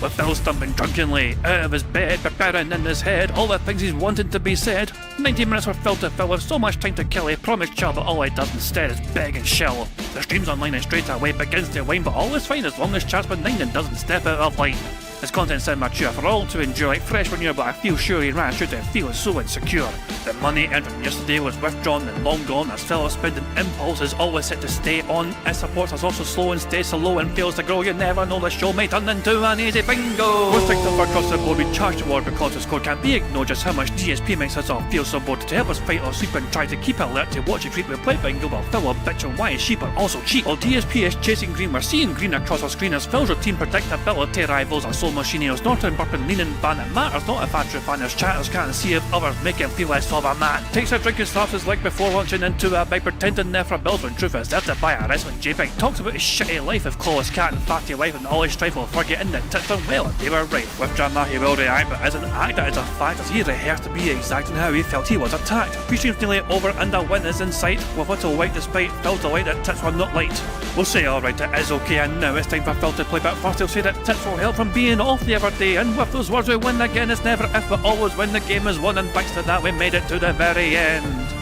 with Phil stumbling drunkenly out of his bed, preparing in his head all the things he's wanted to be said. 90 minutes for Phil to fill with so much time to kill. He promised Chell, but all he does instead is beg and shell. The stream's online and straight away begins to wane, but all is fine as long as chat's benign and doesn't step out of line. His content's immature for all to enjoy, like fresh manure, but I feel sure he ran through to feel so insecure. The money earned from yesterday was withdrawn and long gone, as Phil's spending impulse is always set to stay on. His support is also slow and stays so low and fails to grow. You never know, the show may turn into an easy bingo. We're ticked off across the board, we charge the war because the score can't be ignored. Just how much DSP makes us all feel so bored. To help us fight or sleep and try to keep alert to watch it creep, we play bingo while Phil will bitch on why his sheep are also cheap. While DSP is chasing green, we're seeing green across our screen as Phil's routine predictability rivals our soul machineers. Norton, burping, leaning, ban. It matters not if Andrew fanners chatters can't see if others make him feel less of a man. Takes a drink and starts his leg before launching into a bike, pretending there for bills when truth is there to buy a wrestling JPEG. Talks about his shitty life of clawless cat and fatty wife and all his strife while forgetting that tits are well and they were right. With drama he will react, but as an actor it's a fact as he rehearsed to be exact in how he felt he was attacked. Pre-stream's nearly over and a win is in sight, with little white despite Phil's delight that tits were not light. We'll say alright, it is okay, and now it's time for Phil to play, but first he'll say that tits will help from being off the other day, and with those words we win again. It's never if but always when the game is won, and thanks to that we made it to the very end.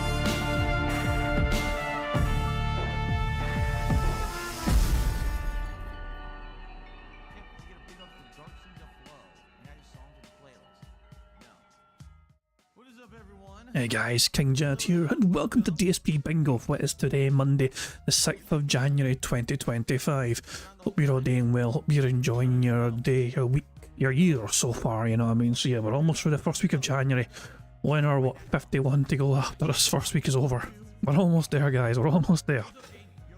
Hey guys, King Jad here, and welcome to DSP Bingo for what is today, Monday, the 6th of January 2025. Hope you're all doing well, hope you're enjoying your day, your week, your year so far, you know what I mean? So yeah, we're almost through the first week of January. 51 to go after this first week is over. We're almost there, guys, we're almost there.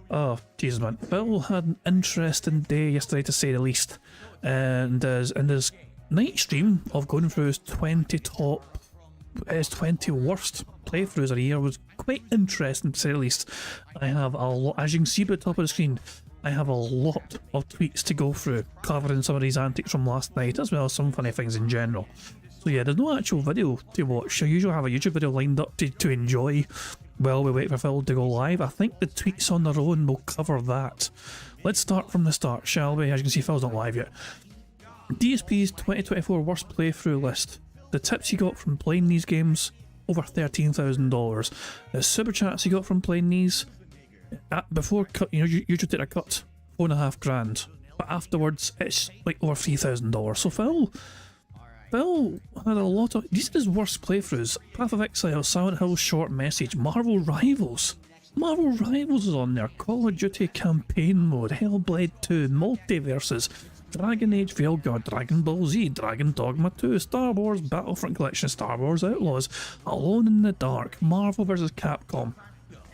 Oh, Jesus man. Phil had an interesting day yesterday, to say the least. And in his night stream of going through his 20 worst playthroughs of the year was quite interesting, to say the least. I have a lot, as you can see at the top of the screen, I have a lot of tweets to go through, covering some of these antics from last night, as well as some funny things in general. So yeah, there's no actual video to watch. I usually have a YouTube video lined up to enjoy while we wait for Phil to go live. I think the tweets on their own will cover that. Let's start from the start, shall we? As you can see, Phil's not live yet. DSP's 2024 worst playthrough list. The tips he got from playing these games, over $13,000. The super chats he got from playing these, before cut, you know, you usually take a cut, $4.5 grand, but afterwards it's like over $3,000. So Phil had a lot of, these are his worst playthroughs. Path of Exile, Silent Hill Short Message, Marvel Rivals is on there, Call of Duty Campaign Mode, Hellblade 2, Multiverses, Dragon Age Veilguard, Dragon Ball Z, Dragon Dogma 2, Star Wars Battlefront Collection, Star Wars Outlaws, Alone in the Dark, Marvel vs Capcom,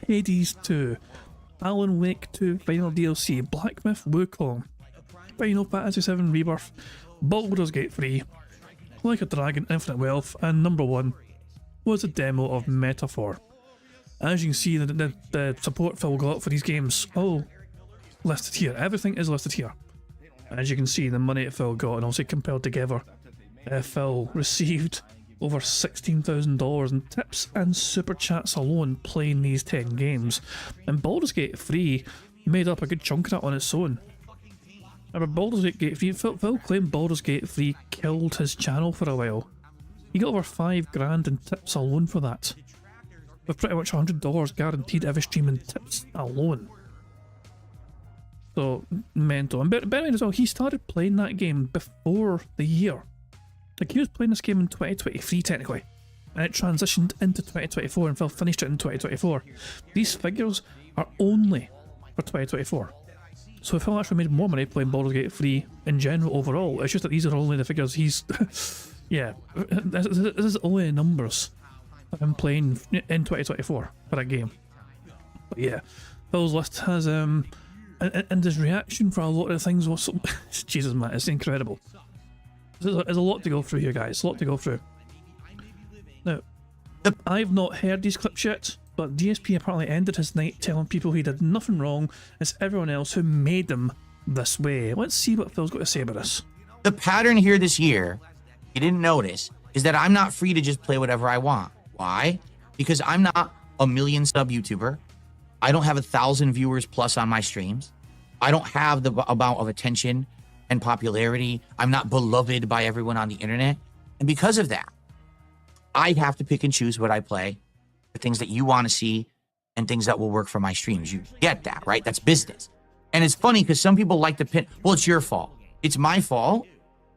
Hades 2, Alan Wake 2 Final DLC, Black Myth Wukong, Final Fantasy 7 Rebirth, Baldur's Gate 3, Like a Dragon Infinite Wealth, and number one was a demo of Metaphor. As you can see, the support Phil got for these games, all listed here. Everything is listed here. As you can see, the money that Phil got, and also compared together, Phil received over $16,000 in tips and super chats alone playing these 10 games. And Baldur's Gate 3 made up a good chunk of that on its own. Remember, Baldur's Gate 3, Phil claimed Baldur's Gate 3 killed his channel for a while. He got over $5 grand in tips alone for that, with pretty much $100 guaranteed every stream in tips alone. So, mental. And bear in mind as well, he started playing that game before the year. Like, he was playing this game in 2023 technically, and it transitioned into 2024, and Phil finished it in 2024. These figures are only for 2024. So Phil actually made more money playing Baldur's Gate 3 in general overall. It's just that these are only the figures he's... yeah, this is only numbers of him playing in 2024 for that game. But yeah, Phil's list has... And his reaction for a lot of things was so... Jesus man, it's incredible. There's a lot to go through here, guys. A lot to go through. Now, I've not heard these clips yet, but DSP apparently ended his night telling people he did nothing wrong. It's everyone else who made him this way. Let's see what Phil's got to say about this. The pattern here this year, you didn't notice, is that I'm not free to just play whatever I want. Why? Because I'm not a million sub YouTuber. I don't have 1,000 viewers plus on my streams. I don't have the amount of attention and popularity. I'm not beloved by everyone on the internet. And because of that, I have to pick and choose what I play, the things that you want to see, and things that will work for my streams. You get that, right? That's business. And it's funny because some people like to pin, well, it's your fault. It's my fault.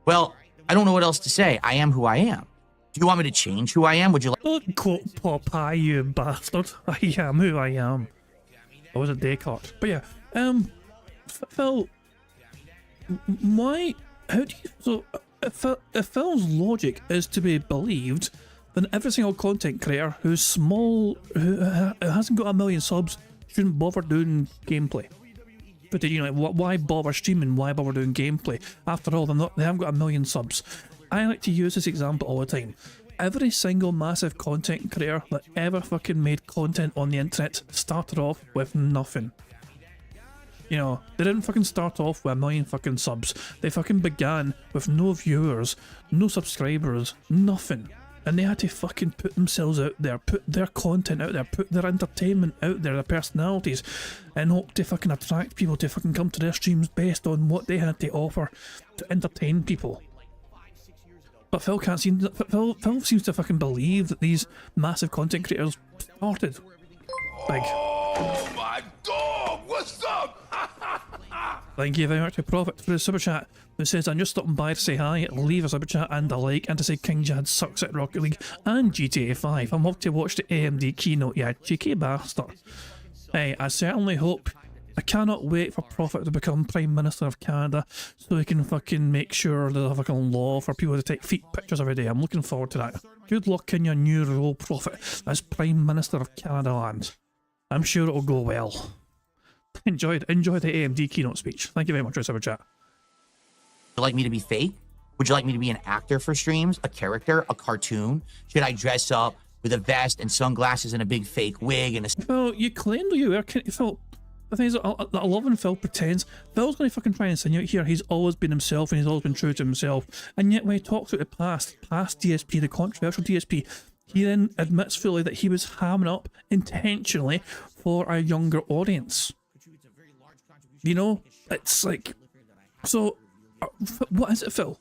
Well, I don't know what else to say. I am who I am. Do you want me to change who I am? Would you like? Don't quote Popeye, you bastard. I am who I am. I was a Descartes. But yeah, Phil, why, how do you, so if Phil's logic is to be believed, then every single content creator who's small, who hasn't got a million subs, shouldn't bother doing gameplay. But you know, why bother streaming? Why bother doing gameplay? After all, they haven't got a million subs. I like to use this example all the time. Every single massive content creator that ever fucking made content on the internet started off with nothing. You know, they didn't fucking start off with a million fucking subs. They fucking began with no viewers, no subscribers, nothing. And they had to fucking put themselves out there, put their content out there, put their entertainment out there, their personalities, and hope to fucking attract people to fucking come to their streams based on what they had to offer to entertain people. But Phil can't seem. Phil seems to fucking believe that these massive content creators started big. Oh my dog! What's up? Thank you very much to Prophet for the super chat, who says, I'm just stopping by to say hi, leave a super chat and a like, and to say King Jad sucks at Rocket League and GTA 5. I'm off to watch the AMD keynote, yeah, cheeky bastard. Hey, I certainly hope. I cannot wait for Prophet to become Prime Minister of Canada so he can fucking make sure there's a fucking law for people to take feet pictures every day. I'm looking forward to that. Good luck in your new role, Prophet, as Prime Minister of Canada land. I'm sure it'll go well. Enjoy the AMD keynote speech. Thank you very much for the super chat. Would you like me to be fake? Would you like me to be an actor for streams? A character? A cartoon? Should I dress up with a vest and sunglasses and a big fake wig and a... Well, you claimed you were... Phil, the thing is, I love when Phil pretends. Phil's going to fucking try and insinuate here he's always been himself and he's always been true to himself. And yet when he talks about the past DSP, the controversial DSP, he then admits fully that he was hamming up intentionally for a younger audience. You know, it's like, so what is it, Phil?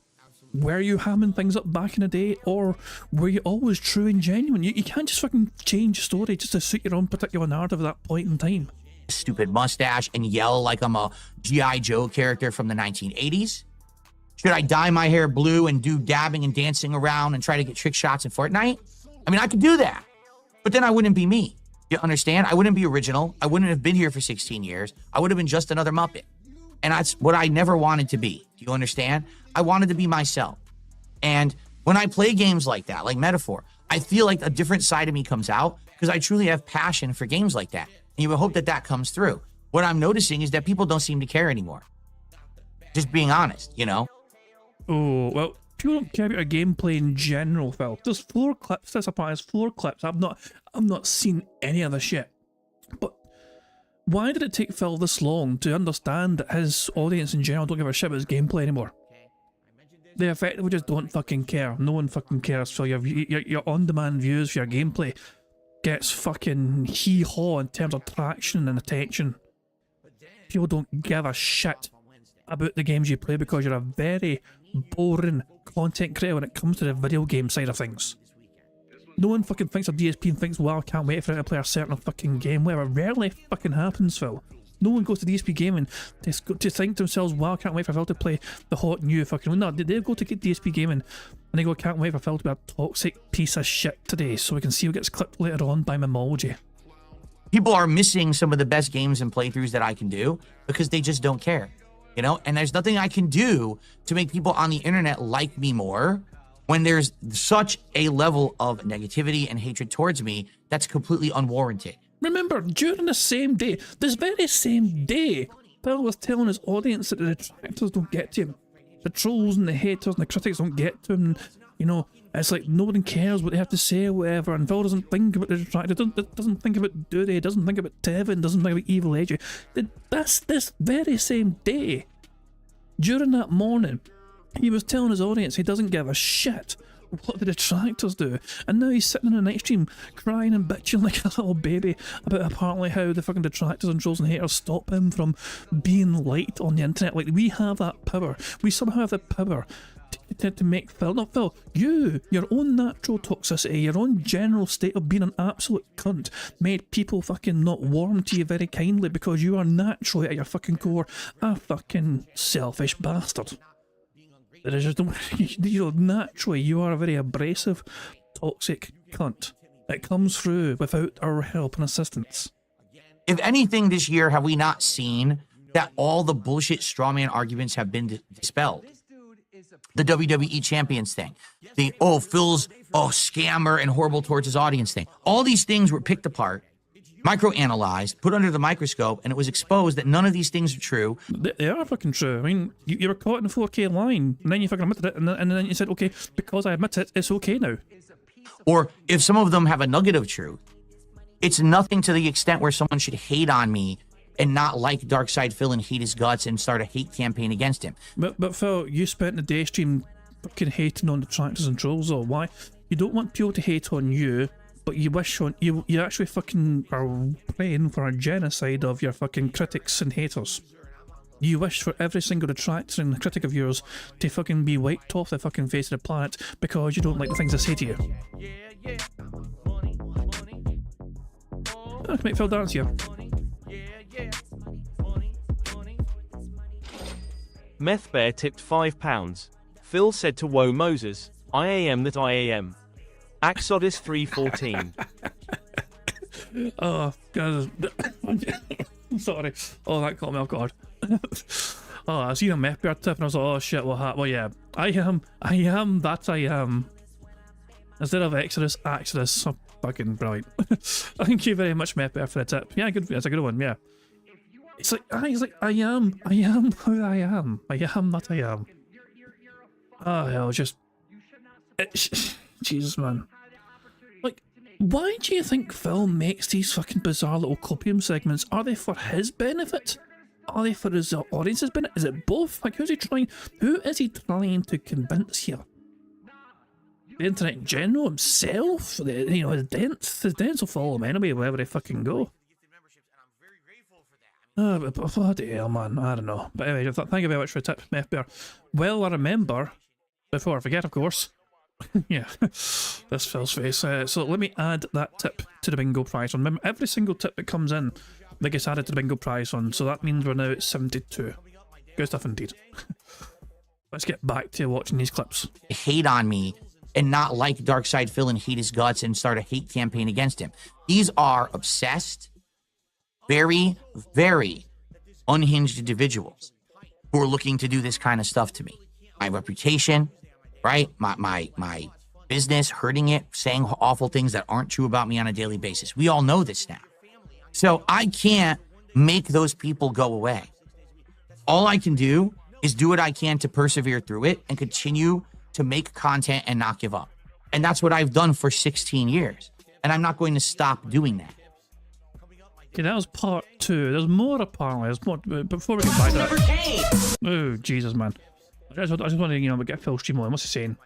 Were you hamming things up back in the day, or were you always true and genuine? You can't just fucking change a story just to suit your own particular narrative at that point in time. Stupid mustache and yell like I'm a G.I. Joe character from the 1980s? Should I dye my hair blue and do dabbing and dancing around and try to get trick shots in Fortnite? I mean, I could do that, but then I wouldn't be me. You understand? I wouldn't be original. I wouldn't have been here for 16 years. I would have been just another Muppet. And that's what I never wanted to be. Do you understand? I wanted to be myself. And when I play games like that, like Metaphor, I feel like a different side of me comes out because I truly have passion for games like that. And you would hope that that comes through. What I'm noticing is that people don't seem to care anymore. Just being honest, you know? Oh, well, people don't care about your gameplay in general, Phil. There's 4 clips, this applies 4 clips. I've not seen any of the shit. But why did it take Phil this long to understand that his audience in general don't give a shit about his gameplay anymore? They effectively just don't fucking care. No one fucking cares, Phil. Your on-demand views for your gameplay gets fucking hee-haw in terms of traction and attention. People don't give a shit about the games you play because you're a very boring content creator when it comes to the video game side of things. No one fucking thinks of DSP and thinks, wow, I can't wait for him to play a certain fucking game. Where it rarely fucking happens, Phil. No one goes to DSP Gaming to think to themselves, wow, I can't wait for Phil to play the hot new fucking... No, they go to get DSP Gaming and they go, can't wait for Phil to be a toxic piece of shit today so we can see who gets clipped later on by Memology. People are missing some of the best games and playthroughs that I can do because they just don't care, you know? And there's nothing I can do to make people on the internet like me more when there's such a level of negativity and hatred towards me that's completely unwarranted. Remember, during the same day, this very same day, Phil was telling his audience that the detractors don't get to him. The trolls and the haters and the critics don't get to him. You know, it's like no one cares what they have to say or whatever, and Phil doesn't think about the detractors, doesn't think about Duty, doesn't think about Tevin, doesn't think about Evil Edge. That's this very same day. During that morning, he was telling his audience he doesn't give a shit what the detractors do, and now he's sitting in a night stream crying and bitching like a little baby about apparently how the fucking detractors and trolls and haters stop him from being liked on the internet. Like, we have that power. We somehow have the power to make Phil, not Phil, your own natural toxicity, your own general state of being an absolute cunt made people fucking not warm to you very kindly because you are naturally at your fucking core a fucking selfish bastard. There is just, naturally you are a very abrasive, toxic cunt. It comes through without our help and assistance. If anything this year, have we not seen that all the bullshit strawman arguments have been dispelled? The WWE champions thing, the Phil's scammer and horrible towards his audience thing. All these things were picked apart, microanalyzed, put under the microscope, and it was exposed that none of these things are true. They are fucking true. I mean, you were caught in the 4K line, and then you fucking admitted it, and then you said, okay, because I admit it, it's okay now. Or if some of them have a nugget of truth, it's nothing to the extent where someone should hate on me and not like Darkside Phil and hate his guts and start a hate campaign against him. But Phil, you spent the day stream fucking hating on detractors and trolls, or why? You don't want people to hate on you, but you wish on you actually fucking are praying for a genocide of your fucking critics and haters. You wish for every single detractor and critic of yours to fucking be wiped off the fucking face of the planet because you don't like the things I say to you. I can make Phil dance here. Meth Bear tipped £5. Phil said to Woe Moses, I am that I am. Axodus 3:14. Oh, God. I'm sorry. Oh, that caught me off guard. I seen a meth bear tip and I was like, oh shit, what happened? Well, yeah. I am that I am. Instead of Exodus, Axodus. Oh, fucking brilliant. Thank you very much, meth bear, for the tip. Yeah, good. That's a good one, yeah. It's like, he's like, I am who I am. I am that I am. Oh, hell, just... Jesus, man. Like, why do you think Phil makes these fucking bizarre little copium segments? Are they for his benefit? Are they for his audience's benefit? Is it both? Like, who is he trying to convince here? The internet in general, himself? His dents will follow him anyway, wherever they fucking go. But bloody hell, man, I don't know. But anyway, thank you very much for the tip, Meth Bear. Well, I remember, before I forget, of course, yeah, this Phil's face. So let me add that tip to the bingo prize one. Remember, every single tip that comes in that gets added to the bingo prize one, so that means we're now at 72. Good stuff indeed. Let's get back to watching these clips. Hate on me and not like Darkside Phil and hate his guts and start a hate campaign against him. These are obsessed, very, very unhinged individuals who are looking to do this kind of stuff to me. My reputation, right? My business, hurting it, saying awful things that aren't true about me on a daily basis. We all know this now. So I can't make those people go away. All I can do is do what I can to persevere through it and continue to make content and not give up. And that's what I've done for 16 years. And I'm not going to stop doing that. Okay, that was part 2. There's more apparently. There's more. Before we get back to that. Oh, Jesus, man. I just want to, get Phil stream on. What's he saying?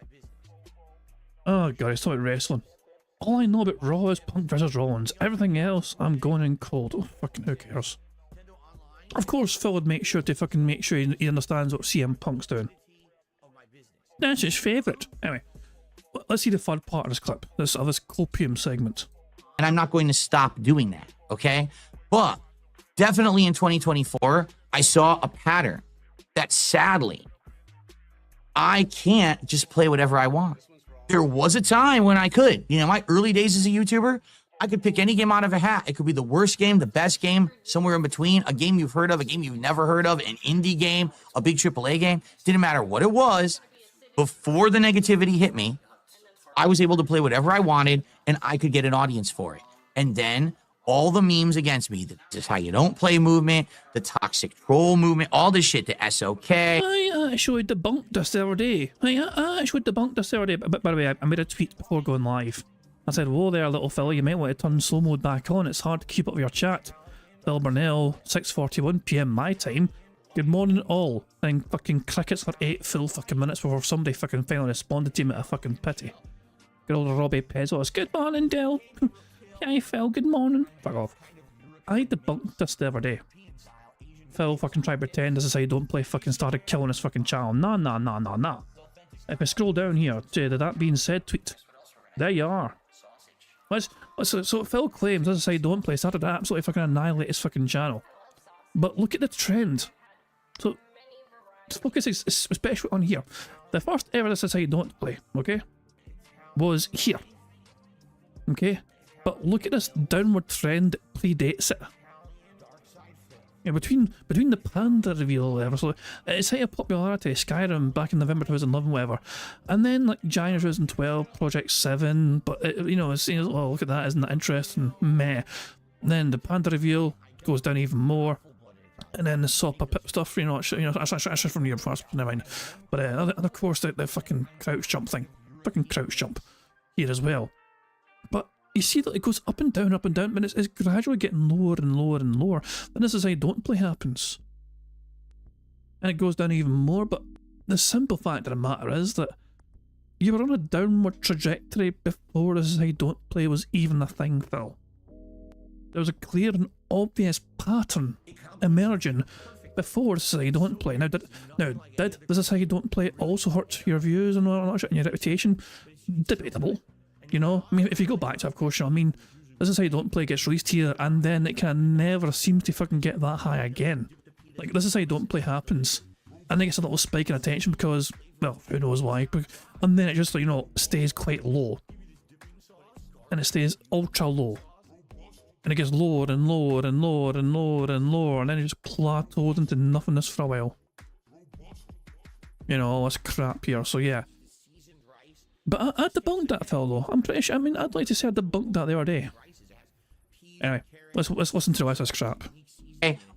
Oh, God, he's talking about wrestling. All I know about Raw is Punk versus Rollins. Everything else, I'm going in cold. Oh, fucking who cares? Of course, Phil would make sure he understands what CM Punk's doing. That's his favourite. Anyway, let's see the third part of this clip. This copium segment. And I'm not going to stop doing that, okay? But definitely in 2024, I saw a pattern that sadly, I can't just play whatever I want. There was a time when I could. My early days as a YouTuber, I could pick any game out of a hat. It could be the worst game, the best game, somewhere in between, a game you've heard of, a game you've never heard of, an indie game, a big AAA game. Didn't matter what it was. Before the negativity hit me, I was able to play whatever I wanted, and I could get an audience for it. And then all the memes against me, the how you don't play movement, the toxic troll movement, all this shit, the SOK. I actually debunked this the other day. I actually debunked this the other day. But by the way, I made a tweet before going live. I said, whoa there, little fella, you might want to turn slow mode back on. It's hard to keep up with your chat. Phil Burnell, 6:41 PM my time. Good morning all. And fucking crickets for 8 full fucking minutes before somebody fucking finally responded to me at a fucking pity. Good old Robbie Pezzos. Good morning, Dale. Hey, Phil. Good morning. Fuck off. I debunked this the other day. Phil fucking tried to pretend this is how you don't play, fucking started killing his fucking channel. Nah. If I scroll down here to the that being said tweet, there you are. So Phil claims this is how you don't play, started to absolutely fucking annihilate his fucking channel. But look at the trend. So focus especially on here. The first ever this is how you don't play, okay, was here. Okay? But look at this downward trend that predates it. Yeah, between the Panda reveal or whatever, so its height of popularity, Skyrim back in November 2011, whatever, and then like January 2012, Project 7, but it, you know, it's seen as, oh, look at that, isn't that interesting? Meh. And then the Panda reveal goes down even more, and then the Sopa Pip stuff, you know, actually from the year first, never mind. But and of course the fucking crouch jump thing, fucking crouch jump here as well. But you see that it goes up and down, but it's gradually getting lower and lower and lower. Then this is how don't play happens. And it goes down even more, but the simple fact of the matter is that you were on a downward trajectory before this is how don't play was even a thing, Phil. There was a clear and obvious pattern emerging before this is how you don't play. Now did this is how you don't play also hurt your views and all that shit and your reputation? Debatable. You know, I mean, if you go back to, of course, you know, I mean, this is how you don't play gets released here, and then it can never seems to fucking get that high again. Like, this is how you don't play happens, and then it gets a little spike in attention because, well, who knows why, and then it just, you know, stays quite low, and it stays ultra low, and it gets lower and lower and lower and lower and lower, and then it just plateaus into nothingness for a while. You know, all this crap here, so yeah. But I debunked that, Phil, though. I'm pretty sure, I mean, I'd like to say I debunked that the other day. Anyway, let's listen to the rest of this crap.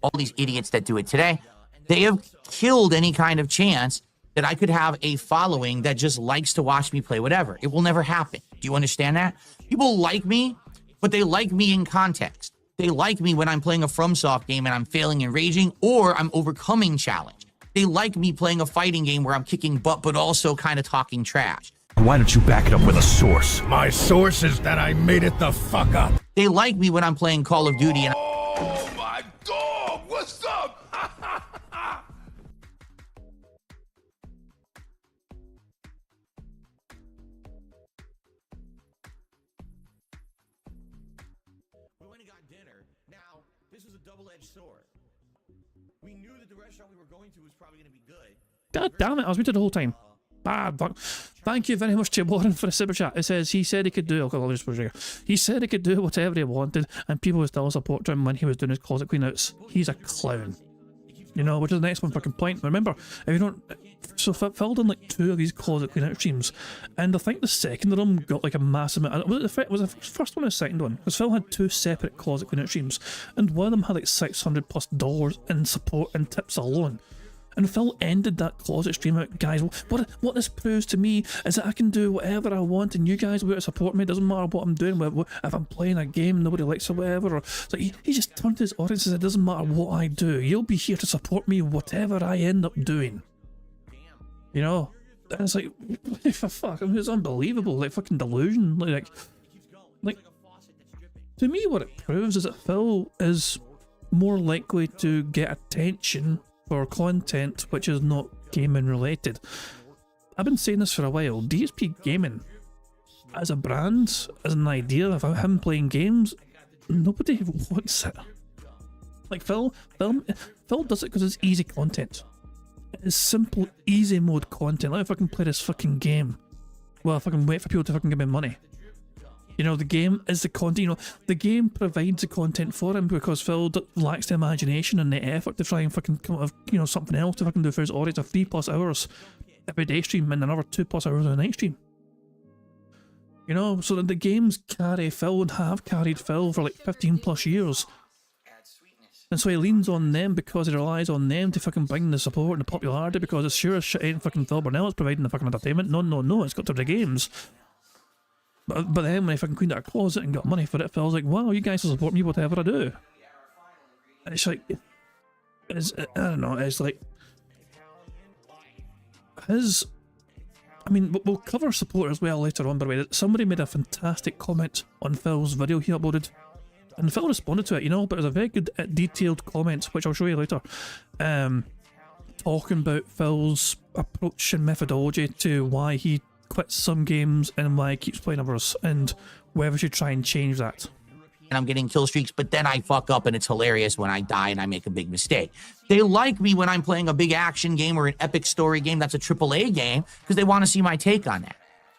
All these idiots that do it today, they have killed any kind of chance that I could have a following that just likes to watch me play whatever. It will never happen. Do you understand that? People like me, but they like me in context. They like me when I'm playing a FromSoft game and I'm failing and raging, or I'm overcoming challenge. They like me playing a fighting game where I'm kicking butt, but also kind of talking trash. Why don't you back it up with a source? My source is that I made it the fuck up. They like me when I'm playing Call of Duty and Oh my dog, what's up? We went and got dinner. Now, this was a double-edged sword. We knew that the restaurant we were going to was probably going to be good. God damn it, I was muted the whole time. Thank you very much to Warren for the super chat. It says he said he could do he said he could do whatever he wanted and people would still support him when he was doing his closet cleanouts. He's a clown. You know, which is the next one for complaint. Remember, if you don't, so Phil done like 2 of these closet cleanout streams, and I think the second of them got like a massive amount. Was the first one or the second one? Because Phil had 2 separate closet cleanout streams, and one of them had like $600+ in support and tips alone. And Phil ended that closet stream out, guys. What this proves to me is that I can do whatever I want, and you guys will be able to support me. It doesn't matter what I'm doing. If I'm playing a game nobody likes or whatever. Or so he just turned to his audience and said, it doesn't matter what I do. You'll be here to support me, whatever I end up doing. You know, and it's like, fuck. I mean, it's unbelievable. Like fucking delusion. Like to me, what it proves is that Phil is more likely to get attention for content which is not gaming related. I've been saying this for a while. DSP Gaming as a brand, as an idea of him playing games, nobody wants it. Like Phil does it because it's easy content. It's simple, easy mode content. Like if I can play this fucking game, well, if I can wait for people to fucking give me money. You know, the game is the content, you know, the game provides the content for him because Phil lacks the imagination and the effort to try and fucking come up with, you know, something else to fucking do for his audience of 3+ hours every day stream and another 2+ hours on a night stream. You know, so that the games carry Phil and have carried Phil for like 15+ years. And so he leans on them because he relies on them to fucking bring the support and the popularity because it's sure as shit ain't fucking Phil Burnell is providing the fucking entertainment. No, it's got to the games. But then when I fucking cleaned out a closet and got money for it, Phil's like, wow, you guys will support me whatever I do. And it's like, I don't know, it's like his. I mean, we'll cover support as well later on, by the way. Somebody made a fantastic comment on Phil's video he uploaded, and Phil responded to it, you know, but it was a very good detailed comment, which I'll show you later, talking about Phil's approach and methodology to why he quits some games and why he keeps playing others, and whether we should try and change that. And I'm getting kill streaks, but then I fuck up and it's hilarious when I die and I make a big mistake. They like me when I'm playing a big action game or an epic story game that's a AAA game because they want to see my take on that.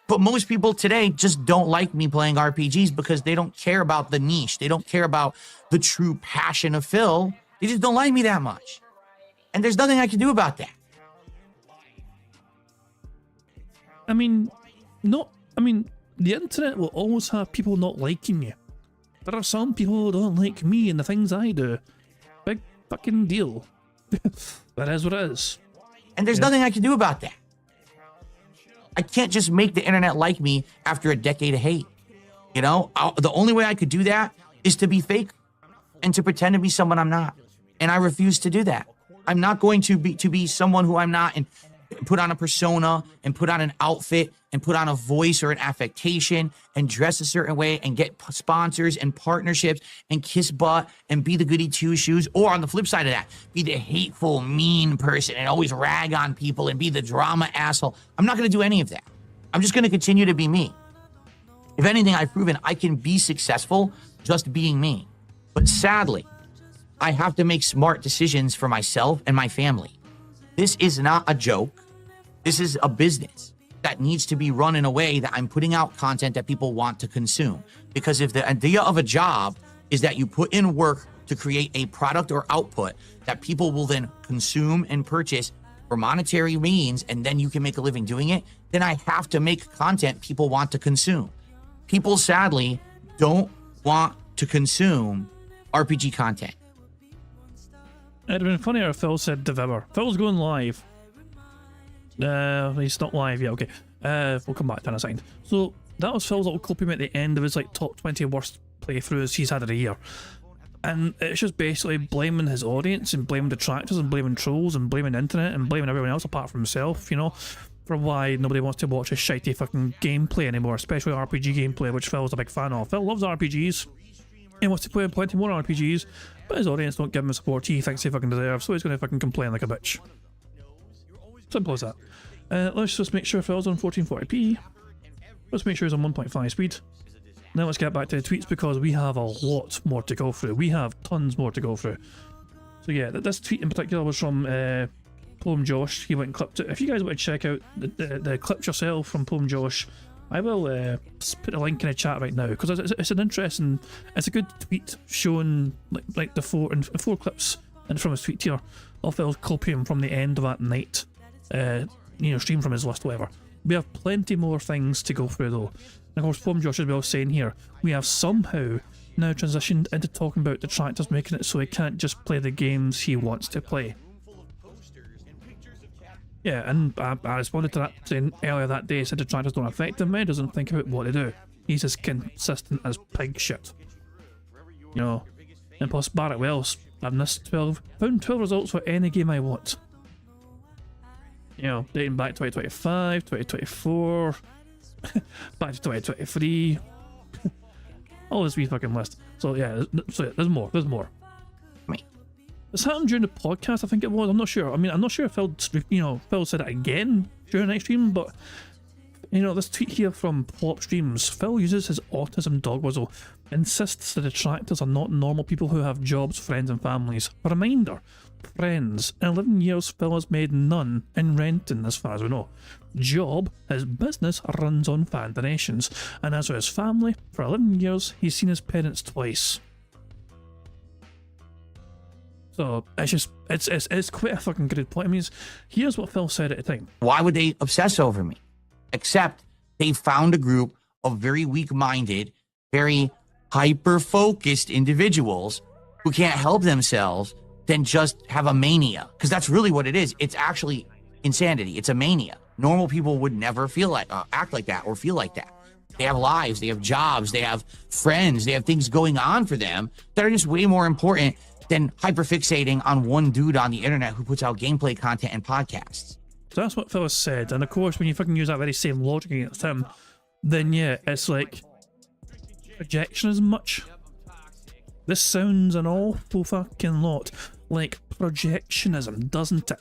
But most people today just don't like me playing RPGs because they don't care about the niche. They don't care about the true passion of Phil. They just don't like me that much. And there's nothing I can do about that. I mean, the internet will always have people not liking you. There are some people who don't like me and the things I do. Big fucking deal. That is what it is. And there's nothing I can do about that. I can't just make the internet like me after a decade of hate. You know, the only way I could do that is to be fake and to pretend to be someone I'm not. And I refuse to do that. I'm not going to be someone who I'm not and put on a persona and put on an outfit and put on a voice or an affectation and dress a certain way and get sponsors and partnerships and kiss butt and be the goody two shoes. Or on the flip side of that, be the hateful, mean person and always rag on people and be the drama asshole. I'm not going to do any of that. I'm just going to continue to be me. If anything, I've proven I can be successful just being me. But sadly, I have to make smart decisions for myself and my family. This is not a joke. This is a business that needs to be run in a way that I'm putting out content that people want to consume. Because if the idea of a job is that you put in work to create a product or output that people will then consume and purchase for monetary means, and then you can make a living doing it, then I have to make content people want to consume. People, sadly, don't want to consume RPG content. It'd have been funnier if Phil said Devour. Phil's going live. He's not live yet, okay. We'll come back to that in a second. So, that was Phil's little clip at the end of his like top 20 worst playthroughs he's had in a year. And it's just basically blaming his audience and blaming detractors and blaming trolls and blaming the internet and blaming everyone else apart from himself, you know, for why nobody wants to watch his shitey fucking gameplay anymore, especially RPG gameplay, which Phil's a big fan of. Phil loves RPGs. He wants to play plenty more RPGs, but his audience don't give him the support he thinks he fucking deserves, so he's going to fucking complain like a bitch. Simple as that. Let's just make sure Phil's on 1440p. Let's make sure he's on 1.5 speed. Now let's get back to the tweets because we have a lot more to go through. We have tons more to go through. So yeah, this tweet in particular was from Poem Josh. He went and clipped it. If you guys want to check out the clips yourself from Poem Josh, I will put a link in the chat right now because it's an interesting, it's a good tweet showing like the four clips and from his tweet here of Phil's copium from the end of that night, stream from his list, whatever. We have plenty more things to go through though. And of course, Poem Josh as well saying here, we have somehow now transitioned into talking about detractors making it so he can't just play the games he wants to play. Yeah, and I responded to that saying earlier that day, said detractors don't affect him, he doesn't think about what they do. He's as consistent as pig shit. You know, and plus Barrett Wells, I've missed found 12 results for any game I want. You know, dating back 2025, 2024, back to 2023. All this wee fucking list. So yeah, there's more. This happened during the podcast, I think it was. I'm not sure. I mean, I'm not sure if Phil said it again during the next stream, but this tweet here from Plop Streams. Phil uses his autism dog whistle, insists that detractors are not normal people who have jobs, friends, and families. A reminder, friends. In 11 years, Phil has made none in renting, as far as we know. Job, his business runs on fan donations, and as for his family, for 11 years, he's seen his parents twice. So it's quite a fucking good point. I mean, here's what Phil said at the time. Why would they obsess over me? Except they found a group of very weak-minded, very hyper-focused individuals who can't help themselves than just have a mania. Because that's really what it is. It's actually insanity. It's a mania. Normal people would never act like that or feel like that. They have lives, they have jobs, they have friends, they have things going on for them that are just way more important than hyperfixating on one dude on the internet who puts out gameplay content and podcasts. So that's what Phyllis said, and of course, when you fucking use that very same logic against him, then yeah, it's like projection as much. This sounds an awful fucking lot like projectionism, doesn't it?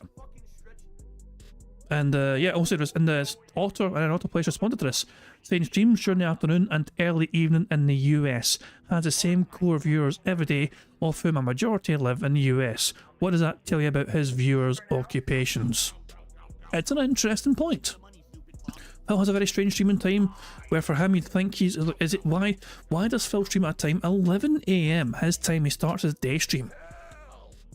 And yeah, also just in the Autoplace responded to this, saying streams during the afternoon and early evening in the US has the same core viewers every day, of whom a majority live in the US. What does that tell you about his viewers' occupations? It's an interesting point. Phil has a very strange streaming time, where for him you'd think why does Phil stream at a time 11 AM his time he starts his day stream?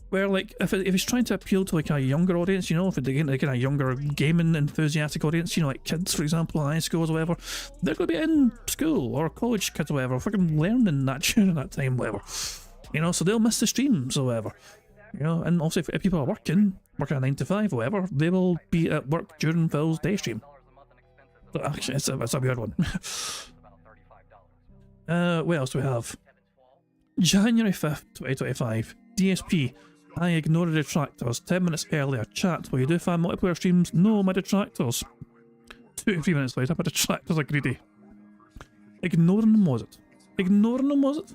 Where like if he's trying to appeal to like a younger audience, you know, if it's like a younger gaming enthusiastic audience, you know, like kids for example, high schools or whatever, they're gonna be in school, or college kids or whatever, fucking learning that during that time, whatever. You know, so they'll miss the streams or whatever. You know, and also if people are working a 9 to 5 or whatever, they will be at work during Phil's day stream. So actually, it's a weird one. What else do we have? January 5th, 2025. DSP. I ignore the detractors. 10 minutes earlier. Chat. Will you do fan multiplayer streams? No, my detractors. 2 to 3 minutes later, my detractors are greedy. Ignoring them, was it? Ignoring them, was it?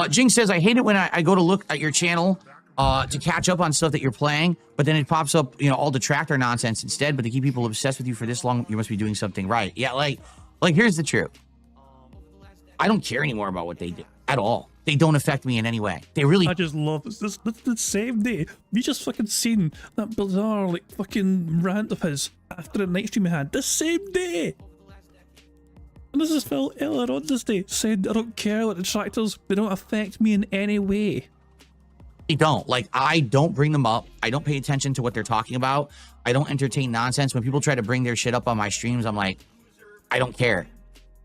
Jing says, I hate it when I go to look at your channel to catch up on stuff that you're playing, but then it pops up, you know, all detractor nonsense instead. But to keep people obsessed with you for this long, you must be doing something right. Yeah, like here's the truth. I don't care anymore about what they do at all. They don't affect me in any way. They really. I just love this. This the same day. We just fucking seen that bizarre like fucking rant of his after the night stream he had. The same day. And this is Phil earlier on this day said, I don't care what detractors, they don't affect me in any way. They don't. Like, I don't bring them up. I don't pay attention to what they're talking about. I don't entertain nonsense. When people try to bring their shit up on my streams, I'm like, I don't care.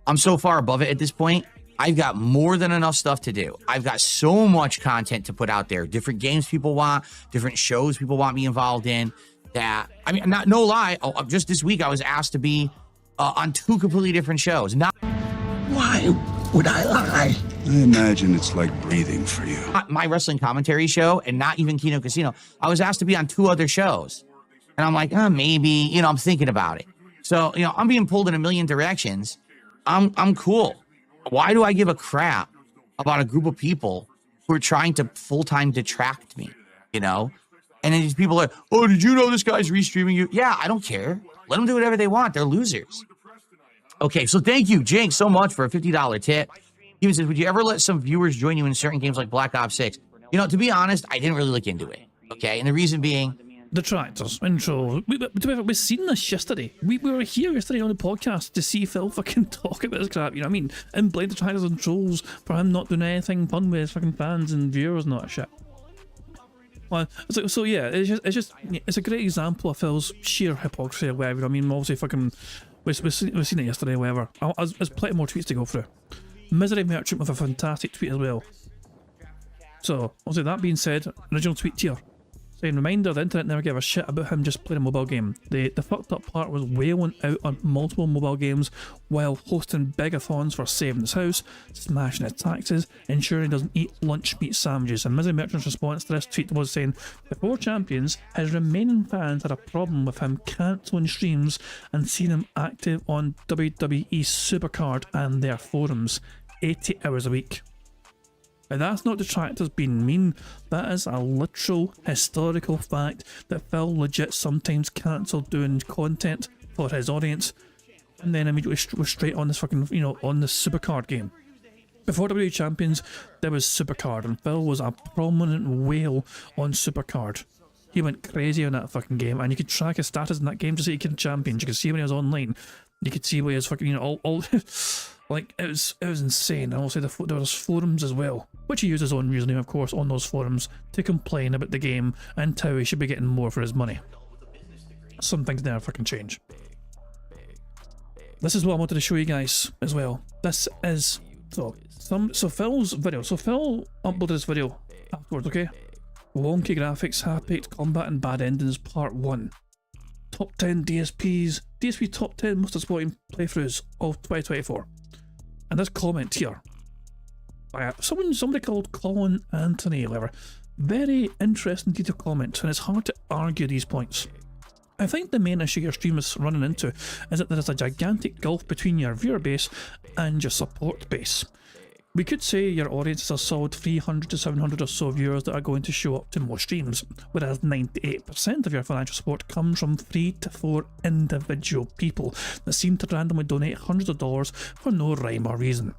I'm so far above it at this point. I've got more than enough stuff to do. I've got so much content to put out there. Different games people want, different shows people want me involved in. That, I mean, no lie. Just this week, I was asked to be on 2 completely different shows. Not Why would I lie? I imagine it's like breathing for you. not my wrestling commentary show, and not even Kino Casino. I was asked to be on 2 other shows. And I'm like, maybe, you know, I'm thinking about it. So, you know, I'm being pulled in a million directions. I'm cool. Why do I give a crap about a group of people who are trying to full-time detract me, you know? And then these people are, oh, did you know this guy's restreaming you? Yeah, I don't care. Let them do whatever they want. They're losers. Okay, so thank you, Jake, so much for a $50 tip. He says, would you ever let some viewers join you in certain games like Black Ops 6? You know, to be honest, I didn't really look into it, okay? And the reason being... Detractors, intro. We've seen this yesterday. We were here yesterday on the podcast to see Phil fucking talk about this crap, you know what I mean? And blame detractors and trolls for him not doing anything fun with his fucking fans and viewers and all that shit. Well, so yeah, it's a great example of Phil's sheer hypocrisy or whatever. I mean, obviously fucking, we've seen it yesterday or whatever. There's plenty more tweets to go through. Misery Merchant with a fantastic tweet as well. So, obviously that being said, original tweet here. Saying, reminder, the internet never gave a shit about him just playing a mobile game. The fucked up part was wailing out on multiple mobile games while hosting begathons for saving his house, smashing his taxes, ensuring he doesn't eat lunch meat sandwiches. And Misery Merchant's response to this tweet was saying, before Champions, his remaining fans had a problem with him cancelling streams and seeing him active on WWE Supercard and their forums 80 hours a week. Now that's not detractors being mean, that is a literal historical fact that Phil legit sometimes cancelled doing content for his audience and then immediately was straight on this fucking, you know, on the Supercard game. Before WWE Champions, there was Supercard and Phil was a prominent whale on Supercard. He went crazy on that fucking game and you could track his status in that game just so you could Champions. You could see when he was online. You could see where he was fucking, you know, all like, it was insane. And also there was forums as well, which he used his own username, of course, on those forums to complain about the game and how he should be getting more for his money. Some things never fucking change. This is what I wanted to show you guys as well. This is so Phil's video. So Phil uploaded this video afterwards, okay? Wonky graphics, half-baked combat and bad endings, part 1. Top 10 DSP top 10 most disappointing playthroughs of 2024. And this comment here by somebody called Colin Anthony, however. Very interesting detailed comment, and it's hard to argue these points. I think the main issue your stream is running into is that there is a gigantic gulf between your viewer base and your support base. We could say your audience is a solid 300 to 700 or so viewers that are going to show up to most streams, whereas 98% of your financial support comes from 3 to 4 individual people that seem to randomly donate hundreds of dollars for no rhyme or reason.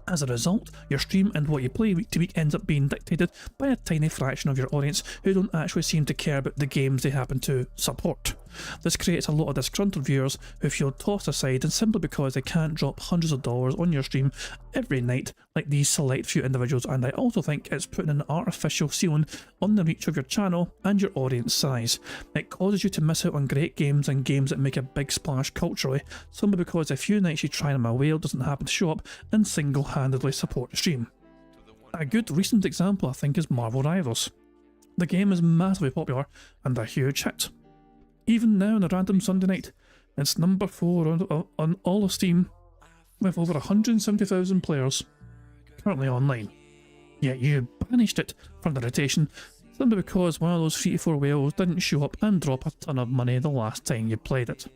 As a result, your stream and what you play week to week ends up being dictated by a tiny fraction of your audience who don't actually seem to care about the games they happen to support. This creates a lot of disgruntled viewers who feel tossed aside, and simply because they can't drop hundreds of dollars on your stream every night like these select few individuals. And I also think it's putting an artificial ceiling on the reach of your channel and your audience size. It causes you to miss out on great games and games that make a big splash culturally, simply because a few nights you try them a whale doesn't happen to show up and single-handedly support the stream. A good recent example I think is Marvel Rivals. The game is massively popular and a huge hit. Even now on a random Sunday night, it's number 4 on all of Steam, with over 170,000 players currently online. Yet you banished it from the rotation simply because one of those 3 to 4 whales didn't show up and drop a ton of money the last time you played it.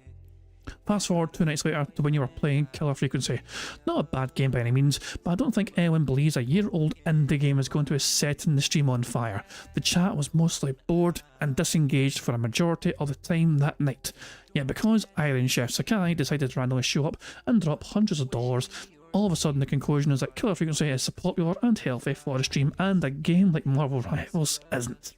Fast forward 2 nights later to when you were playing Killer Frequency. Not a bad game by any means, but I don't think anyone believes a year-old indie game is going to be setting the stream on fire. The chat was mostly bored and disengaged for a majority of the time that night. Yet because Iron Chef Sakai decided to randomly show up and drop hundreds of dollars, all of a sudden the conclusion is that Killer Frequency is popular and healthy for a stream, and a game like Marvel Rivals isn't.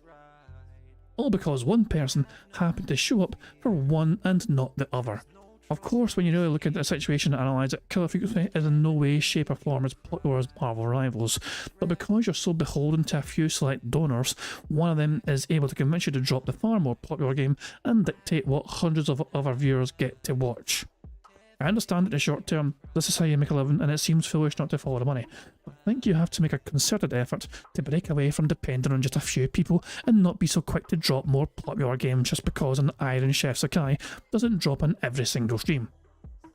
All because one person happened to show up for one and not the other. Of course, when you really look at the situation and analyse it, Killer Frequency is in no way, shape or form as popular as Marvel Rivals, but because you're so beholden to a few select donors, one of them is able to convince you to drop the far more popular game and dictate what hundreds of other viewers get to watch. I understand that in the short term, this is how you make a living and it seems foolish not to follow the money, but I think you have to make a concerted effort to break away from depending on just a few people and not be so quick to drop more popular games just because an Iron Chef Sakai doesn't drop on every single stream.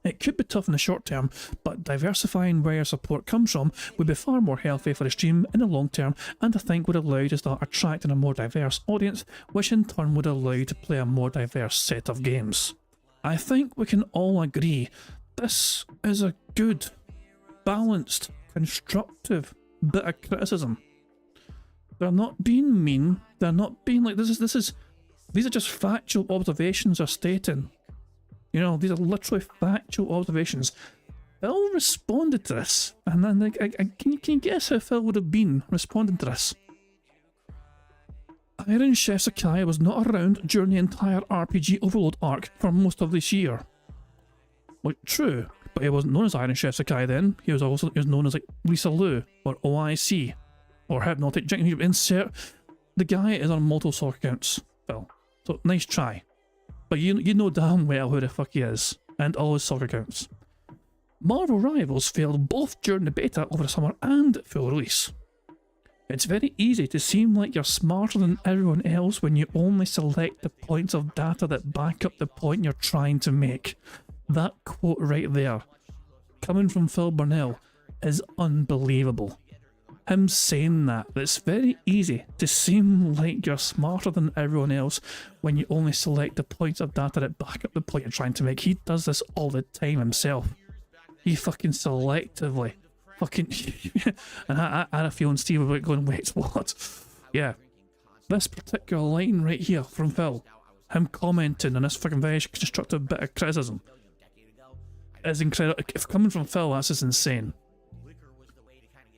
It could be tough in the short term, but diversifying where your support comes from would be far more healthy for the stream in the long term, and I think would allow you to start attracting a more diverse audience, which in turn would allow you to play a more diverse set of games. I think we can all agree this is a good, balanced, constructive bit of criticism. They're not being mean, they're not being like these are just factual observations they're stating. You know, these are literally factual observations. Phil responded to this, and then can you guess how Phil would have been responding to this? Iron Chef Sakai was not around during the entire RPG Overload arc for most of this year. Like, true, but he wasn't known as Iron Chef Sakai then. He was known as like Lisa Lou, or OIC, or Hypnotic Jink. Insert. The guy is on multiple sock accounts, Phil. So nice try. But you know damn well who the fuck he is, and all his sock accounts. Marvel Rivals failed both during the beta over the summer and at full release. It's very easy to seem like you're smarter than everyone else when you only select the points of data that back up the point you're trying to make. That quote right there, coming from Phil Burnell, is unbelievable. Him saying that it's very easy to seem like you're smarter than everyone else when you only select the points of data that back up the point you're trying to make. He does this all the time himself. He fucking selectively fucking and I had a feeling Steve about going, wait, what? Yeah. This particular line right here from Phil, him commenting on this fucking very constructive bit of criticism, is incredible. If coming from Phil, that's just insane.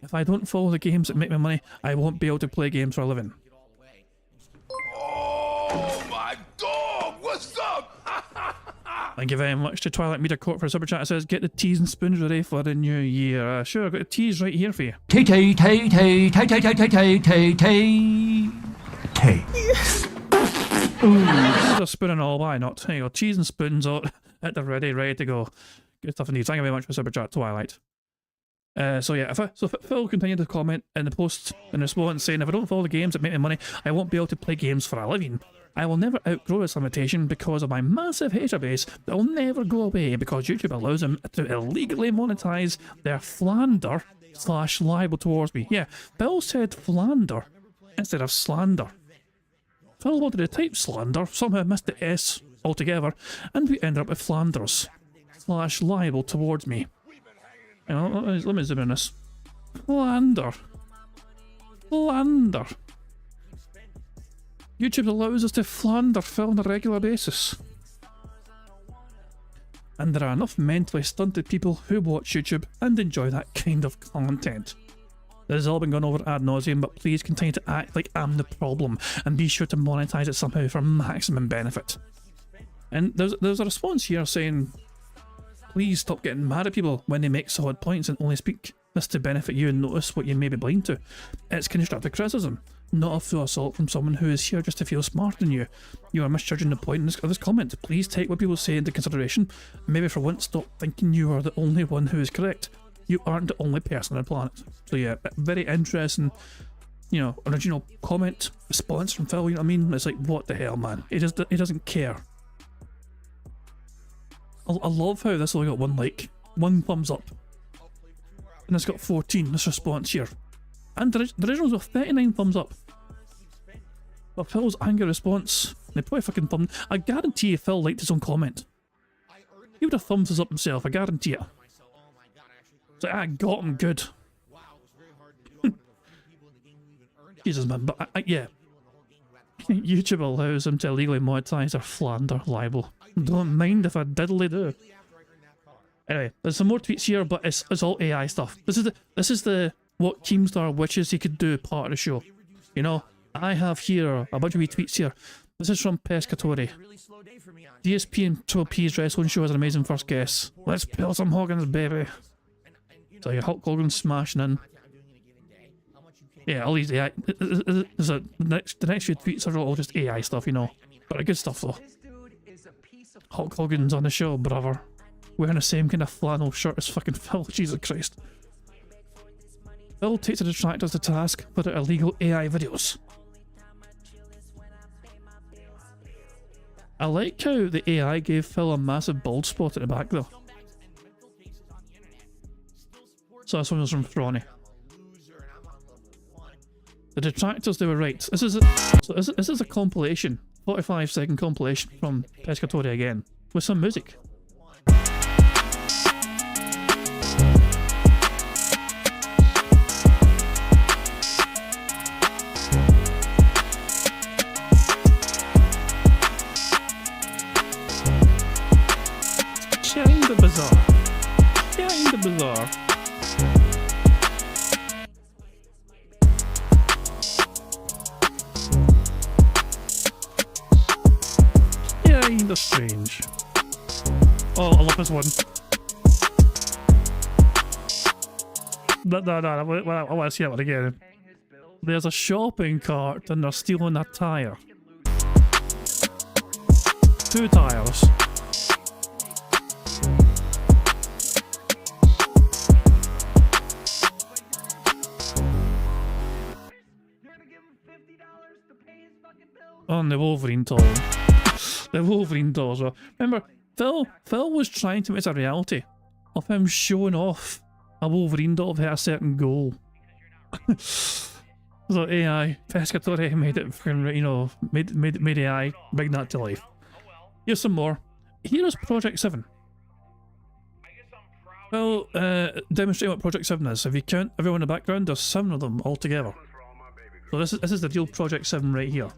If I don't follow the games that make me money, I won't be able to play games for a living. Oh my dog! What's up? Thank you very much to Twilight Media Court for a super chat. It says, get the teas and spoons ready for the new year. Sure, I've got the teas right here for you. Tay tay tay tay tay tay tay tay tay tay tay. There's a spoon and all, why not? There you go, teas and spoons all at the ready to go. Good stuff indeed. Thank you very much for super chat, Twilight. So yeah, so Phil continued to comment in the post in response saying, if I don't follow the games that make me money, I won't be able to play games for a living. I will never outgrow this limitation because of my massive hater base that will never go away because YouTube allows them to illegally monetize their slander / libel towards me. Yeah, Phil said philander instead of slander. Phil wanted to type slander, somehow missed the S altogether, and we ended up with Flanders / libel towards me. You know, let me zoom in this. Philander. YouTube allows us to philander Phil on a regular basis. And there are enough mentally stunted people who watch YouTube and enjoy that kind of content. This has all been gone over ad nauseum, but please continue to act like I'm the problem and be sure to monetize it somehow for maximum benefit. And there's a response here saying, please stop getting mad at people when they make solid points and only speak this to benefit you and notice what you may be blind to. It's constructive criticism, not a full assault from someone who is here just to feel smarter than you. You are misjudging the point of this comment. Please take what people say into consideration, and maybe for once stop thinking you are the only one who is correct. You aren't the only person on the planet. So yeah, very interesting, you know, original comment, response from Phil, you know what I mean? It's like, what the hell, man? He doesn't care. I love how this only got one thumbs up. And it's got 14, this response here. And the originals with 39 thumbs up. But Phil's angry response, they probably fucking thumbed. I guarantee you Phil liked his own comment. He would have thumbs us up himself, I guarantee it. It's like, I got him good. Jesus man, but yeah. YouTube allows him to illegally monetize or slander libel. Don't mind if I diddly do. Anyway, there's some more tweets here, but it's all AI stuff. This is the what Keemstar wishes he could do part of the show. You know, I have here a bunch of wee tweets here. This is from Pescatori. DSP and Triple P's wrestling show has an amazing first guess. Let's pull some Hogan's, baby. So your Hulk Hogan smashing in. Yeah, all these AI. The next few tweets are all just AI stuff, you know. But good stuff though. Hulk Hogan's on the show, brother. Wearing the same kind of flannel shirt as fucking Phil. Jesus Christ. Phil takes the detractors to task for their illegal AI videos. I like how the AI gave Phil a massive bald spot at the back though. So this one was from Fronny. The detractors, they were right. This is a compilation, 45-second compilation from Pescatori again, with some music. Kinda bizarre. Kinda bizarre. Kinda strange. Oh, I love this one. No, I want to see that one again. There's a shopping cart and they're stealing a tire. 2 tires. On the Wolverine doll. The Wolverine dolls. Remember, Phil was trying to make it a reality of him showing off a Wolverine doll that had a certain goal. So AI, Pescatori made it, you know, made AI bring that to life. Here's some more. Here's Project 7. Well, demonstrate what Project 7 is. If you count everyone in the background, there's 7 of them all together. So this is the real Project 7 right here.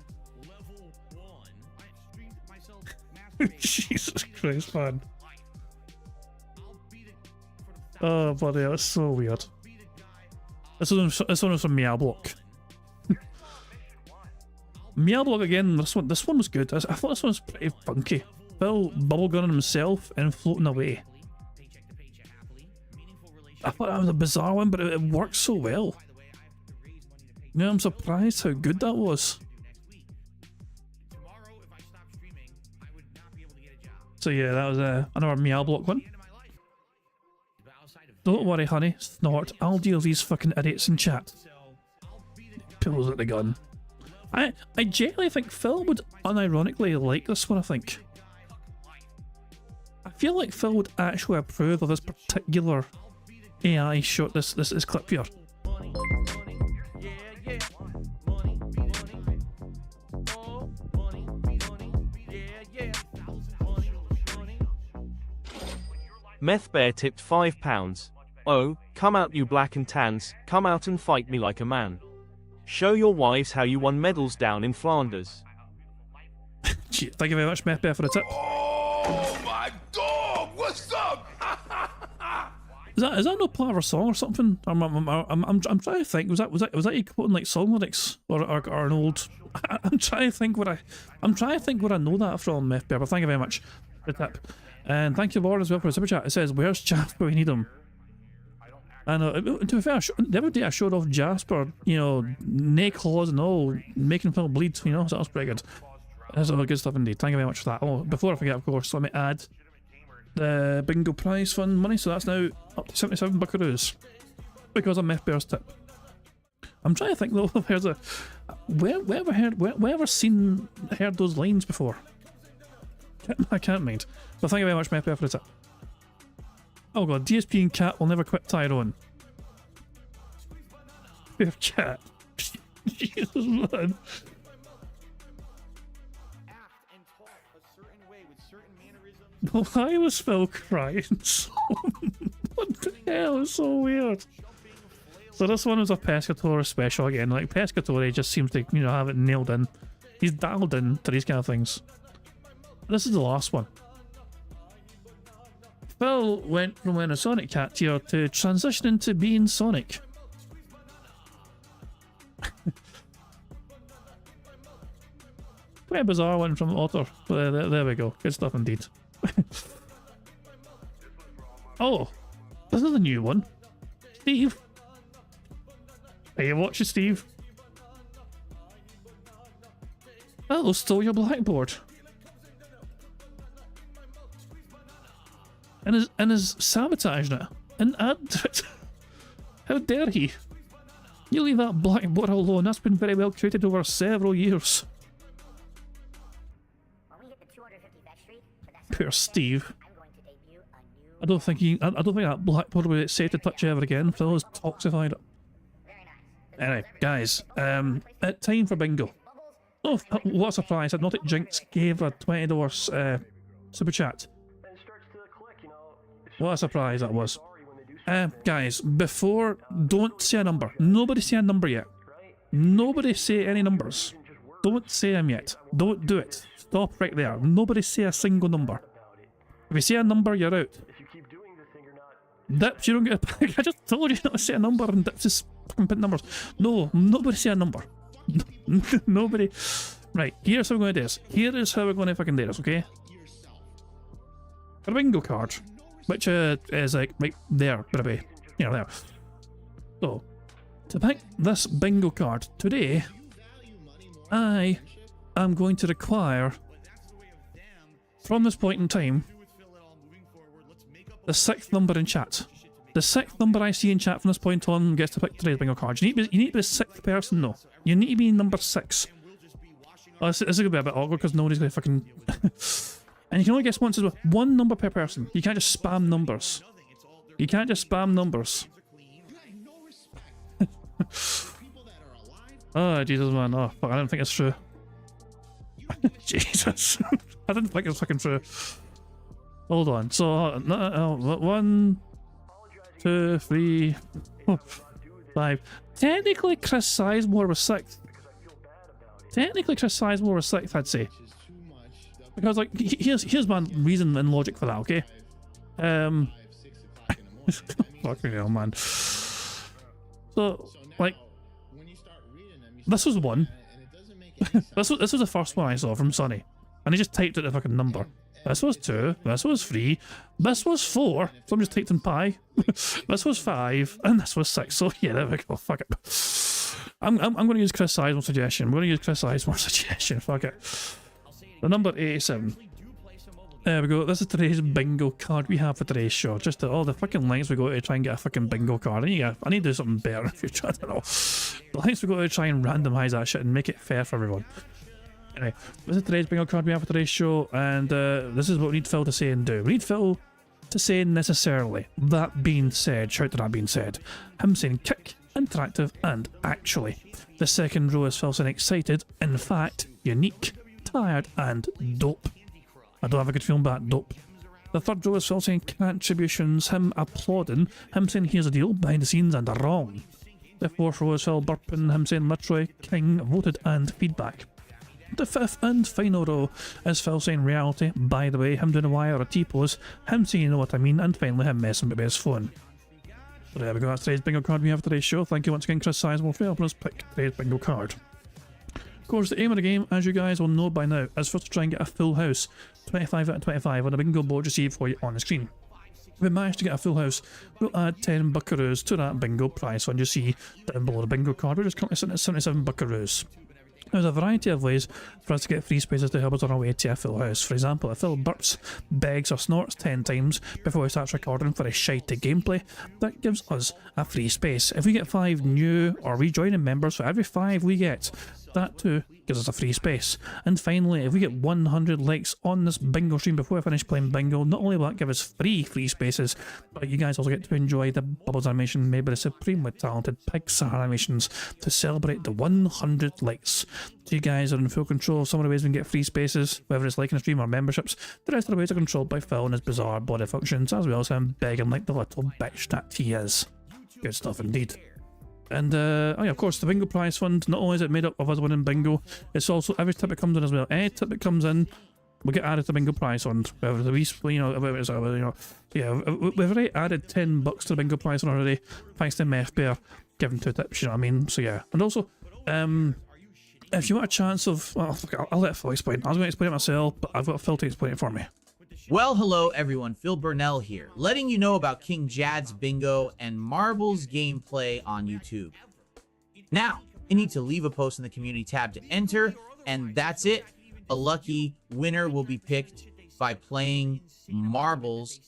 Jesus Christ, man. Oh, bloody hell, it's so weird. This one was from Meowblock. Meowblock again, this one was good. I thought this one was pretty funky. Phil bubblegunning himself and floating away. I thought that was a bizarre one, but it worked so well. You know, I'm surprised how good that was. So yeah, that was another Meowblock one. Don't worry, honey, snort. I'll deal with these fucking idiots in chat. Pulls at the gun. I genuinely think Phil would unironically like this one, I think. I feel like Phil would actually approve of this particular AI shot this clip here. Money, money, yeah, yeah. Money, money, oh, money, money, yeah, yeah. Money, money. Meth Bear tipped £5. Oh, come out you black and tans, come out and fight me like a man. Show your wives how you won medals down in Flanders. Gee, thank you very much, Meth Bear, for the tip. Oh my dog! What's up? Is that not part of a song or something? I'm trying to think. Was that you quoting like song lyrics or an old? I'm trying to think what I know that from, Meth Bear. But thank you very much for the tip, and thank you, Lord, as well for the super chat. It says, "Where's Jasper? We need him." And to be fair, the other day I showed off Jasper, you know, neck claws and all, making people bleed. You know, so that was pretty good. That's all good stuff indeed. Thank you very much for that. Oh, before I forget, of course, let me add the bingo prize fund money, so that's now up to 77 buckaroos because of Meth Bear's tip. I'm trying to think though, where ever heard those lines before? I can't mind. But thank you very much, Meth Bear, for the tip. Oh god, DSP and Cat will never quit Tyrone. Fair chat. Jesus, man. Act and talk a certain way with certain mannerisms. Why was Phil crying so? What the hell? It's so weird. So this one was a Pescatore special again. Like, Pescatore just seems to, you know, have it nailed in. He's dialed in to these kind of things. This is the last one. Phil went from wearing a Sonic cat here to transitioning to being Sonic. Quite a bizarre one from Otter. There we go. Good stuff indeed. Oh, this is a new one. Steve. Are you watching, Steve? That'll steal your blackboard. And is sabotaging it and add to it. How dare he? You leave that blackboard alone. That's been very well created over several years. Poor Steve. I don't think that blackboard will be safe to touch ever again. Phil has toxified it. Anyway, guys, time for bingo. Oh, what a surprise! Hypnotic Jinx gave a $20 super chat. What a surprise that was. Guys, don't say a number. Nobody say a number yet. Nobody say any numbers. Don't say them yet. Don't do it. Stop right there. Nobody say a single number. If you say a number, you're out. Dips, you don't get a pack. I just told you not to say a number, and Dips just fucking put numbers. No, nobody say a number. Nobody. Right, here's how we're going to do this. Here is how we're going to fucking do this, okay? A bingo card, which is like right there, baby. You know, there. So, to pick this bingo card today, I am going to require, from this point in time, the 6th number in chat. The 6th number I see in chat from this point on gets to pick today's bingo card. You need to be the 6th person, no. You need to be number 6. Oh, this is going to be a bit awkward because nobody's going to fucking... And you can only guess once as well. One number per person. You can't just spam numbers. You can't just spam numbers. Oh, Jesus, man. Oh, fuck, I don't think it's true. Jesus. I didn't think it was fucking true. Hold on. So, 1, 2, 3, 4, 5. Technically, Chris Sizemore was 6th. Technically, Chris Sizemore was 6th, I'd say. Because, like, here's my reason and logic for that, okay? Fucking hell, man. So, like, this was 1. this was the first one I saw from Sonny. And he just typed out the fucking number. This was 2, this was 3, this was 4, someone just typed in pi, this was 5, and this was 6, so yeah, there we go, fuck it. I'm going to use Chris Sizemore's suggestion, I'm going to use Chris Sizemore's suggestion, fuck it. The number 87. There we go, this is today's bingo card we have for today's show, just all the fucking lengths we go to try and get a fucking bingo card. I need to do something better in the future, I don't know. The lengths we go to try and randomise that shit and make it fair for everyone. Anyway, this is today's bingo card we have for today's show, and this is what we need Phil to say and do. We need Phil to say necessarily. That being said, shout to that being said, him saying kick, interactive, and actually. The second row is Phil saying excited, in fact, unique, tired, and dope. I don't have a good feeling about dope. The third row is Phil saying contributions, him applauding, him saying here's a deal, behind the scenes and wrong. The fourth row is Phil burping, him saying literally, king, voted, and feedback. The fifth and final row is Phil saying reality, by the way, him doing a Y or a T-pose, him saying you know what I mean, and finally him messing with his phone. So there we go, that's today's bingo card we have for today's show. Thank you once again, Chris Sizemore, for helping us pick today's bingo card. Of course, the aim of the game, as you guys will know by now, is for us to try and get a full house, 25 out of 25 on the bingo board you see for you on the screen. If we manage to get a full house, we'll add 10 buckaroos to that bingo prize fund you see down below the bingo card. We're just currently sitting at 77 buckaroos. There's a variety of ways for us to get free spaces to help us on our way to a full house. For example, if Phil burps, begs or snorts 10 times before he starts recording for his shitey gameplay, that gives us a free space. If we get 5 new or rejoining members for every 5 we get, that too gives us a free space. And finally, if we get 100 likes on this bingo stream before we finish playing bingo, not only will that give us free spaces, but you guys also get to enjoy the Bubbles animation made by the supremely talented Pixar Animations to celebrate the 100 likes. So you guys are in full control of some of the ways we can get free spaces, whether it's liking a stream or memberships. The rest of the ways are controlled by Phil and his bizarre body functions, as well as him begging like the little bitch that he is. Good stuff indeed. And oh yeah, of course, the bingo prize fund, not only is it made up of us winning bingo, it's also every tip that comes in as well. Any tip that comes in will get added to the bingo prize fund. Whether the we've already added $10 to the bingo prize fund already, thanks to Meth Bear giving 2 tips, you know what I mean? So yeah, and also, if you want a chance of, well, I'll let Phil explain. I was going to explain it myself, but I've got Phil to explain it for me. Well, hello everyone, Phil Burnell here, letting you know about King Jad's Bingo and Marbles gameplay on YouTube. Now, you need to leave a post in the community tab to enter, and that's it. A lucky winner will be picked by playing Marbles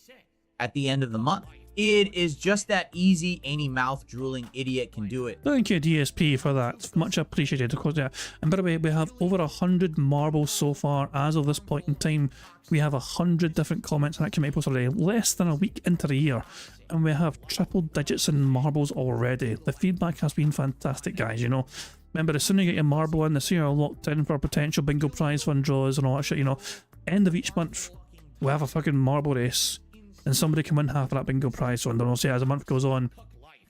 at the end of the month. It is just that easy. Any mouth-drooling idiot can do it. Thank you, DSP, for that. Much appreciated, of course. Yeah. And by the way, we have over 100 marbles so far as of this point in time. We have 100 different comments and activity posts already, less than a week into the year. And we have triple digits in marbles already. The feedback has been fantastic, guys, you know. Remember, as soon as you get your marble in, the sooner you're locked in for potential bingo prize fund draws and all that shit, you know. End of each month, we have a fucking marble race. And somebody can win half of that bingo prize fund. And I'll say as the month goes on,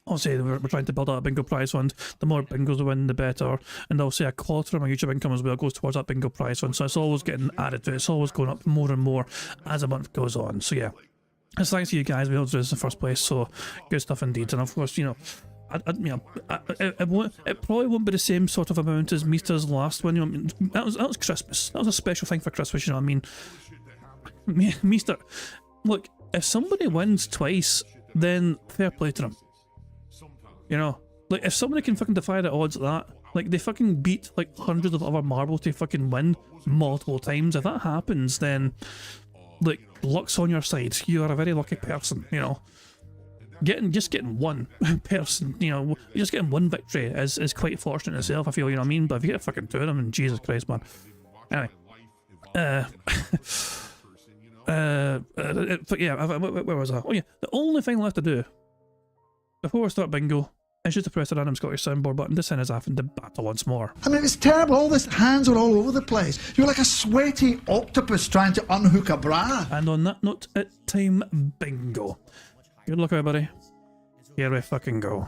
I'll say we're trying to build out a bingo prize fund. The more bingos we win, the better. And I'll say a quarter of my YouTube income as well goes towards that bingo prize fund. So it's always getting added to it. It's always going up more and more as the month goes on. So yeah, it's thanks to you guys we able to do this in the first place. So good stuff indeed. And of course, you know, it probably won't be the same sort of amount as Mister's last one. You know, that was Christmas. That was a special thing for Christmas. You know what I mean? Mister, look. If somebody wins twice, then fair play to them. You know, like if somebody can fucking defy the odds like that, like they fucking beat like hundreds of other marbles to fucking win multiple times. If that happens, then like luck's on your side. You are a very lucky person. You know, just getting one person, you know, just getting one victory is quite fortunate in itself. I feel, you know what I mean. But if you get fucking 2 of them, and Jesus Christ, man. Anyway, but yeah, where was I? Oh yeah, the only thing left to do before we start bingo is just to press the random Scottish soundboard button to send us off into battle once more. I mean, it's terrible. All these hands are all over the place. You're like a sweaty octopus trying to unhook a bra. And on that note, it's time bingo. Good luck, everybody. Here we fucking go.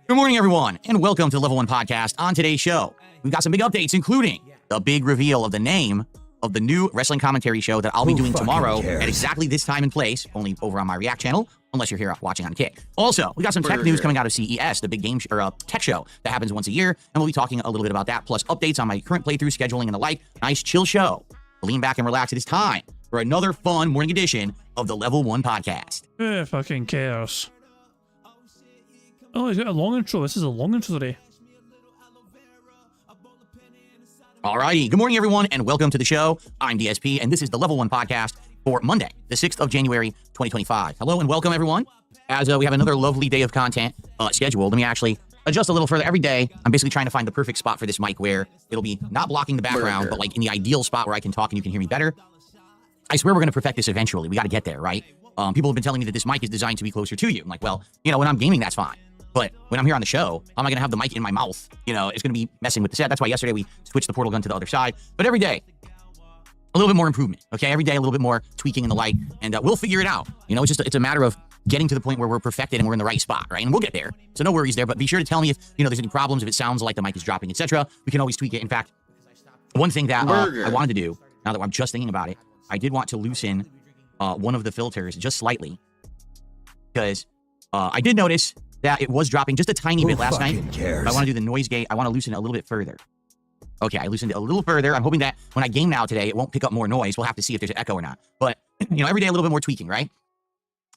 Good morning, everyone, and welcome to Level 1 Podcast. On today's show, we've got some big updates, including the big reveal of the name of the new wrestling commentary show that I'll be doing tomorrow at exactly this time and place, only over on my React channel, unless you're here watching on Kick. Also, we got some tech news coming out of CES, the big game tech show that happens once a year, and we'll be talking a little bit about that, plus updates on my current playthrough, scheduling, and the like. Nice, chill show. Lean back and relax. It is time for another fun morning edition of the Level 1 Podcast. Who fucking cares? Oh, he's got a long intro. This is a long intro today. Alrighty, good morning everyone, and welcome to the show. I'm DSP, and this is the Level 1 Podcast for Monday, the 6th of January, 2025. Hello and welcome everyone, as we have another lovely day of content scheduled. Let me actually adjust a little further. Every day, I'm basically trying to find the perfect spot for this mic where it'll be not blocking the background, but like in the ideal spot where I can talk and you can hear me better. I swear we're going to perfect this eventually. We got to get there, right? People have been telling me that this mic is designed to be closer to you. I'm like, well, you know, when I'm gaming, that's fine. But when I'm here on the show, how am I going to have the mic in my mouth? You know, it's going to be messing with the set. That's why yesterday we switched the portal gun to the other side. But every day, a little bit more improvement, okay? Every day, a little bit more tweaking in the light, and we'll figure it out. You know, it's a matter of getting to the point where we're perfected and we're in the right spot, right? And we'll get there. So no worries there, but be sure to tell me if, you know, there's any problems, if it sounds like the mic is dropping, etc. We can always tweak it. In fact, one thing that I wanted to do, now that I'm just thinking about it, I did want to loosen one of the filters just slightly, because I did notice that it was dropping just a tiny bit last night. I want to do the noise gate. I want to loosen it a little bit further. Okay, I loosened it a little further. I'm hoping that when I game now today, it won't pick up more noise. We'll have to see if there's an echo or not. But, you know, every day a little bit more tweaking, right?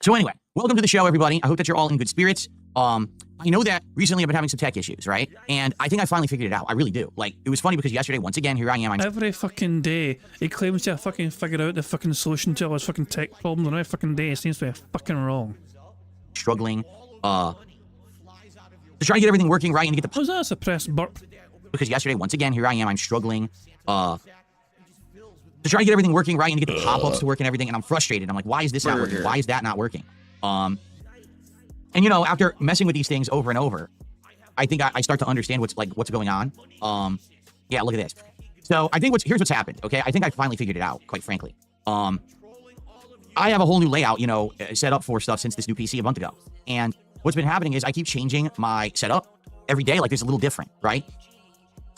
So anyway, welcome to the show, everybody. I hope that you're all in good spirits. I know that recently I've been having some tech issues, right? And I think I finally figured it out. I really do. Like, it was funny because yesterday, once again, here I am. Every fucking day, he claims to have fucking figured out the fucking solution to all his fucking tech problems, and every fucking day it seems to be fucking wrong. Struggling, to try to get everything working right and to get the... Was that a suppressed burp? Because yesterday, once again, here I am. I'm struggling, to try to get everything working right and to get the pop-ups to work and everything, and I'm frustrated. I'm like, why is this not working? Why is that not working? And you know, after messing with these things over and over, I think I start to understand what's going on. Yeah, look at this. So I think here's what's happened. Okay, I think I finally figured it out, quite frankly. I have a whole new layout, you know, set up for stuff since this new PC a month ago. And what's been happening is I keep changing my setup every day, like it's a little different, right?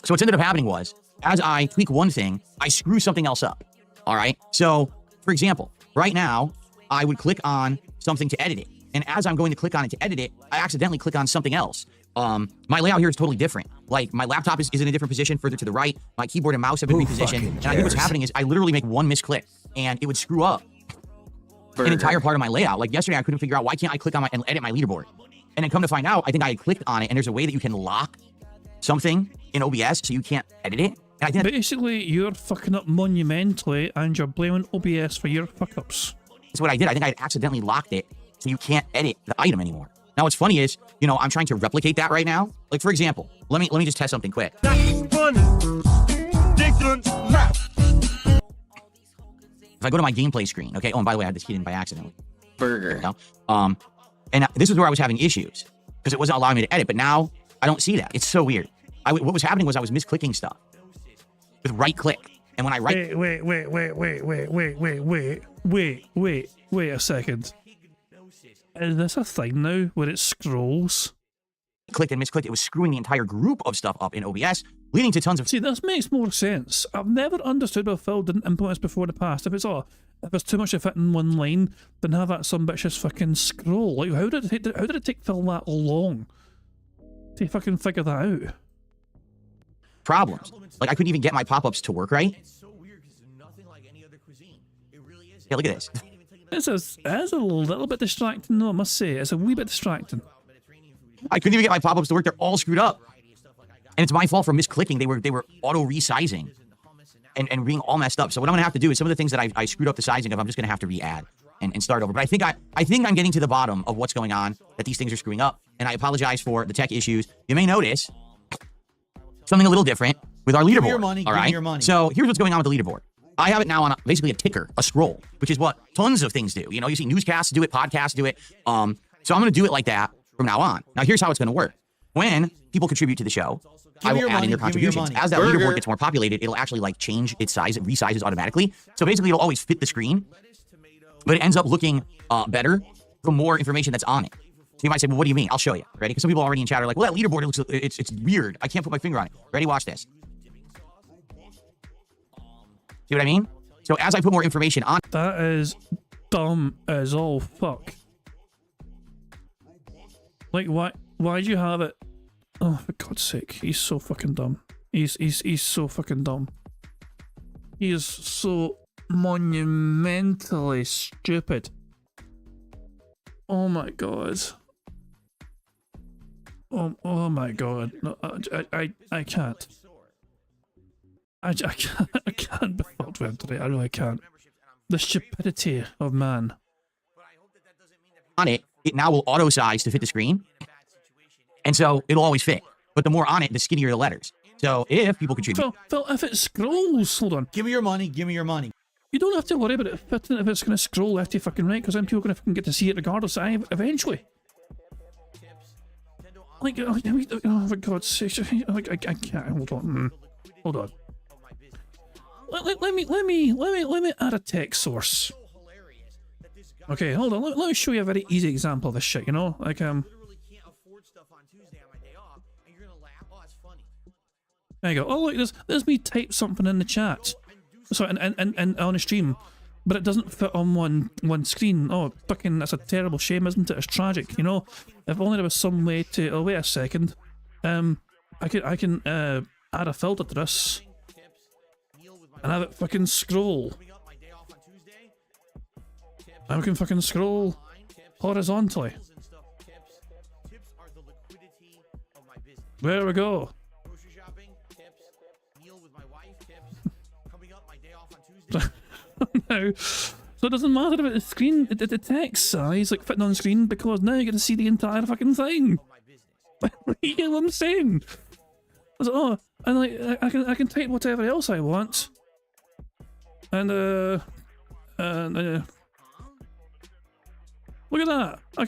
So what's ended up happening was, as I tweak one thing, I screw something else up. All right. So, for example, right now, I would click on something to edit it. And as I'm going to click on it to edit it, I accidentally click on something else. My layout here is totally different. Like, my laptop is in a different position further to the right. My keyboard and mouse have been repositioned. And I think what's happening is I literally make one misclick, and it would screw up an entire part of my layout. Like yesterday, I couldn't figure out why can't I click on and edit my leaderboard. And then come to find out, I think I had clicked on it, and there's a way that you can lock something in OBS so you can't edit it. And I think basically, you're fucking up monumentally, and you're blaming OBS for your fuck-ups. that's what I did. I think I had accidentally locked it so you can't edit the item anymore. Now, what's funny is, you know, I'm trying to replicate that right now. Like, for example, let me just test something quick. If I go to my gameplay screen, okay. Oh, and by the way, I had this hidden by accident. Burger. You know? And this is where I was having issues because it wasn't allowing me to edit. But now I don't see that. It's so weird. What was happening was I was misclicking stuff with right click, and when I right wait a second. Is this a thing now where it scrolls? clicked and misclicked, it was screwing the entire group of stuff up in OBS, leading to tons of... See, this makes more sense. I've never understood why Phil didn't implement this before in the past. If it's too much to fit in one line, then have that some bitch just fucking scroll. Like, how did it take Phil that long to fucking figure that out? Problems. Like, I couldn't even get my pop-ups to work right. Yeah, look at this. It's a little bit distracting, though, I must say. It's a wee bit distracting. I couldn't even get my pop-ups to work. They're all screwed up. And it's my fault for misclicking. They were auto-resizing and being all messed up. So what I'm going to have to do is some of the things that I screwed up the sizing of, I'm just going to have to re-add and start over. But I think I'm getting to the bottom of what's going on, that these things are screwing up. And I apologize for the tech issues. You may notice something a little different with our leaderboard. Give me your money, all give right? me your money. So here's what's going on with the leaderboard. I have it now on basically a ticker, a scroll, which is what tons of things do. You know, you see newscasts do it, podcasts do it. So I'm going to do it like that from now on. Now, here's how it's going to work. When people contribute to the show, I will add in their contributions. As that leaderboard gets more populated, it'll actually like change its size. It resizes automatically. So basically, it'll always fit the screen, but it ends up looking better the more information that's on it. So you might say, well, what do you mean? I'll show you. Ready? Because some people already in chat are like, well, that leaderboard, it's weird. I can't put my finger on it. Ready? Watch this. See what I mean? So as I put more information on... That is dumb as all fuck. Like, why'd you have it? Oh, for God's sake, he's so fucking dumb. He's so fucking dumb. He is so monumentally stupid. Oh my God. Oh my God. No, I can't. I can't be fucked with him today. I really can't. The stupidity of man. On it now will auto size to fit the screen. And so it'll always fit. But the more on it, the skinnier the letters. So if people contribute... Phil, if it scrolls, hold on. Give me your money. Give me your money. You don't have to worry about it fitting if it's going to scroll left to fucking right, because then people are going to fucking get to see it regardless. Eventually. Like, oh for God's sake, I can't. Hold on. Hold on. Let me add a text source. Okay, hold on. Let me show you a very easy example of this shit. You know, like literally can't afford stuff on Tuesday on my day off, and you're gonna laugh. Oh, it's funny. there you go. Oh look, there's me type something in the chat. Sorry, and on a stream, but it doesn't fit on one screen. Oh, fucking, that's a terrible shame, isn't it? It's tragic, you know. If only there was some way to. Oh wait a second. I can add a filter to this and have it fucking scroll. And we can fucking scroll horizontally. There we go. Now, so it doesn't matter about the screen, the text size, like fitting on screen, because now you get to see the entire fucking thing. You get what I'm saying? I was like, oh, and like I can type whatever else I want, and look at that. I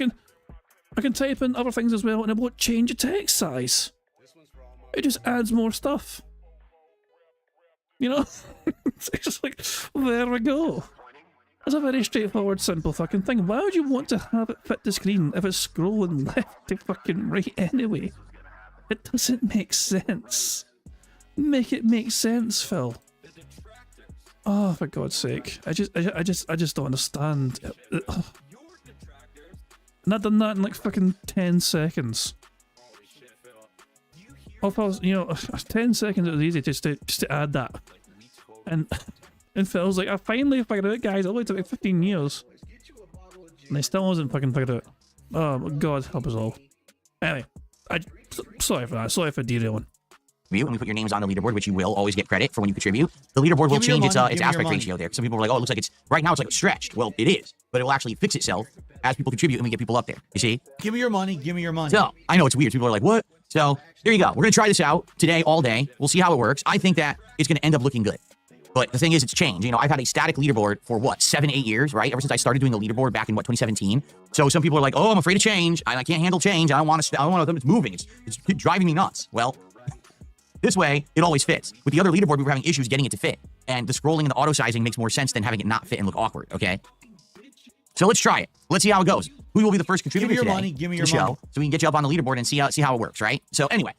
can type in other things as well, and it won't change the text size. It just adds more stuff. You know, it's just like, there we go. It's a very straightforward, simple fucking thing. Why would you want to have it fit the screen if it's scrolling left to fucking right anyway? It doesn't make sense. Make it make sense, Phil. Oh, for God's sake! I just don't understand. And I've done that in like fucking 10 seconds. If I was, 10 seconds, it was easy just to add that. And Phil's like, I finally figured it out, guys. It only took like 15 years. And I still wasn't fucking figured it out. Oh, God, help us all. Anyway, sorry for that. Sorry for derailing. When we put your names on the leaderboard, which you will always get credit for when you contribute, the leaderboard will change its aspect ratio there. Some people are like, oh, it looks like it's, right now it's like stretched. Well, it is, but it will actually fix itself as people contribute and we get people up there. You see? Give me your money. Give me your money. So, I know it's weird. People are like, what? So, there you go. We're going to try this out today, all day. We'll see how it works. I think that it's going to end up looking good. But the thing is, it's changed. You know, I've had a static leaderboard for what, 7-8 years, right? Ever since I started doing the leaderboard back in 2017. So some people are like, oh, I'm afraid of change. I can't handle change. I don't want them. It's moving. It's driving me nuts. Well, this way, it always fits. With the other leaderboard, we were having issues getting it to fit. And the scrolling and the auto sizing makes more sense than having it not fit and look awkward, okay? So let's try it. Let's see how it goes. Who will be the first contributor today Give me to your the show, money. so we can get you up on the leaderboard and see how it works, right? So anyway,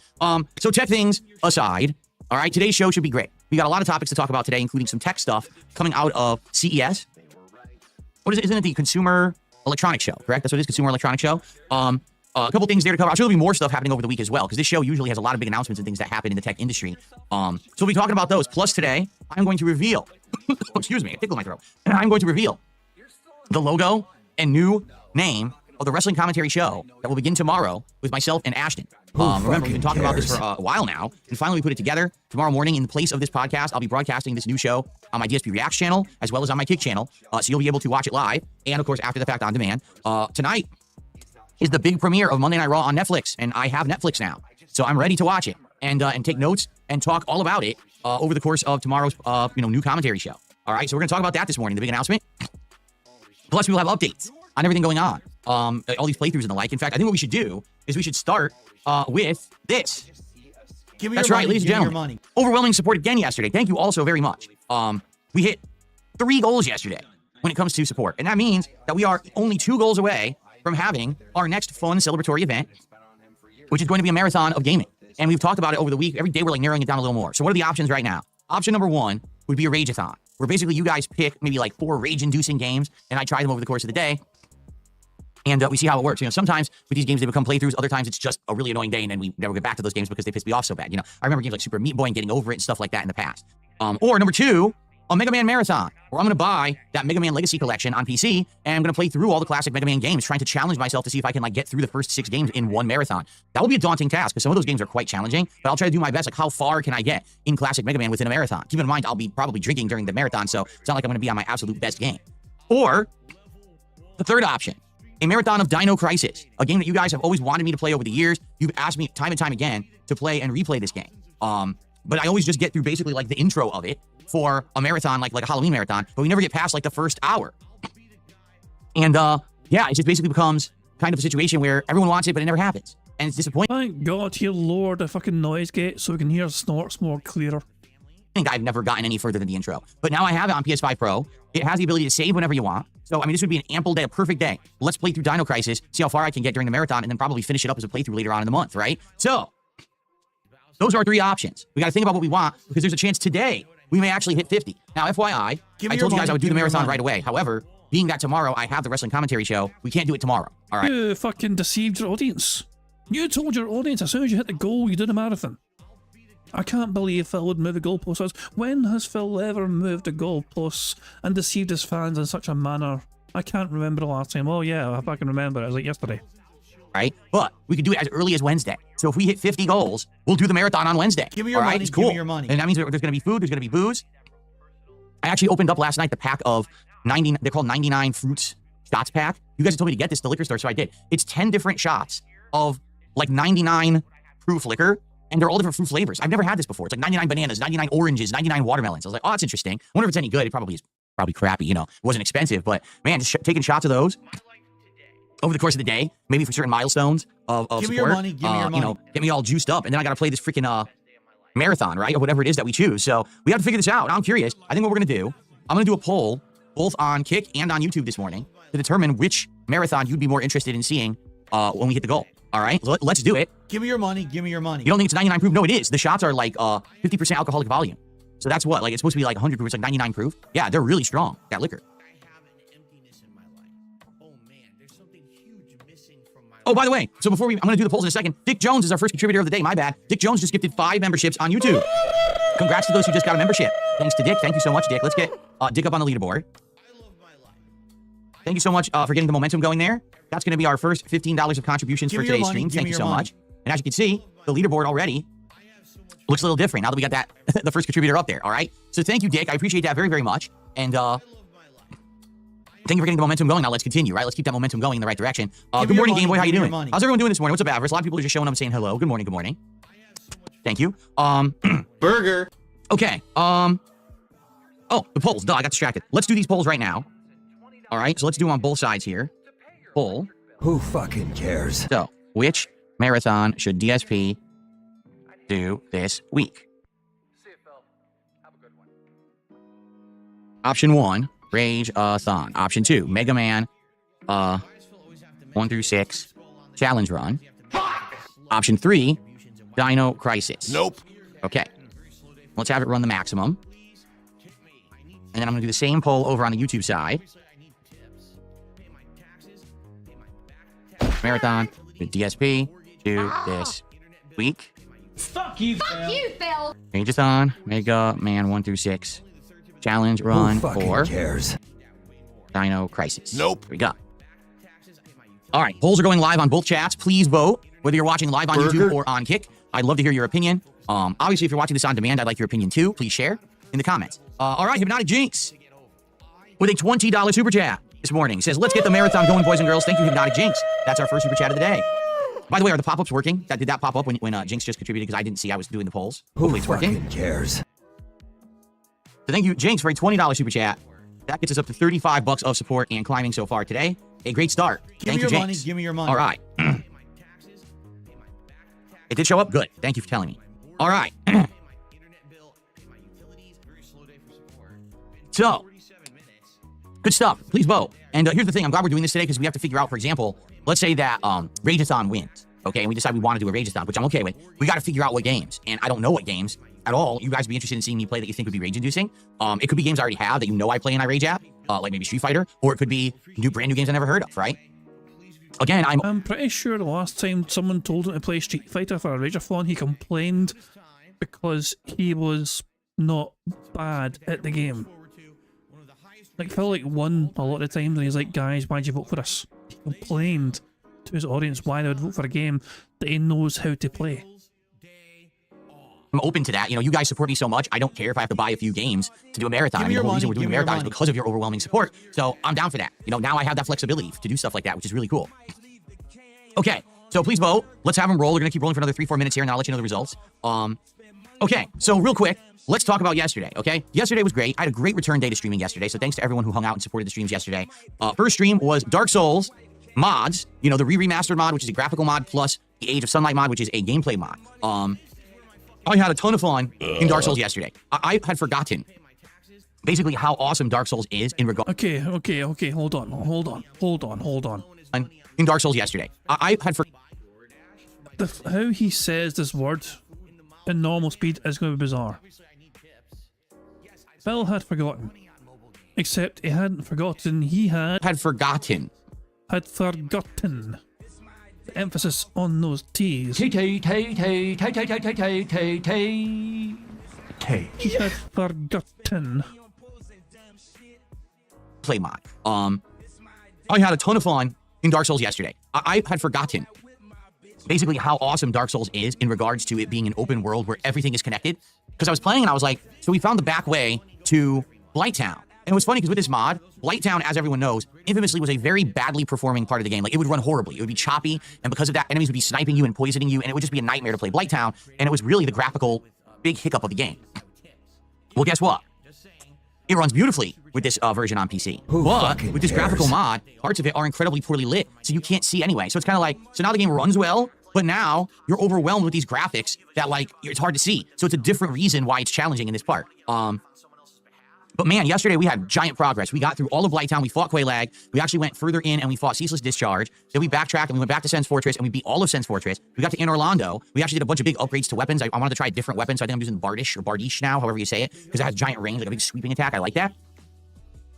so tech things aside, all right, today's show should be great. We got a lot of topics to talk about today, including some tech stuff coming out of CES. What is it? Isn't it the Consumer Electronics Show, correct? That's what it is, Consumer Electronics Show. A couple things there to cover. I'm sure there'll be more stuff happening over the week as well, because this show usually has a lot of big announcements and things that happen in the tech industry. So we'll be talking about those. Plus today, I'm going to reveal, excuse me, I tickled my throat. I'm going to reveal the logo and new name of the wrestling commentary show that will begin tomorrow with myself and Ashton. Remember, we've been talking about this for a while now, and finally we put it together. Tomorrow morning, in place of this podcast, I'll be broadcasting this new show on my DSP Reacts channel, as well as on my Kick channel, so you'll be able to watch it live, and of course, after the fact on demand. Tonight is the big premiere of Monday Night Raw on Netflix, and I have Netflix now, so I'm ready to watch it, and take notes, and talk all about it over the course of tomorrow's new commentary show. All right, so we're going to talk about that this morning, the big announcement. Plus, we will have updates on everything going on, all these playthroughs and the like. In fact, I think what we should do is we should start with this. Give me That's your right, money. ladies and Give me your gentlemen. money. Overwhelming support again yesterday. Thank you all so very much. We hit 3 goals yesterday when it comes to support, and that means that we are only 2 goals away from having our next fun celebratory event, which is going to be a marathon of gaming. And we've talked about it over the week. Every day we're like narrowing it down a little more. So what are the options right now? Option number 1 would be a Rageathon, where basically you guys pick maybe like 4 rage-inducing games, and I try them over the course of the day, and we see how it works. Sometimes with these games they become playthroughs. Other times it's just a really annoying day, and then we never get back to those games because they piss me off so bad. I remember games like Super Meat Boy and getting over it and stuff like that in the past. Or number 2, a Mega Man marathon, where I'm going to buy that Mega Man Legacy Collection on PC, and I'm going to play through all the classic Mega Man games, trying to challenge myself to see if I can get through the first 6 games in one marathon. That will be a daunting task, because some of those games are quite challenging, but I'll try to do my best. How far can I get in classic Mega Man within a marathon? Keep in mind, I'll be probably drinking during the marathon, so it's not like I'm going to be on my absolute best game. Or the third option, a marathon of Dino Crisis, a game that you guys have always wanted me to play over the years. You've asked me time and time again to play and replay this game. But I always just get through basically like the intro of it, for a marathon, like a Halloween marathon, but we never get past like the first hour. And yeah, it just basically becomes kind of a situation where everyone wants it, but it never happens. And it's disappointing. Thank God he lowered the fucking noise gate so we can hear snorts more clearer. I think I've never gotten any further than the intro. But now I have it on PS5 Pro. It has the ability to save whenever you want. So, I mean, this would be an ample day, a perfect day. Let's play through Dino Crisis, see how far I can get during the marathon, and then probably finish it up as a playthrough later on in the month, right? So, those are our 3 options. We got to think about what we want, because there's a chance today we may actually hit 50. Now, FYI, I told you guys I would do the marathon right away. However, being that tomorrow I have the wrestling commentary show, we can't do it tomorrow, all right? You fucking deceived your audience. You told your audience as soon as you hit the goal, you did a marathon. I can't believe Phil would move the goalposts. When has Phil ever moved the goalposts and deceived his fans in such a manner? I can't remember the last time. Oh yeah, if I can remember, it was like yesterday. Right? But we could do it as early as Wednesday. So if we hit 50 goals, we'll do the marathon on Wednesday. Give me your money, It's cool. give me your money. And that means there's going to be food, there's going to be booze. I actually opened up last night the pack of 90, they're called 99 fruits shots pack. You guys told me to get this at the liquor store, so I did. It's 10 different shots of like 99 proof liquor, and they're all different fruit flavors. I've never had this before. It's like 99 bananas, 99 oranges, 99 watermelons. I was like, oh, that's interesting. I wonder if it's any good. It probably is. Probably crappy, you know. It wasn't expensive, but man, just taking shots of those over the course of the day, maybe for certain milestones of Give support. me your money, give me your money. You know, get me all juiced up, and then I got to play this freaking marathon, right, or whatever it is that we choose. So we have to figure this out. I'm curious. I think what we're gonna do, I'm gonna do a poll both on Kick and on YouTube this morning to determine which marathon you'd be more interested in seeing when we hit the goal. All right, so let's do it. Give me your money, give me your money. You don't think it's 99 proof? No, it is. The shots are like 50% alcoholic volume. So that's what, like, it's supposed to be like 100 proof. It's like 99 proof. Yeah, they're really strong, that liquor. I have an emptiness in my life. Oh man, there's something huge missing from my Oh, by the way, so before I'm going to do the polls in a second. Dick Jones is our first contributor of the day. My bad. Dick Jones just gifted 5 memberships on YouTube. Congrats to those who just got a membership. Thanks to Dick. Thank you so much, Dick. Let's get Dick up on the leaderboard. I love my life. Thank you so much for getting the momentum going there. That's going to be our first $15 of contributions for today's stream. Thank you so much. And as you can see, the leaderboard already looks a little different now that we got that the first contributor up there. All right. So thank you, Dick. I appreciate that very, very much. And thank you for getting the momentum going. Now let's continue, right? Let's keep that momentum going in the right direction. Good morning, Game Boy. How you doing? How's everyone doing this morning? What's up, Avarice? A lot of people are just showing up and saying hello. Good morning. Good morning. Thank you. Burger. Okay. Oh, the polls. Duh, I got distracted. Let's do these polls right now. All right. So let's do them on both sides here. Poll. Who fucking cares? So, which marathon should DSP do this week? Option 1, Rage-a-thon. Option 2, Mega Man 1 through 6 challenge run. Option 3, Dino Crisis. Nope. Okay. Let's have it run the maximum. And then I'm going to do the same poll over on the YouTube side. Marathon with DSP do this week. Fuck you, Phil. Rage-a-thon, Mega Man 1 through 6 challenge run for cares? Dino Crisis. Nope. Here we go. All right, polls are going live on both chats. Please vote, whether you're watching live on YouTube or on Kick. I'd love to hear your opinion. Obviously, if you're watching this on demand, I'd like your opinion too. Please share in the comments. All right, Hypnotic Jinx with a $20 super chat this morning says, "Let's get the marathon going, boys and girls." Thank you, Hypnotic Jinx. That's our first super chat of the day. By the way, are the pop-ups working? Did that pop up when Jinx just contributed? Because I didn't see I was doing the polls. Hopefully it's working. Cares? So thank you, Jinx, for a $20 super chat. That gets us up to $35 of support and climbing so far today. A great start. Thank you, Jinx. Give me your money. All right. It did show up? Good. Thank you for telling me. All right. So, good stuff. Please vote. And here's the thing. I'm glad we're doing this today because we have to figure out, for example, let's say that Rage-a-thon wins. Okay, and we decide we want to do a Rage-a-thon, which I'm okay with. We got to figure out what games. And I don't know what games at all. You guys would be interested in seeing me play that you think would be rage-inducing. It could be games I already have that you know I play and I rage at, like maybe Street Fighter, or it could be brand new games I never heard of, right? Again, I'm pretty sure the last time someone told him to play Street Fighter for a Rage-a-thon, he complained because he was not bad at the game. Like, Phil won a lot of times and he's like, "Guys, why'd you vote for us?" He complained to his audience why they would vote for a game that he knows how to play. I'm open to that. You know, you guys support me so much. I don't care if I have to buy a few games to do a marathon. I mean, the whole reason we're doing a marathon is because of your overwhelming support. So I'm down for that. You know, now I have that flexibility to do stuff like that, which is really cool. Okay, so please vote. Let's have them roll. They're going to keep rolling for another 3-4 minutes here, and then I'll let you know the results. Okay, so real quick, let's talk about yesterday, okay? Yesterday was great. I had a great return day to streaming yesterday, so thanks to everyone who hung out and supported the streams yesterday. First stream was Dark Souls mods, you know, the remastered mod, which is a graphical mod, plus the Age of Sunlight mod, which is a gameplay mod. I had a ton of fun in Dark Souls yesterday. I had forgotten basically how awesome Dark Souls is in regard. Okay, hold on. In Dark Souls yesterday, I had How he says this word in normal speed is going to be bizarre. Phil had forgotten. Except he hadn't forgotten, he had forgotten. The emphasis on those T's. He had forgotten. Play mod. I had a ton of fun in Dark Souls yesterday. I had forgotten basically how awesome Dark Souls is in regards to it being an open world where everything is connected. Because I was playing and I was like, so we found the back way to Blighttown. And it was funny because with this mod, Blighttown, as everyone knows, infamously was a very badly performing part of the game. Like, it would run horribly. It would be choppy, and because of that, enemies would be sniping you and poisoning you, and it would just be a nightmare to play Blighttown, and it was really the graphical big hiccup of the game. Well, guess what? It runs beautifully with this version on PC. But with this graphical mod, parts of it are incredibly poorly lit, so you can't see anyway. So it's kind of like, so now the game runs well, but now you're overwhelmed with these graphics that, like, it's hard to see. So it's a different reason why it's challenging in this part. But man, yesterday we had giant progress. We got through all of Blighttown. We fought Quelaag. We actually went further in and we fought Ceaseless Discharge. Then we backtracked and we went back to Sen's Fortress and we beat all of Sen's Fortress. We got to Inner Orlando. We actually did a bunch of big upgrades to weapons. I wanted to try a different weapon, so I think I'm using Bardish or Bardiche now, however you say it, because it has giant range, like a big sweeping attack. I like that.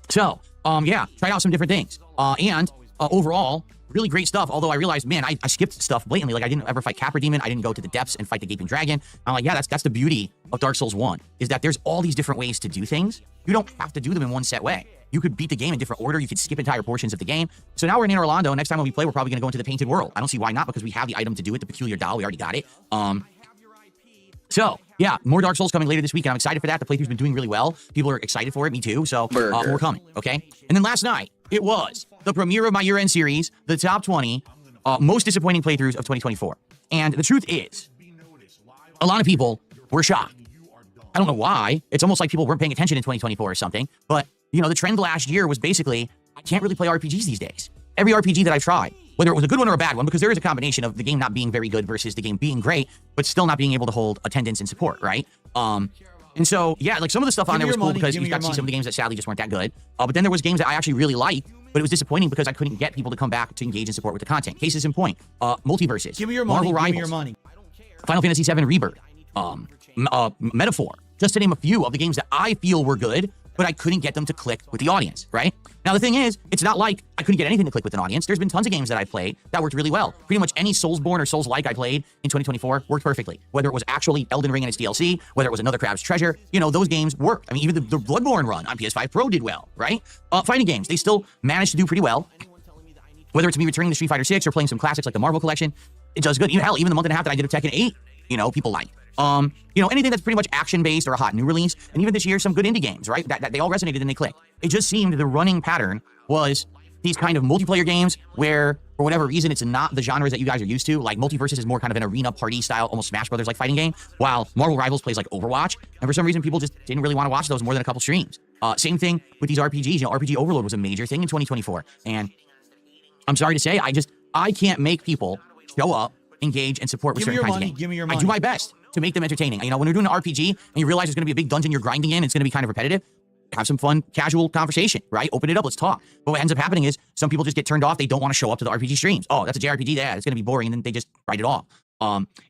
So, yeah, tried out some different things. Overall, really great stuff. Although I realized, man, I skipped stuff blatantly. Like, I didn't ever fight Capra Demon. I didn't go to the depths and fight the Gaping Dragon. I'm like, yeah, that's the beauty of Dark Souls 1, is that there's all these different ways to do things. You don't have to do them in one set way. You could beat the game in different order. You could skip entire portions of the game. So now we're in Inner Orlando. Next time when we play, we're probably going to go into the Painted World. I don't see why not, because we have the item to do it, the Peculiar Doll. We already got it. So, yeah, more Dark Souls coming later this week, and I'm excited for that. The playthrough's been doing really well. People are excited for it, me too, so more coming, okay? And then last night, it was the premiere of my year-end series, the top 20 most disappointing playthroughs of 2024. And the truth is, a lot of people were shocked. I don't know why. It's almost like people weren't paying attention in 2024 or something, but, you know, the trend last year was basically, I can't really play RPGs these days. Every RPG that I tried, whether it was a good one or a bad one, because there is a combination of the game not being very good versus the game being great, but still not being able to hold attendance and support, right? And so, yeah, like some of the stuff on there was cool because you got to see some of the games that sadly just weren't that good. But then there was games that I actually really liked, but it was disappointing because I couldn't get people to come back to engage and support with the content. Cases in point, Multiverses, Give me your money, Marvel Rivals, give me your money. Final Fantasy VII Rebirth, Metaphor, just to name a few of the games that I feel were good, but I couldn't get them to click with the audience, right? Now, the thing is, it's not like I couldn't get anything to click with an audience. There's been tons of games that I played that worked really well. Pretty much any Soulsborne or Souls-like I played in 2024 worked perfectly. Whether it was actually Elden Ring and its DLC, whether it was Another Crab's Treasure, you know, those games worked. I mean, even the Bloodborne run on PS5 Pro did well, right? Fighting games, they still managed to do pretty well. Whether it's me returning to Street Fighter 6 or playing some classics like the Marvel Collection, it does good. Even hell, even the month and a half that I did of Tekken 8, you know, people liked. You know, anything that's pretty much action-based or a hot new release, and even this year, some good indie games, right? That they all resonated and they clicked. It just seemed the running pattern was these kind of multiplayer games where, for whatever reason, it's not the genres that you guys are used to. Like, Multiverses is more kind of an arena party style, almost Smash Brothers like fighting game, while Marvel Rivals plays like Overwatch. And for some reason, people just didn't really want to watch those more than a couple streams. Same thing with these RPGs. You know, RPG Overload was a major thing in 2024. And I'm sorry to say, I can't make people show up, engage, and support with certain kinds of games. Give me your money. I do my best to make them entertaining. You know, when you're doing an RPG and you realize there's going to be a big dungeon you're grinding in, it's going to be kind of repetitive, have some fun, casual conversation, right? Open it up, let's talk. But what ends up happening is some people just get turned off. They don't want to show up to the RPG streams. Oh, that's a JRPG, yeah, it's going to be boring, and then they just write it off.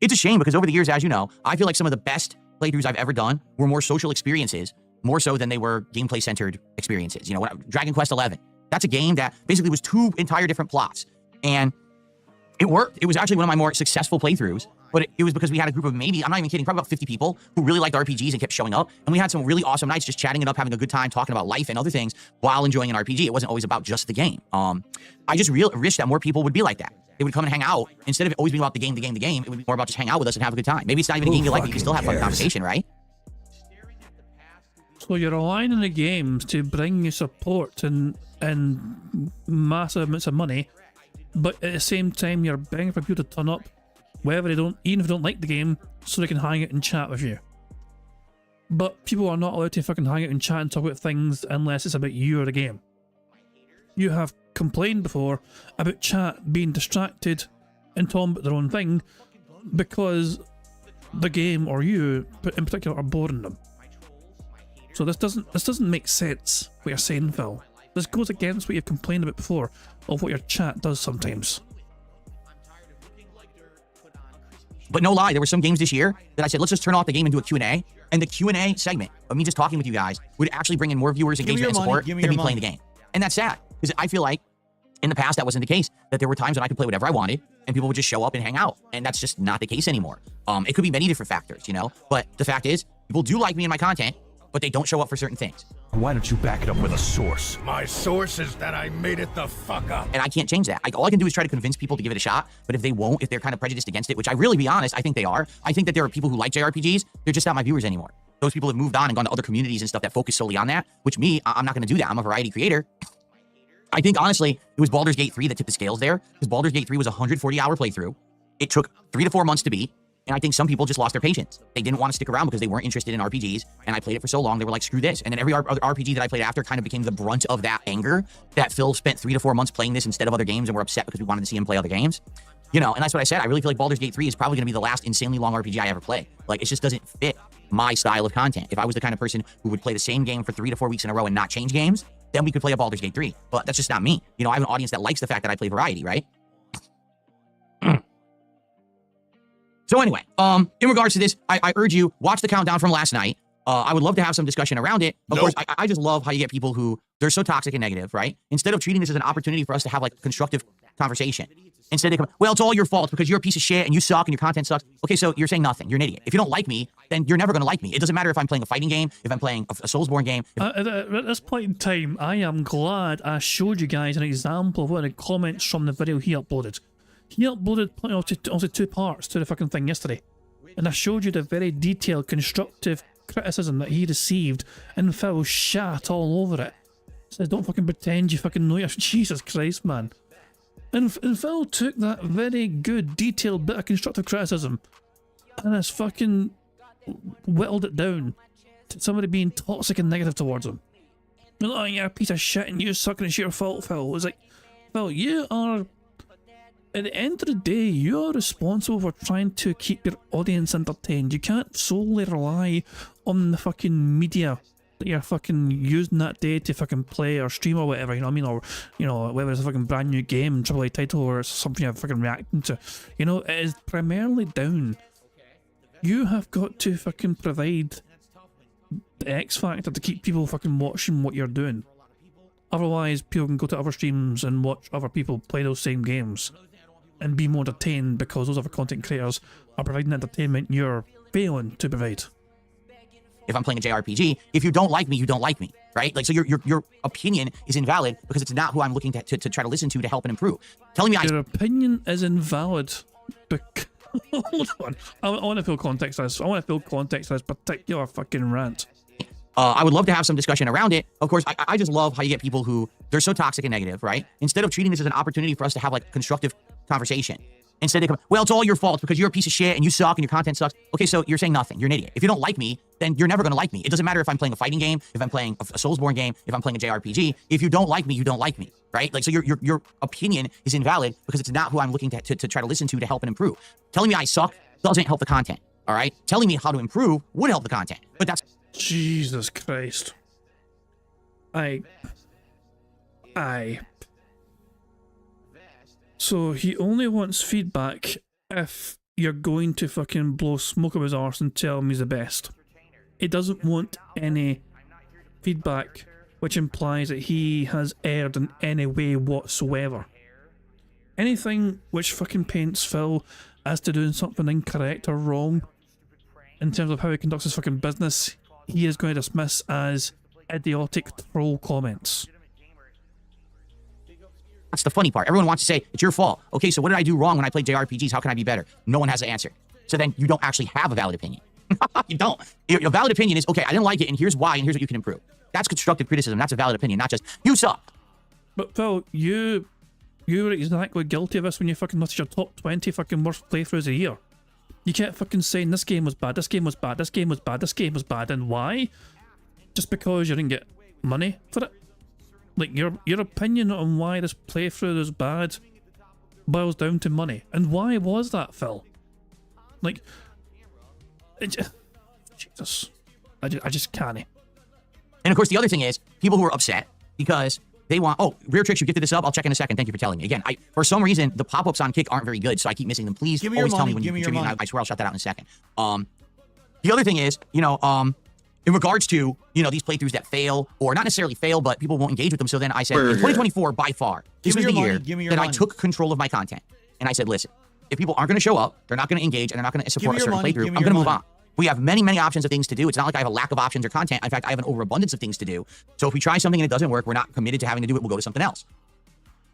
It's a shame because over the years, as you know, I feel like some of the best playthroughs I've ever done were more social experiences, more so than they were gameplay-centered experiences. You know, Dragon Quest XI, that's a game that basically was 2 entire different plots, and it worked. It was actually one of my more successful playthroughs, but it was because we had a group of maybe, I'm not even kidding, probably about 50 people who really liked RPGs and kept showing up. And we had some really awesome nights just chatting it up, having a good time, talking about life and other things while enjoying an RPG. It wasn't always about just the game. I just wish that more people would be like that. They would come and hang out. Instead of it always being about the game, it would be more about just hang out with us and have a good time. Maybe it's not even a game you like, but you can still have fun conversation, right? So you're relying on the games to bring you support and massive amounts of money, but at the same time you're begging for people to turn up, whether they don't, even if they don't like the game, so they can hang out and chat with you. But people are not allowed to fucking hang out and chat and talk about things unless it's about you or the game. You have complained before about chat being distracted and talking about their own thing because the game or you in particular are boring them. So this doesn't make sense what you're saying, Phil. This goes against what you've complained about before of what your chat does sometimes. But no lie, there were some games this year that I said, let's just turn off the game and do a Q&A. And the Q&A segment of me just talking with you guys would actually bring in more viewers, engagement, and support than me playing the game. And that's sad, because I feel like in the past that wasn't the case, that there were times when I could play whatever I wanted and people would just show up and hang out. And that's just not the case anymore. It could be many different factors, you know? But the fact is, people do like me and my content, but they don't show up for certain things. Why don't you back it up with a source? My source is that I made it the fuck up. And I can't change that. All I can do is try to convince people to give it a shot. But if they won't, if they're kind of prejudiced against it, which I really, be honest, I think they are. I think that there are people who like JRPGs. They're just not my viewers anymore. Those people have moved on and gone to other communities and stuff that focus solely on that, which me, I'm not going to do that. I'm a variety creator. I think, honestly, it was Baldur's Gate 3 that tipped the scales there, because Baldur's Gate 3 was a 140-hour playthrough. It took 3 to 4 months to beat. And I think some people just lost their patience. They didn't want to stick around because they weren't interested in RPGs. And I played it for so long, they were like, screw this. And then every other RPG that I played after kind of became the brunt of that anger that Phil spent 3 to 4 months playing this instead of other games and we're upset because we wanted to see him play other games. You know, and that's what I said. I really feel like Baldur's Gate 3 is probably going to be the last insanely long RPG I ever play. Like, it just doesn't fit my style of content. If I was the kind of person who would play the same game for 3 to 4 weeks in a row and not change games, then we could play a Baldur's Gate 3. But that's just not me. You know, I have an audience that likes the fact that I play variety, right? So anyway, in regards to this, I urge you, watch the countdown from last night. I would love to have some discussion around it. Of course, I just love how you get people who, they're so toxic and negative, right? Instead of treating this as an opportunity for us to have like constructive conversation. Instead they come, well, it's all your fault because you're a piece of shit and you suck and your content sucks. Okay, so you're saying nothing. You're an idiot. If you don't like me, then you're never going to like me. It doesn't matter if I'm playing a fighting game, if I'm playing a Soulsborne game. At this point in time, I am glad I showed you guys an example of one of the comments from the video he uploaded. He uploaded also 2 parts to the fucking thing yesterday. And I showed you the very detailed, constructive criticism that he received, and Phil shat all over it. Says, don't fucking pretend you fucking know your... Jesus Christ, man. And Phil took that very good, detailed bit of constructive criticism and has fucking whittled it down to somebody being toxic and negative towards him. Oh, you're a piece of shit and you suck and it's your fault, Phil. It's like, Phil, you are... At the end of the day, you are responsible for trying to keep your audience entertained. You can't solely rely on the fucking media that you're fucking using that day to fucking play or stream or whatever, you know what I mean? Or, you know, whether it's a fucking brand new game, AAA title, or it's something you're fucking reacting to. You know, it is primarily down. You have got to fucking provide the X factor to keep people fucking watching what you're doing. Otherwise, people can go to other streams and watch other people play those same games and be more entertained because those other content creators are providing entertainment you're failing to provide. If I'm playing a JRPG, if you don't like me, you don't like me, right? Like, so your opinion is invalid because it's not who I'm looking to try to listen to help and improve. Telling me your opinion is invalid because... Hold on. I want to feel context to this. I want to feel context to this particular fucking rant. I would love to have some discussion around it. Of course, I just love how you get people who, they're so toxic and negative, right? Instead of treating this as an opportunity for us to have like constructive conversation. Instead they come, well, it's all your fault because you're a piece of shit and you suck and your content sucks. Okay, so you're saying nothing. You're an idiot. If you don't like me, then you're never going to like me. It doesn't matter if I'm playing a fighting game, if I'm playing a Soulsborne game, if I'm playing a JRPG. If you don't like me, you don't like me, right? Like, so your opinion is invalid because it's not who I'm looking to try to listen to help and improve. Telling me I suck doesn't help the content, all right? Telling me how to improve would help the content, but that's... Jesus Christ. So he only wants feedback if you're going to fucking blow smoke up his arse and tell him he's the best. He doesn't want any feedback which implies that he has erred in any way whatsoever. Anything which fucking paints Phil as to doing something incorrect or wrong in terms of how he conducts his fucking business, he is going to dismiss as idiotic troll comments. That's the funny part. Everyone wants to say, it's your fault. Okay, so what did I do wrong when I played JRPGs? How can I be better? No one has the answer. So then you don't actually have a valid opinion. You don't. Your valid opinion is, okay, I didn't like it, and here's why, and here's what you can improve. That's constructive criticism. That's a valid opinion, not just, you suck. But Phil, you were exactly guilty of this when you fucking lost your top 20 fucking worst playthroughs a year. You kept fucking saying this game was bad, this game was bad, this game was bad, this game was bad, and why? Just because you didn't get money for it? Like, your opinion on why this playthrough is bad boils down to money. And why was that, Phil? Like, Jesus. I just can't. And of course, the other thing is, people who are upset because they want, oh, Rare Tricks, you gifted this up. I'll check in a second. Thank you for telling me. Again, for some reason, the pop-ups on Kick aren't very good, so I keep missing them. Please always tell me when you contribute, and I swear I'll shut that out in a second. The other thing is, you know, in regards to, you know, these playthroughs that fail, or not necessarily fail, but people won't engage with them. So then I said, in 2024, by far, this was the year that I took control of my content. And I said, listen, if people aren't going to show up, they're not going to engage, and they're not going to support a certain playthrough, I'm going to move on. We have many, many options of things to do. It's not like I have a lack of options or content. In fact, I have an overabundance of things to do. So if we try something and it doesn't work, we're not committed to having to do it. We'll go to something else.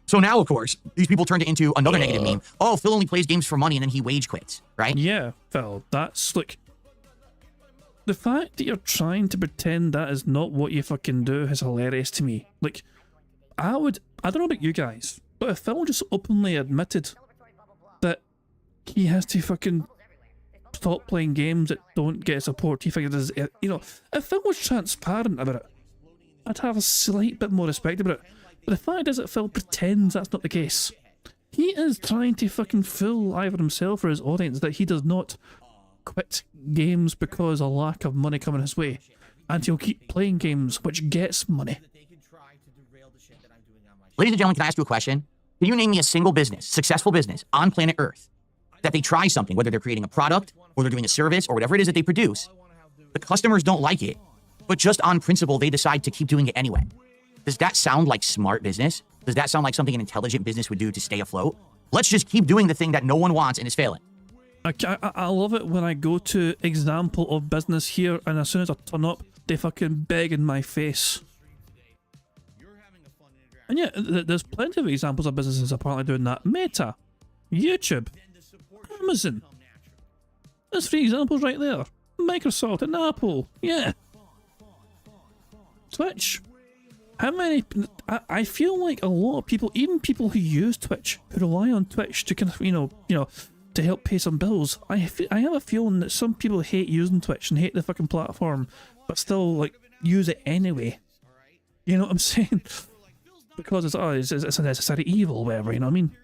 So now, of course, these people turned it into another negative meme. Oh, Phil only plays games for money and then he wage quits, right? Yeah, Phil, that's like... The fact that you're trying to pretend that is not what you fucking do is hilarious to me. Like, I don't know about you guys, but if Phil just openly admitted that he has to fucking stop playing games that don't get support, he figures, you know, if Phil was transparent about it, I'd have a slight bit more respect about it. But the fact is that Phil pretends that's not the case. He is trying to fucking fool either himself or his audience that he does not quit games because of lack of money coming his way, and he'll keep playing games which gets money. Ladies and gentlemen, can I ask you a question? Can you name me a single business, successful business on planet Earth, that they try something, whether they're creating a product or they're doing a service or whatever it is that they produce, the customers don't like it, but just on principle, they decide to keep doing it anyway? Does that sound like smart business? Does that sound like something an intelligent business would do to stay afloat? Let's just keep doing the thing that no one wants and is failing. I love it when I go to example of business here, and as soon as I turn up, they fucking beg in my face. And yeah, there's plenty of examples of businesses apparently doing that. Meta, YouTube, Amazon. There's 3 examples right there. Microsoft and Apple. Yeah. Twitch. How many... I feel like a lot of people, even people who use Twitch, who rely on Twitch to kind of, you know, to help pay some bills. I have a feeling that some people hate using Twitch and hate the fucking platform, but still, like, use it anyway. You know what I'm saying? Because it's a necessary evil, whatever, you know what I mean?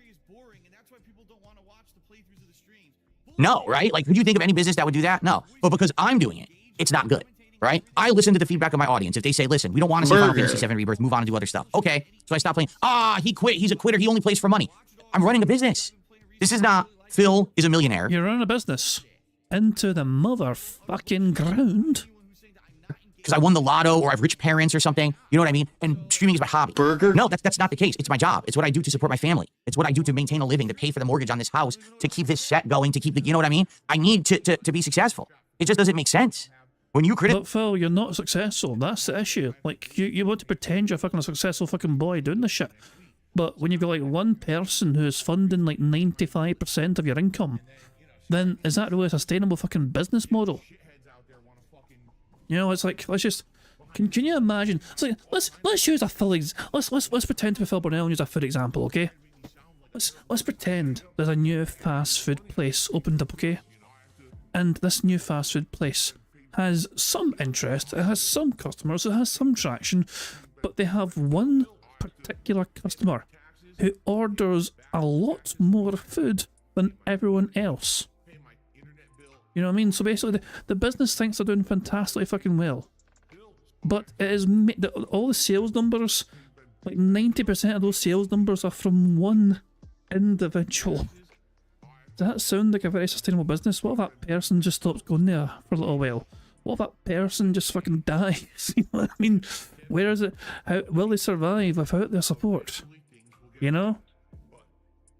No, right? Like, could you think of any business that would do that? No. But because I'm doing it, it's not good, right? I listen to the feedback of my audience. If they say, listen, we don't want to see Final Fantasy VII Rebirth, move on and do other stuff. Okay, so I stop playing. He quit. He's a quitter. He only plays for money. I'm running a business. This is not Phil is a millionaire. You're running a business into the motherfucking ground. Because I won the lotto or I have rich parents or something. You know what I mean? And streaming is my hobby. No, that's not the case. It's my job. It's what I do to support my family. It's what I do to maintain a living, to pay for the mortgage on this house, to keep this set going, to keep the, you know what I mean? I need to be successful. It just doesn't make sense. When you But Phil, you're not successful. That's the issue. Like, you want to pretend you're fucking a successful fucking boy doing this shit. But when you've got like one person who is funding like 95% of your income, then is that really a sustainable fucking business model? You know, it's like, let's just, can you imagine? It's like, let's use a Phil, let's pretend to be Phil Burnell and use a food example, okay? Let's pretend there's a new fast food place opened up, okay? And this new fast food place has some interest, it has some customers, it has some traction, but they have one particular customer who orders a lot more food than everyone else. You know what I mean? So basically, the business thinks they're doing fantastically fucking well, but it is all the sales numbers, like 90% of those sales numbers are from one individual. Does that sound like a very sustainable business? What if that person just stops going there for a little while? What if that person just fucking dies? You know what I mean? Where is it? How will they survive without their support? You know?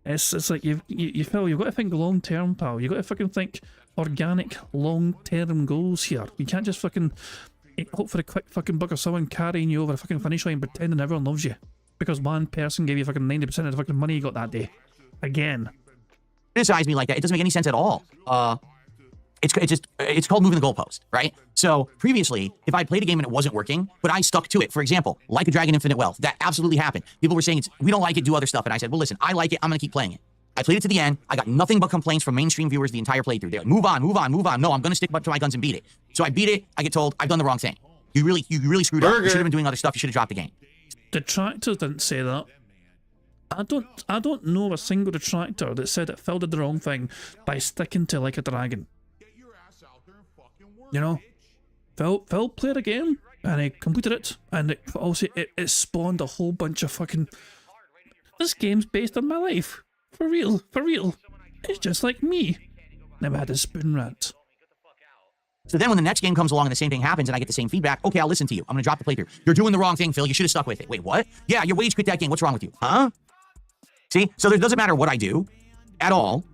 It's like you Phil, you've got to think long term, pal. You've got to fucking think organic, long term goals here. You can't just fucking hope for a quick fucking buck of someone carrying you over a fucking finish line pretending everyone loves you. Because one person gave you fucking 90% of the fucking money you got that day. Again. Criticize me like that, it doesn't make any sense at all. It's called moving the goalpost, right? So previously, if I played a game and it wasn't working, but I stuck to it, for example, Like a Dragon Infinite Wealth, that absolutely happened. People were saying, we don't like it, do other stuff. And I said, well, listen, I like it, I'm going to keep playing it. I played it to the end. I got nothing but complaints from mainstream viewers the entire playthrough. They're like, move on, move on, move on. No, I'm going to stick to my guns and beat it. So I beat it. I get told I've done the wrong thing. You really screwed up. You should have been doing other stuff. You should have dropped the game. Detractors didn't say that. I don't know a single detractor that said that Phil did the wrong thing by sticking to Like a Dragon. You know, Phil played a game and he completed it, and it spawned a whole bunch of fucking. This game's based on my life, for real. It's just like me. Never had a spoon rant. So then when the next game comes along and the same thing happens and I get the same feedback, okay, I'll listen to you. I'm going to drop the playthrough. You're doing the wrong thing, Phil. You should have stuck with it. Wait, what? Yeah, you rage quit that game. What's wrong with you? Huh? See? So it doesn't matter what I do at all.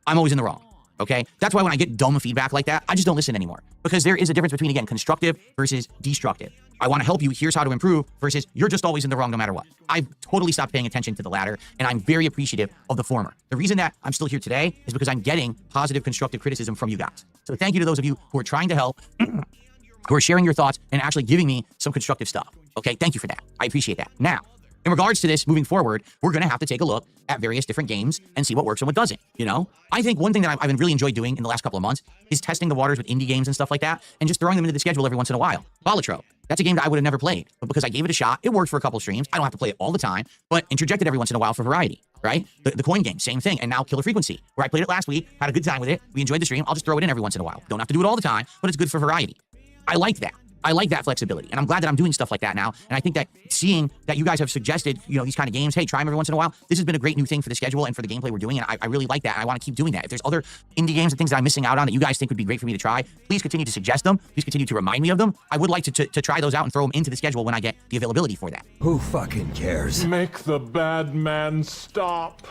I'm always in the wrong. Okay? That's why when I get dumb feedback like that, I just don't listen anymore. Because there is a difference between, again, constructive versus destructive. I want to help you. Here's how to improve versus you're just always in the wrong no matter what. I've totally stopped paying attention to the latter, and I'm very appreciative of the former. The reason that I'm still here today is because I'm getting positive, constructive criticism from you guys. So thank you to those of you who are trying to help, who are sharing your thoughts and actually giving me some constructive stuff. Okay? Thank you for that. I appreciate that. Now, in regards to this moving forward, we're going to have to take a look at various different games and see what works and what doesn't, you know? I think one thing that I've really enjoyed doing in the last couple of months is testing the waters with indie games and stuff like that and just throwing them into the schedule every once in a while. Volatro. That's a game that I would have never played, but because I gave it a shot, it worked for a couple streams. I don't have to play it all the time, but interjected every once in a while for variety, right? The coin game, same thing. And now Killer Frequency, where I played it last week, had a good time with it. We enjoyed the stream. I'll just throw it in every once in a while. Don't have to do it all the time, but it's good for variety. I like that. I like that flexibility, and I'm glad that I'm doing stuff like that now. And I think that seeing that you guys have suggested, you know, these kind of games, hey, try them every once in a while. This has been a great new thing for the schedule and for the gameplay we're doing, and I really like that. And I want to keep doing that. If there's other indie games and things that I'm missing out on that you guys think would be great for me to try, please continue to suggest them. Please continue to remind me of them. I would like to try those out and throw them into the schedule when I get the availability for that. Who fucking cares? Make the bad man stop.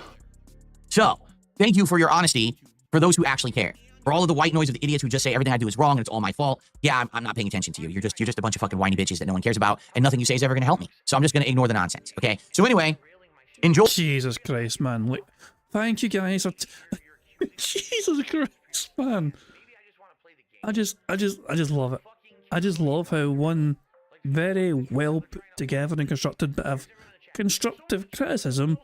So, thank you for your honesty for those who actually care. For all of the white noise of the idiots who just say everything I do is wrong and it's all my fault, yeah, I'm not paying attention to you. You're just a bunch of fucking whiny bitches that no one cares about, and nothing you say is ever going to help me. So I'm just going to ignore the nonsense, okay? So anyway, enjoy. Jesus Christ, man. Like, thank you guys. Jesus Christ, man. I just love it. I just love how one very well put together and constructed bit of constructive criticism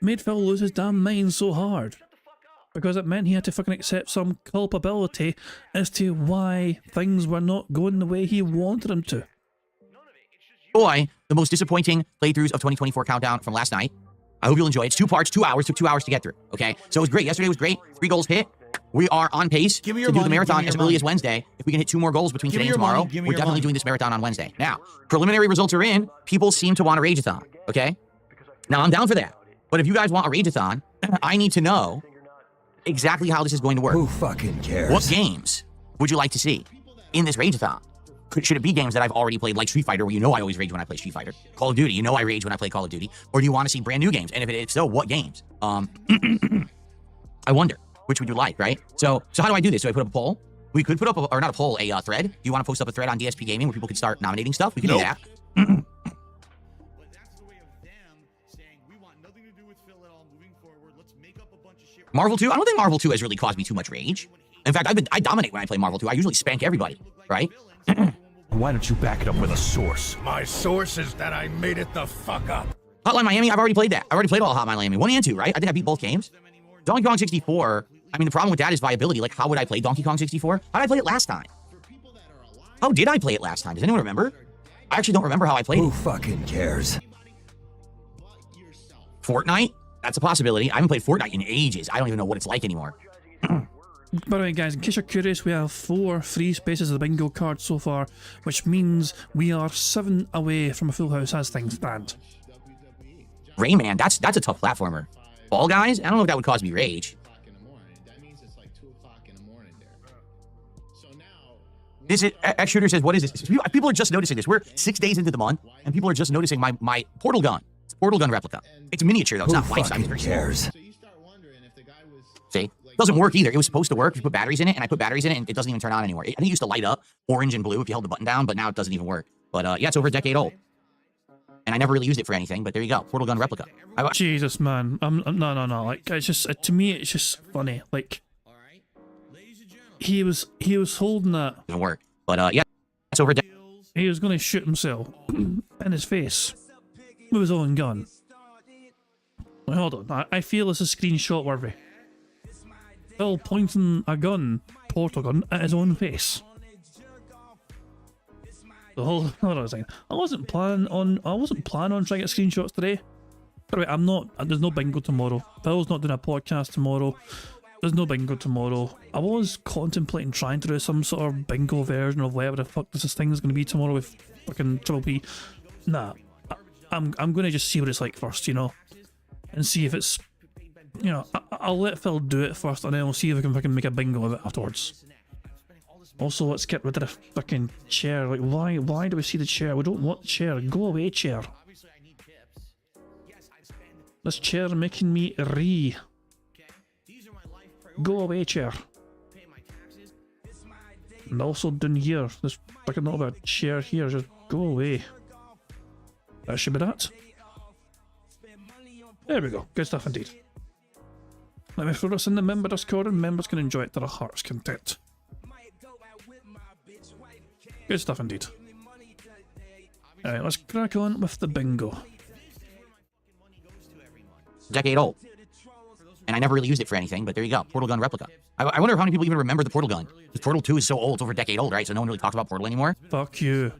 made Phil lose his damn mind so hard. Because it meant he had to fucking accept some culpability as to why things were not going the way he wanted them to. Boy, the most disappointing playthroughs of 2024 countdown from last night. I hope you'll enjoy it. It's 2 parts, 2 hours, took 2 hours to get through, okay? So it was great. Yesterday was great. 3 goals hit. We are on pace to do the marathon as early as Wednesday. If we can hit 2 more goals between today and tomorrow, we're definitely doing this marathon on Wednesday. Now, preliminary results are in. People seem to want a Rageathon, okay? Now, I'm down for that. But if you guys want a Rageathon, I need to know exactly how this is going to work. Who fucking cares? What games would you like to see in this Rageathon? Should it be games that I've already played, like Street Fighter, where you know I always rage when I play Street Fighter? Call of Duty, you know I rage when I play Call of Duty. Or do you want to see brand new games? And if so, what games? I wonder, which would you like, right? So how do I do this? Do I put up a poll? We could put up, or not a poll, a thread. Do you want to post up a thread on DSP Gaming where people could start nominating stuff? We could do that. But that's the way of them saying we want nothing to do with Phil at all moving forward. Let's make up a bunch of shit. Marvel 2? I don't think Marvel 2 has really caused me too much rage. In fact, I dominate when I play Marvel 2. I usually spank everybody, right? Why don't you back it up with a source? My source is that I made it the fuck up. Hotline Miami, I've already played that. I already played all Hotline Miami 1 and 2, right? I think I beat both games. Donkey Kong 64, I mean, the problem with that is viability. Like, how would I play Donkey Kong 64? How did I play it last time? How did I play it last time? Does anyone remember? I actually don't remember how I played Who it. fucking cares? Fortnite? That's a possibility. I haven't played Fortnite in ages. I don't even know what it's like anymore. By the way, guys, in case you're curious, we have 4 free spaces of the bingo card so far, which means we are 7 away from a full house as things stand. Rayman, that's a tough platformer. Fall Guys? I don't know if that would cause me rage. This is, X Shooter says, what is this? People are just noticing this. We're 6 days into the month, and people are just noticing my portal gun. It's a portal gun replica. It's miniature, though. It's not life size. Who cares? See? Doesn't work either. It was supposed to work. You put batteries in it, and I put batteries in it, and it doesn't even turn on anymore. I think it used to light up orange and blue if you held the button down, but now it doesn't even work. But yeah, it's over a decade old. And I never really used it for anything, but there you go. Portal gun replica. Jesus, man. No. Like, it's just, to me, it's just funny. Like, he was holding that. Doesn't work. But yeah, it's over a decade. He was going to shoot himself in his face with his own gun. Wait, hold on. I feel this is screenshot worthy. Phil pointing a gun, portal gun, at his own face. So hold on a second. I wasn't planning on trying to get screenshots today. By the way, I'm not. There's no bingo tomorrow. Phil's not doing a podcast tomorrow. There's no bingo tomorrow. I was contemplating trying to do some sort of bingo version of whatever the fuck this thing is going to be tomorrow with fucking Triple P. Nah, I'm going to just see what it's like first, you know, and see if it's, you know, I'll let Phil do it first, and then we'll see if we can fucking make a bingo of it afterwards. Also, let's get rid of the fucking chair. Like, why do we see the chair? We don't want the chair. Go away, chair. This chair making me re. Go away, chair. And also down here, there's fucking not about a chair here. Just go away. That should be that. There we go. Good stuff indeed. Let me throw this in the member Discord, and members can enjoy it to their heart's content. Good stuff indeed. Alright, let's crack on with the bingo. Decade old. And I never really used it for anything, but there you go. Portal gun replica. I wonder how many people even remember the Portal gun. Because Portal 2 is so old, it's over a decade old, right? So no one really talks about Portal anymore. Fuck you.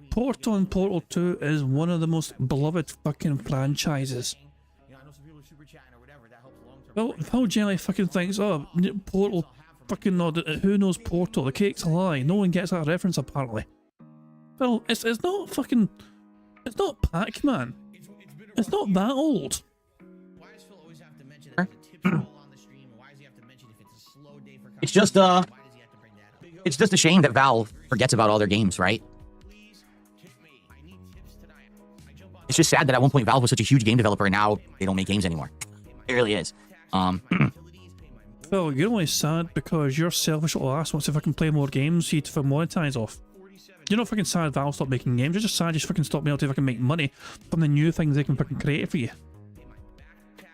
Portal and Portal 2 is one of the most beloved fucking franchises. Well, Phil generally fucking thinks, oh, Portal fucking no, who knows Portal? The cake's a lie. No one gets that reference apparently. Well, it's not fucking, it's not Pac-Man. It's not that old. It's just a shame that Valve forgets about all their games, right? It's just sad that at one point Valve was such a huge game developer and now they don't make games anymore. It really is. Phil, you're only sad because your selfish little ass wants to fucking play more games so you to monetize off. You're not fucking sad Valve stopped making games, you're just sad you fucking stopped being able to fucking make money from the new things they can fucking create for you.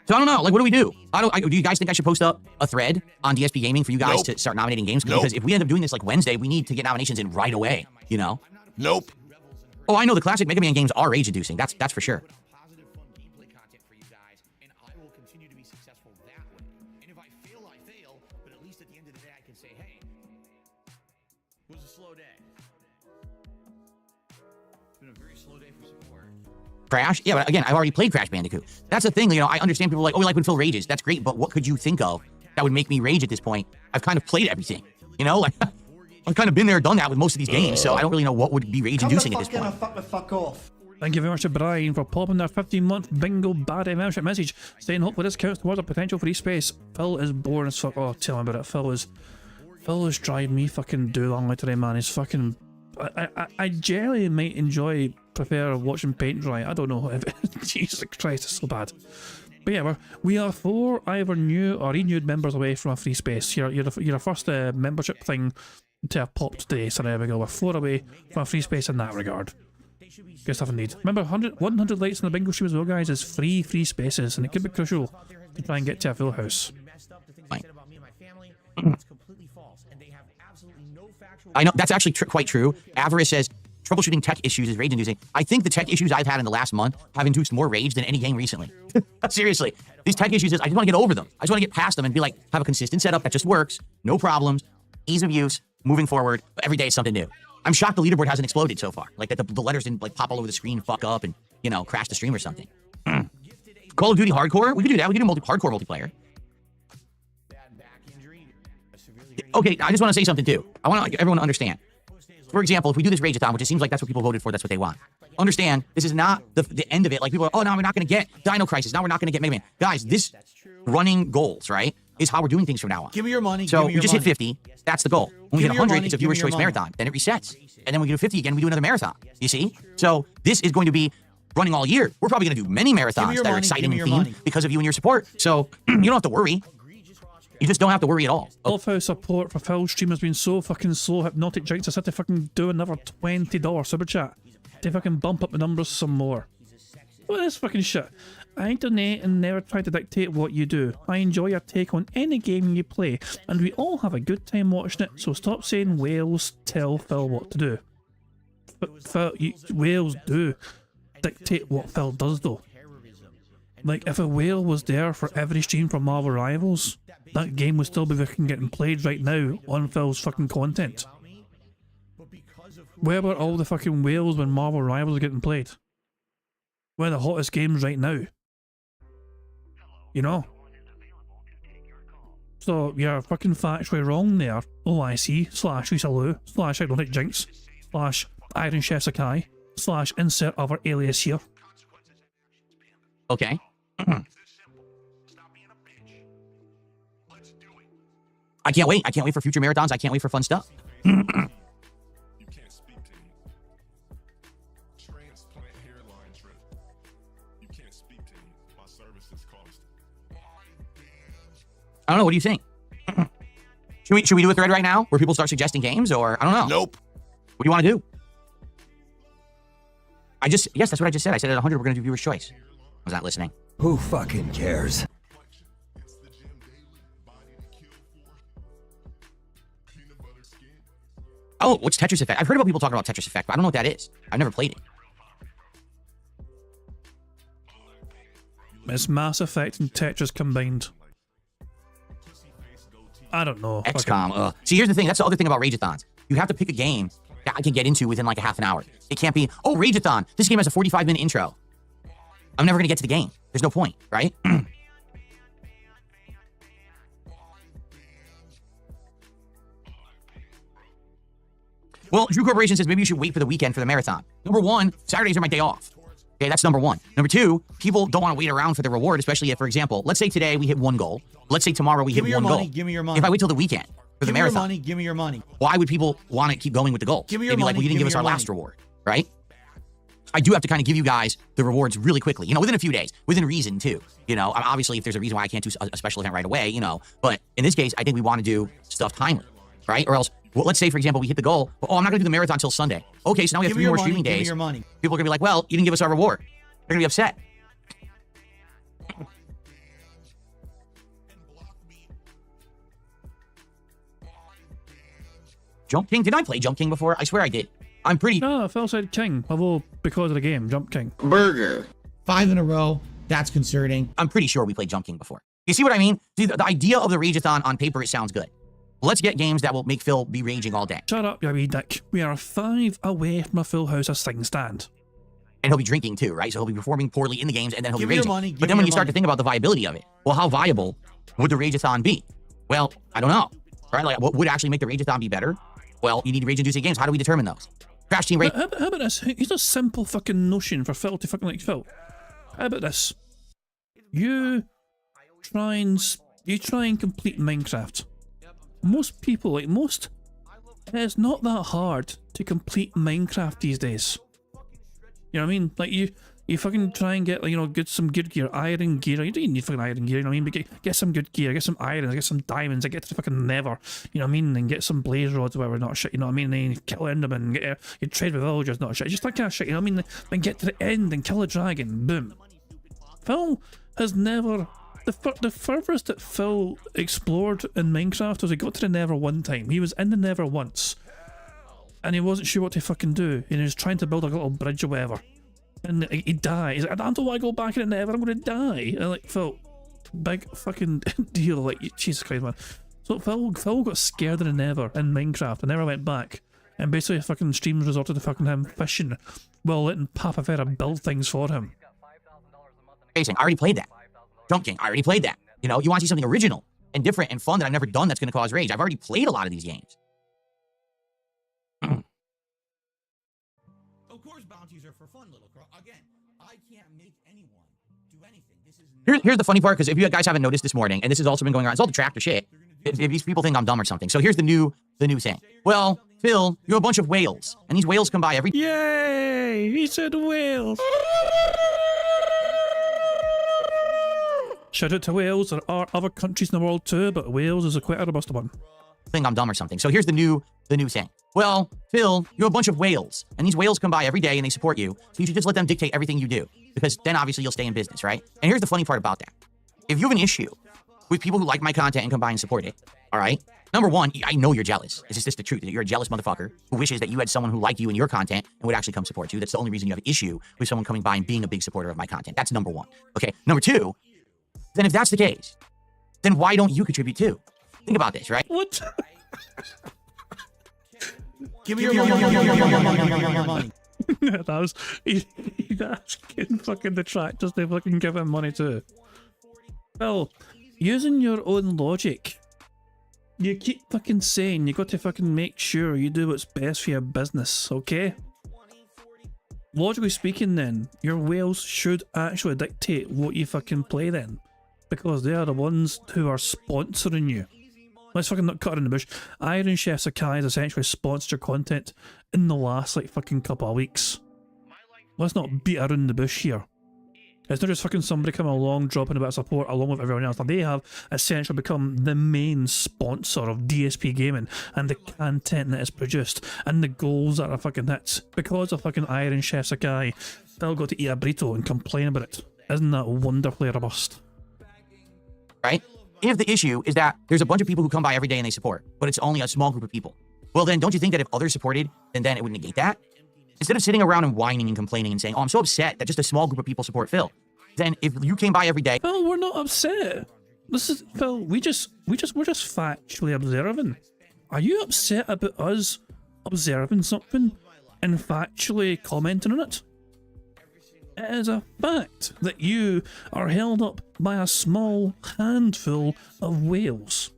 So I don't know, like, what do we do? Do you guys think I should post up a thread on DSP Gaming for you guys to start nominating games? Because if we end up doing this like Wednesday, we need to get nominations in right away, you know? Nope. Oh, I know the classic Mega Man games are rage-inducing. That's for sure. Crash? Yeah, but again, I've already played Crash Bandicoot. That's the thing, you know, I understand people are like, oh, we like when Phil rages. That's great, but what could you think of that would make me rage at this point? I've kind of played everything, you know? Like, I've kind of been there, done that with most of these games, so I don't really know what would be rage-inducing at this point. Fuck off. Thank you very much to Brian for popping that 15-month bingo bad membership message, saying hopefully this counts towards a potential free space. Phil is boring as fuck. Oh, tell me about it. Phil is driving me fucking do-long today, man. He's fucking... I generally might prefer watching paint dry. I don't know if Jesus Christ, it's so bad. But yeah, we are 4 either new or renewed members away from a free space. You're the first membership thing to have popped today, so there we go. We're 4 away from a free space in that regard. Good stuff indeed. Remember, 100 likes on the bingo stream as well, guys, is free spaces, and it could be crucial to try and get to a full house. Fine. I know, that's actually quite true. Avarice says, troubleshooting tech issues is rage-inducing. I think the tech issues I've had in the last month have induced more rage than any game recently. Seriously. These tech issues, I just want to get over them. I just want to get past them and be like, have a consistent setup that just works, no problems, ease of use, moving forward. Every day is something new. I'm shocked the leaderboard hasn't exploded so far. Like, that the letters didn't, like, pop all over the screen, fuck up, and, you know, crash the stream or something. Call of Duty Hardcore? We could do that. We could do hardcore multiplayer. Okay, I just want to say something, too. I want everyone to understand. For example, if we do this Rage-a-thon, which it seems like that's what people voted for, that's what they want. Understand, this is not the end of it. Like, people are, oh, now we're not going to get Dino Crisis. Now we're not going to get Mega Man. Guys, this running goals, right, is how we're doing things from now on. Give me your money. So we just hit 50. That's the goal. When we hit 100, it's a viewer's choice marathon. Then it resets. And then we do 50 again, we do another marathon. You see? So this is going to be running all year. We're probably going to do many marathons that are exciting and themed because of you and your support. So you don't have to worry. You just don't have to worry at all. Love how support for Phil's stream has been so fucking slow. Hypnotic Jinx has had to fucking do another $20 super chat to fucking bump up the numbers some more. What is fucking shit? I donate and never try to dictate what you do. I enjoy your take on any game you play, and we all have a good time watching it, so stop saying whales tell Phil what to do. But whales do dictate what Phil does, though. Like, if a whale was there for every stream from Marvel Rivals, that game would still be fucking getting played right now on Phil's fucking content. Where were all the fucking whales when Marvel Rivals were getting played? Where are the hottest games right now? You know? So, you're fucking factually wrong there. OIC / Lisa Lou / Ironic Jinx / Iron Chef Sakai / insert other alias here. Okay. I can't wait. I can't wait for future marathons. I can't wait for fun stuff. I don't know. What do you think? Should we do a thread right now where people start suggesting games, or I don't know? Nope. What do you want to do? Yes, that's what I just said. I said at 100 we're going to do viewer's choice. I was not listening. Who fucking cares? Oh, what's Tetris Effect? I've heard about people talking about Tetris Effect, but I don't know what that is. I've never played it. It's Mass Effect and Tetris combined. I don't know. XCOM. See, here's the thing. That's the other thing about Rageathons. You have to pick a game that I can get into within like a half an hour. It can't be, oh, Rageathon. This game has a 45-minute intro. I'm never going to get to the game. There's no point, right? Well, Drew Corporation says maybe you should wait for the weekend for the marathon. Number one, Saturdays are my day off. Okay, that's number one. Number two, people don't want to wait around for the reward, especially if, for example, let's say today we hit 1 goal. Let's say tomorrow we hit 1 goal. Give me your money. If I wait till the weekend for the marathon, give me your money. Why would people want to keep going with the goal? Give me your money. Like, well, you didn't give us our last reward, right? I do have to kind of give you guys the rewards really quickly, within a few days, within reason too. Obviously, if there's a reason why I can't do a special event right away, but in this case, I think we want to do stuff timely, right? Or else, well, let's say, for example, we hit the goal. Oh, I'm not going to do the marathon until Sunday. Okay, so now we have 3 more streaming days. Give me your money. People are going to be like, well, you didn't give us our reward. They're going to be upset. Jump King? Did I play Jump King before? I swear I did. I'm pretty... No, Phil said King, although because of the game, Jump King. Burger. 5 in a row. That's concerning. I'm pretty sure we played Jump King before. You see what I mean? See, the idea of the Rageathon on paper, it sounds good. Let's get games that will make Phil be raging all day. Shut up, you wee dick. We are 5 away from a full house of Sing Stand. And he'll be drinking too, right? So he'll be performing poorly in the games, and then he'll be raging. Money, but then when you start to think about the viability of it, well, how viable would the Rageathon be? Well, I don't know. Right? Like, what would actually make the Rageathon be better? Well, you need rage-inducing games. How do we determine those? Crash Team Rage. How about this? Here's a simple fucking notion for Phil to fucking like Phil. How about this? You try and complete Minecraft. Most people, it's not that hard to complete Minecraft these days. You know what I mean? Like you fucking try and get get some good gear, iron gear. You don't need fucking iron gear, you know what I mean? But get some good gear, get some irons, get some diamonds, get to the fucking nether, you know what I mean? And get some blaze rods or whatever, not shit, you know what I mean? And then you kill Enderman, you trade with villagers, not shit. Just that kind of shit, you know what I mean? Then get to the end and kill a dragon, boom. Phil has never... The furthest that Phil explored in Minecraft was he got to the nether one time. He was in the nether once. And he wasn't sure what to fucking do. And he was trying to build a little bridge or whatever. And he died. He's like, I don't want to go back in the nether, I'm going to die. And like, Phil, big fucking deal. Like, Jesus Christ, man. So Phil got scared in the nether in Minecraft and never went back. And basically fucking streams resorted to fucking him fishing while letting Papa Vera build things for him. I already played that. Jump King, I already played that. You want to see something original and different and fun that I've never done that's going to cause rage. I've already played a lot of these games. Of course, bounties are for fun, little crow. Again, I can't make anyone do anything. This is Here's the funny part, because if you guys haven't noticed this morning, and this has also been going on, it's all the tractor shit. If these people think I'm dumb or something. So here's the new thing. Well, Phil, you have a bunch of whales, and these whales come by every... Yay! He said whales! Shout out to Wales. There are other countries in the world too, but Wales is quite a robust one. Think I'm dumb or something. So here's the new thing. Well, Phil, you have a bunch of whales, and these whales come by every day and they support you. So you should just let them dictate everything you do, because then obviously you'll stay in business, right? And here's the funny part about that. If you have an issue with people who like my content and come by and support it. All right. Number one, I know you're jealous. It's just the truth. You're a jealous motherfucker who wishes that you had someone who liked you and your content and would actually come support you. That's the only reason you have an issue with someone coming by and being a big supporter of my content. That's number one. Okay. Number two, then if that's the case, then why don't you contribute too? Think about this, right? What? Give me your money. That was he's asking fucking detractors to fucking give him money too. Well, using your own logic, you keep fucking saying you got to fucking make sure you do what's best for your business, okay? Logically speaking then, your whales should actually dictate what you fucking play then, because they are the ones who are sponsoring you. Let's fucking not cut around the bush. Iron Chef Sakai has essentially sponsored your content in the last like fucking couple of weeks. Let's not beat around the bush here. It's not just fucking somebody coming along dropping a bit of support along with everyone else. They have essentially become the main sponsor of DSP Gaming and the content that is produced and the goals that are fucking hits. Because of fucking Iron Chef Sakai, Phil got to eat a burrito and complain about it. Isn't that wonderfully robust? Right? If the issue is that there's a bunch of people who come by every day and they support, but it's only a small group of people, well then don't you think that if others supported, then it would negate that? Instead of sitting around and whining and complaining and saying, oh, I'm so upset that just a small group of people support Phil, then if you came by every day... Phil, we're not upset. This is, Phil, we're just factually observing. Are you upset about us observing something and factually commenting on it? It is a fact that you are held up by a small handful of whales.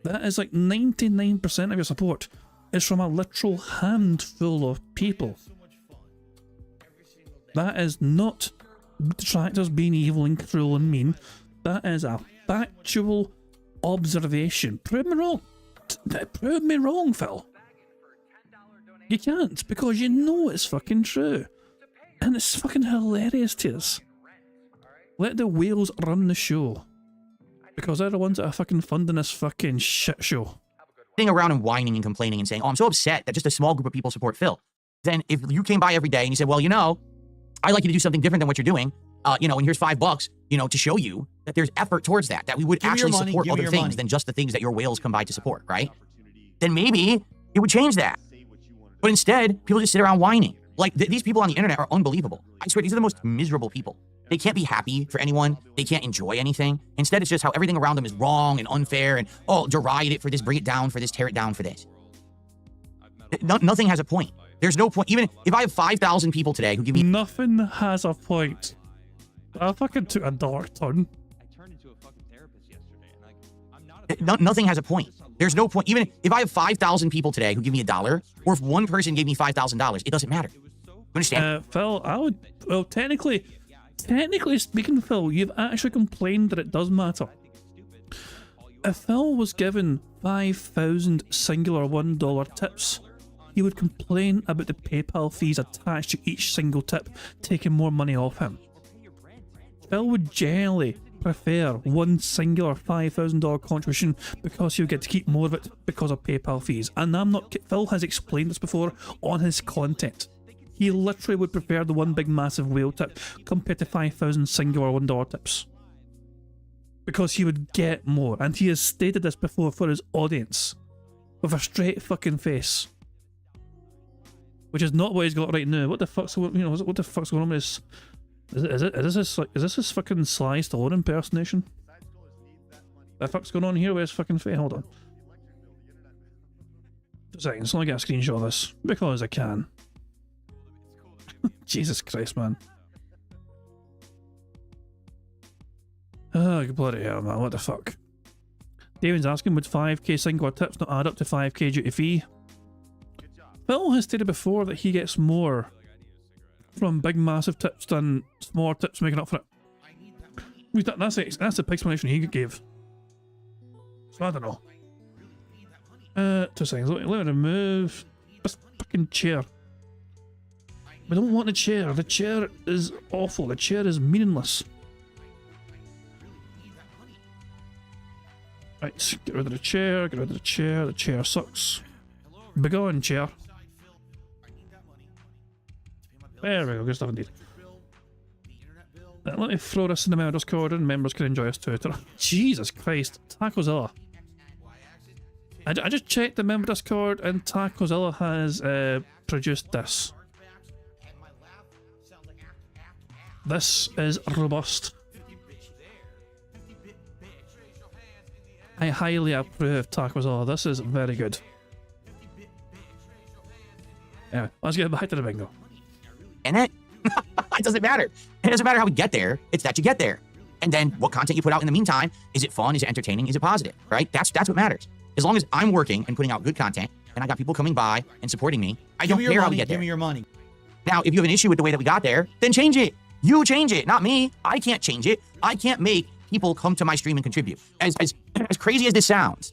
That is like 99% of your support is from a literal handful of people. That is not detractors being evil and cruel and mean. That is a factual observation. Prove me wrong. Prove me wrong, Phil. You can't, because you know it's fucking true. And it's fucking hilarious to us. Let the whales run the show. Because they're the ones that are fucking funding this fucking shit show. Sitting around and whining and complaining and saying, oh, I'm so upset that just a small group of people support Phil. Then if you came by every day and you said, well, you know, I'd like you to do something different than what you're doing, you know, and here's $5, you know, to show you that there's effort towards that we would actually support other things than just the things that your whales come by to support, right? Then maybe it would change that. But instead, people just sit around whining. Like, these people on the internet are unbelievable. I swear, these are the most miserable people. They can't be happy for anyone. They can't enjoy anything. Instead, it's just how everything around them is wrong and unfair and, oh, deride it for this, bring it down for this, tear it down for this. Nothing has a point. There's no point. Even if I have 5,000 people today who give me... Nothing has a point. I fucking took a dark turn. I turned into a fucking therapist yesterday, and like, I'm not a... Nothing has a point. There's no point. Even if I have 5,000 people today who give me $1, or if one person gave me $5,000, it doesn't matter. You understand? Phil, I would... Well, technically speaking, Phil, you've actually complained that it does matter. If Phil was given 5,000 singular $1 tips, he would complain about the PayPal fees attached to each single tip, taking more money off him. Phil would generally prefer one singular $5,000 contribution because he'll get to keep more of it because of PayPal fees. And Phil has explained this before on his content. He literally would prefer the one big massive whale tip compared to 5,000 singular $1 tips. Because he would get more, and he has stated this before for his audience. With a straight fucking face. Which is not what he's got right now. What the fuck's going on? What the fuck's going on with this? Is this his fucking Sly Stallone impersonation? What the fuck's going on here with his fucking face? Hold on. 2 seconds, let me get a screenshot of this. Because I can. Jesus Christ, man. Oh, bloody hell, man. What the fuck? David's asking, would 5k singular tips not add up to 5k duty fee? Phil has stated before that he gets more from big massive tips than smaller tips making up for it. That's the explanation he gave. So I don't know. 2 seconds. Let me remove this fucking chair. We don't want the chair. The chair is awful. The chair is meaningless. Right, get rid of the chair. Get rid of the chair. The chair sucks. Begone, chair. There we go. Good stuff indeed. Let me throw this in the member Discord and members can enjoy us too. Jesus Christ, Tacozilla. I just checked the member Discord and Tacozilla has produced this. This is robust. I highly approve Tacozilla. This is very good. Yeah, let's get back to the bingo. And it doesn't matter. It doesn't matter how we get there. It's that you get there. And then what content you put out in the meantime. Is it fun? Is it entertaining? Is it positive? Right? That's what matters. As long as I'm working and putting out good content and I got people coming by and supporting me, I don't care how we get there. Give me your money. Now, if you have an issue with the way that we got there, then change it. You change it, not me. I can't change it. I can't make people come to my stream and contribute. As crazy as this sounds,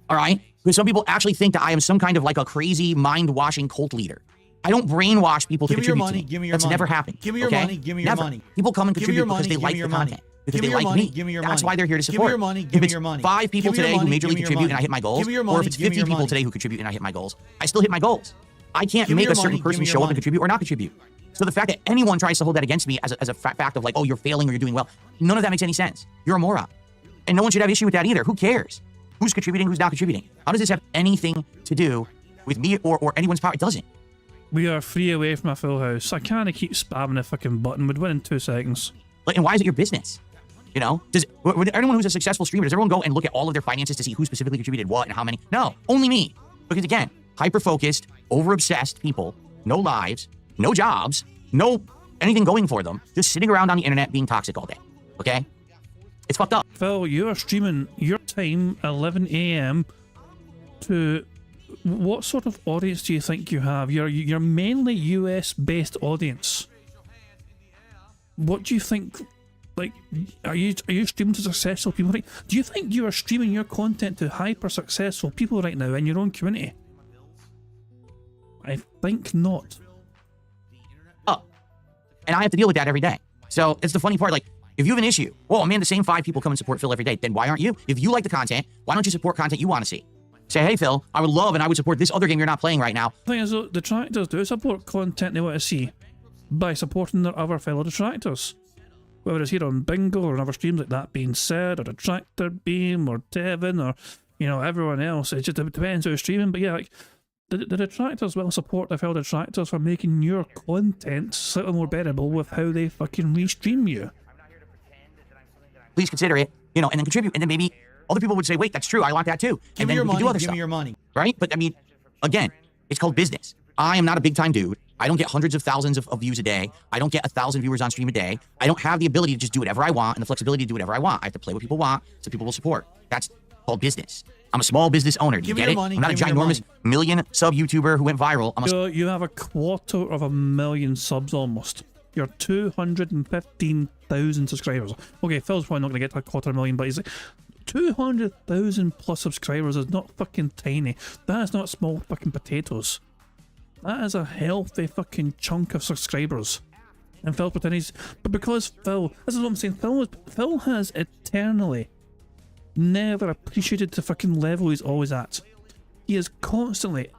all right? Because some people actually think that I am some kind of like a crazy mind-washing cult leader. I don't brainwash people to contribute to me. Give me your money. That's never happened. Give me your money. Give me your money. People come and contribute because they like the content. Because they like me. That's why they're here to support. Give me your money. Give me your money. If it's 5 people today who majorly contribute and I hit my goals, or if it's 50 people today who contribute and I hit my goals, I still hit my goals. I can't make a certain person show up and contribute or not contribute. So the fact that anyone tries to hold that against me as a fact of like, oh, you're failing or you're doing well, none of that makes any sense. You're a moron. And no one should have issue with that either. Who cares? Who's contributing, who's not contributing? How does this have anything to do with me or anyone's power? It doesn't. We are 3 away from a full house. I can't keep spamming the fucking button. We'd win in 2 seconds. Like, and why is it your business? You know, would anyone who's a successful streamer, does everyone go and look at all of their finances to see who specifically contributed what and how many? No, only me. Because again, hyper-focused, over-obsessed people, no lives, no jobs, no anything going for them, just sitting around on the internet being toxic all day. Okay? It's fucked up. Phil, you are streaming your time 11 a.m. to what sort of audience do you think you have? You're mainly US-based audience. What do you think? Like, are you streaming to successful people? Do you think you are streaming your content to hyper successful people right now in your own community? I think not. Oh, and I have to deal with that every day. So it's the funny part. Like, if you have an issue, well, man, the same 5 people come and support Phil every day. Then why aren't you? If you like the content, why don't you support content you want to see? Say, hey, Phil, I would love and I would support this other game you're not playing right now. The thing is, the detractors do support content they want to see by supporting their other fellow detractors. Whether it's here on Bingo or on other streams like That Being Said, or Detractor Beam, or Tevin, or, you know, everyone else. It just depends who's streaming. But yeah, like, the detractors will support their fellow detractors for making your content slightly more bearable with how they fucking restream you. Please consider it, you know, and then contribute. And then maybe other people would say, wait, that's true, I want that too. And then we can do other stuff. Give me your money. Right? But I mean, again, it's called business. I am not a big time dude. I don't get hundreds of thousands of views a day. I don't get 1,000 viewers on stream a day. I don't have the ability to just do whatever I want and the flexibility to do whatever I want. I have to play what people want, so people will support. That's called business. I'm a small business owner. Do you get it? I'm not a ginormous million sub YouTuber who went viral. You have a 250,000 subs almost. You're 215,000 subscribers. Okay, Phil's probably not going to get to a 250,000, but he's like 200,000 plus subscribers is not fucking tiny. That is not small fucking potatoes. That is a healthy fucking chunk of subscribers. And Phil pretends, but because Phil, this is what I'm saying, Phil has eternally never appreciated the fucking level he's always at. He is constantly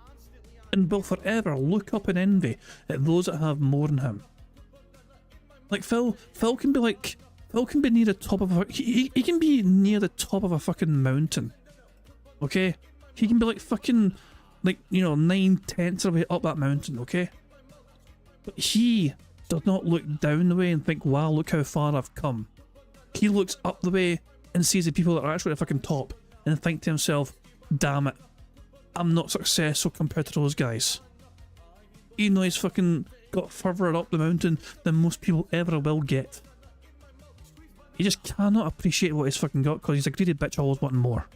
and will forever look up in envy at those that have more than him. Like Phil can be near the top of he can be near the top of a fucking mountain. Okay? He can be like fucking, like, you know, 9/10 of the way up that mountain, okay? But he does not look down the way and think, wow, look how far I've come. He looks up the way and sees the people that are actually at the fucking top and think to himself, damn it, I'm not successful compared to those guys. Even though he's fucking got further up the mountain than most people ever will get. He just cannot appreciate what he's fucking got because he's a greedy bitch always wanting more.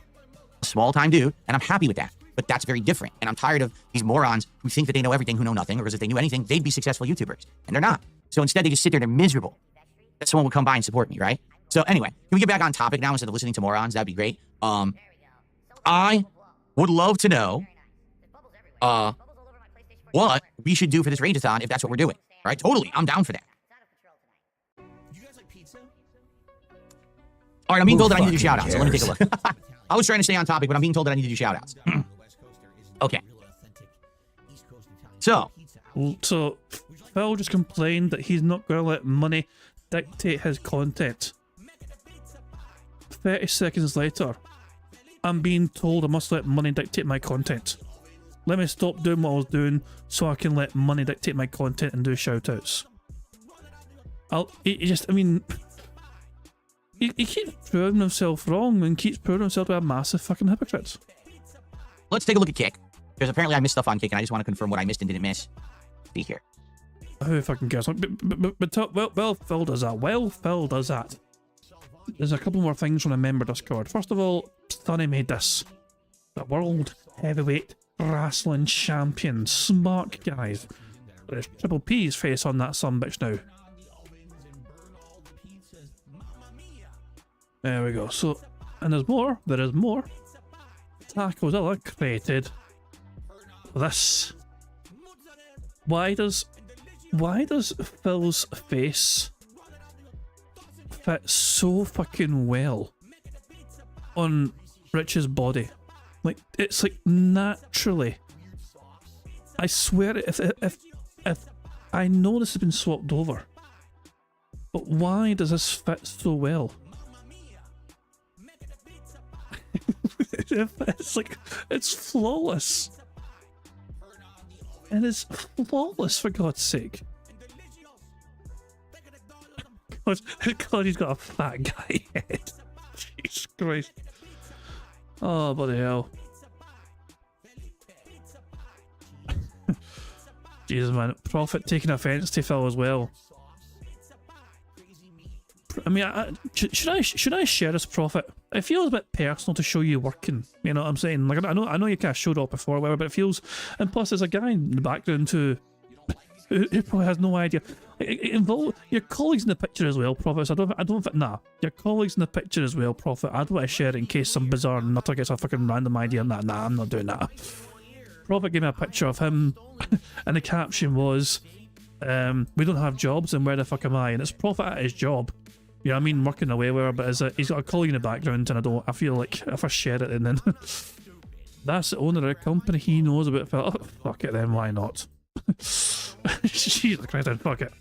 Small time dude, and I'm happy with that. But that's very different. And I'm tired of these morons who think that they know everything, who know nothing, or because if they knew anything, they'd be successful YouTubers. And they're not. So instead, they just sit there, they're miserable. That someone would come by and support me, right? So anyway, can we get back on topic now instead of listening to morons? That'd be great. I would love to know what we should do for this Rageathon if that's what we're doing. Right? Totally. I'm down for that. All right, I'm being told that I need to do shout-outs, so let me take a look. I was trying to stay on topic, but I'm being told that I need to do shout-outs. Okay. So Phil just complained that he's not going to let money dictate his content. 30 seconds later, I'm being told I must let money dictate my content. Let me stop doing what I was doing so I can let money dictate my content and do shoutouts. He keeps proving himself wrong and keeps proving himself to be a massive fucking hypocrite. Let's take a look at Kick, because apparently I missed stuff on Kick, and I just want to confirm what I missed and didn't miss. See here. Who fucking cares? Well, Phil does that. Well, Phil does that. There's a couple more things from a member Discord. First of all, Stunny made this. The World Heavyweight Wrestling Champion. Smart guys. There's Triple P's face on that sumbitch now. There we go. So, and there's more. There is more. Tacozilla created this. Why does Phil's face fit so fucking well on Rich's body? Like, it's like naturally. I swear, if I know this has been swapped over, but why does this fit so well? It's like, it's flawless. It is flawless, for God's sake. God, he's got a fat guy head. Jesus Christ. Oh, bloody hell. Jesus, man. Prophet taking offense to Phil as well. I mean, should I share this, Prophet? It feels a bit personal to show you working. You know what I'm saying? Like, I know you kind of showed up before, whatever, but it feels. And plus, there's a guy in the background who probably has no idea. Involve your colleagues in the picture as well, Prophet. So I don't. Nah, your colleagues in the picture as well, Prophet. I'd want to share it in case some bizarre nutter gets a fucking random idea. Nah, I'm not doing that. Prophet gave me a picture of him, and the caption was, "We don't have jobs, and where the fuck am I?" And it's Prophet at his job. Yeah, I mean, working away with her, but he's got a colleague in the background, and I feel like if I share it, and then that's the owner of the company, he knows about Phil. Oh, fuck it then, why not? Jesus Christ, then fuck it.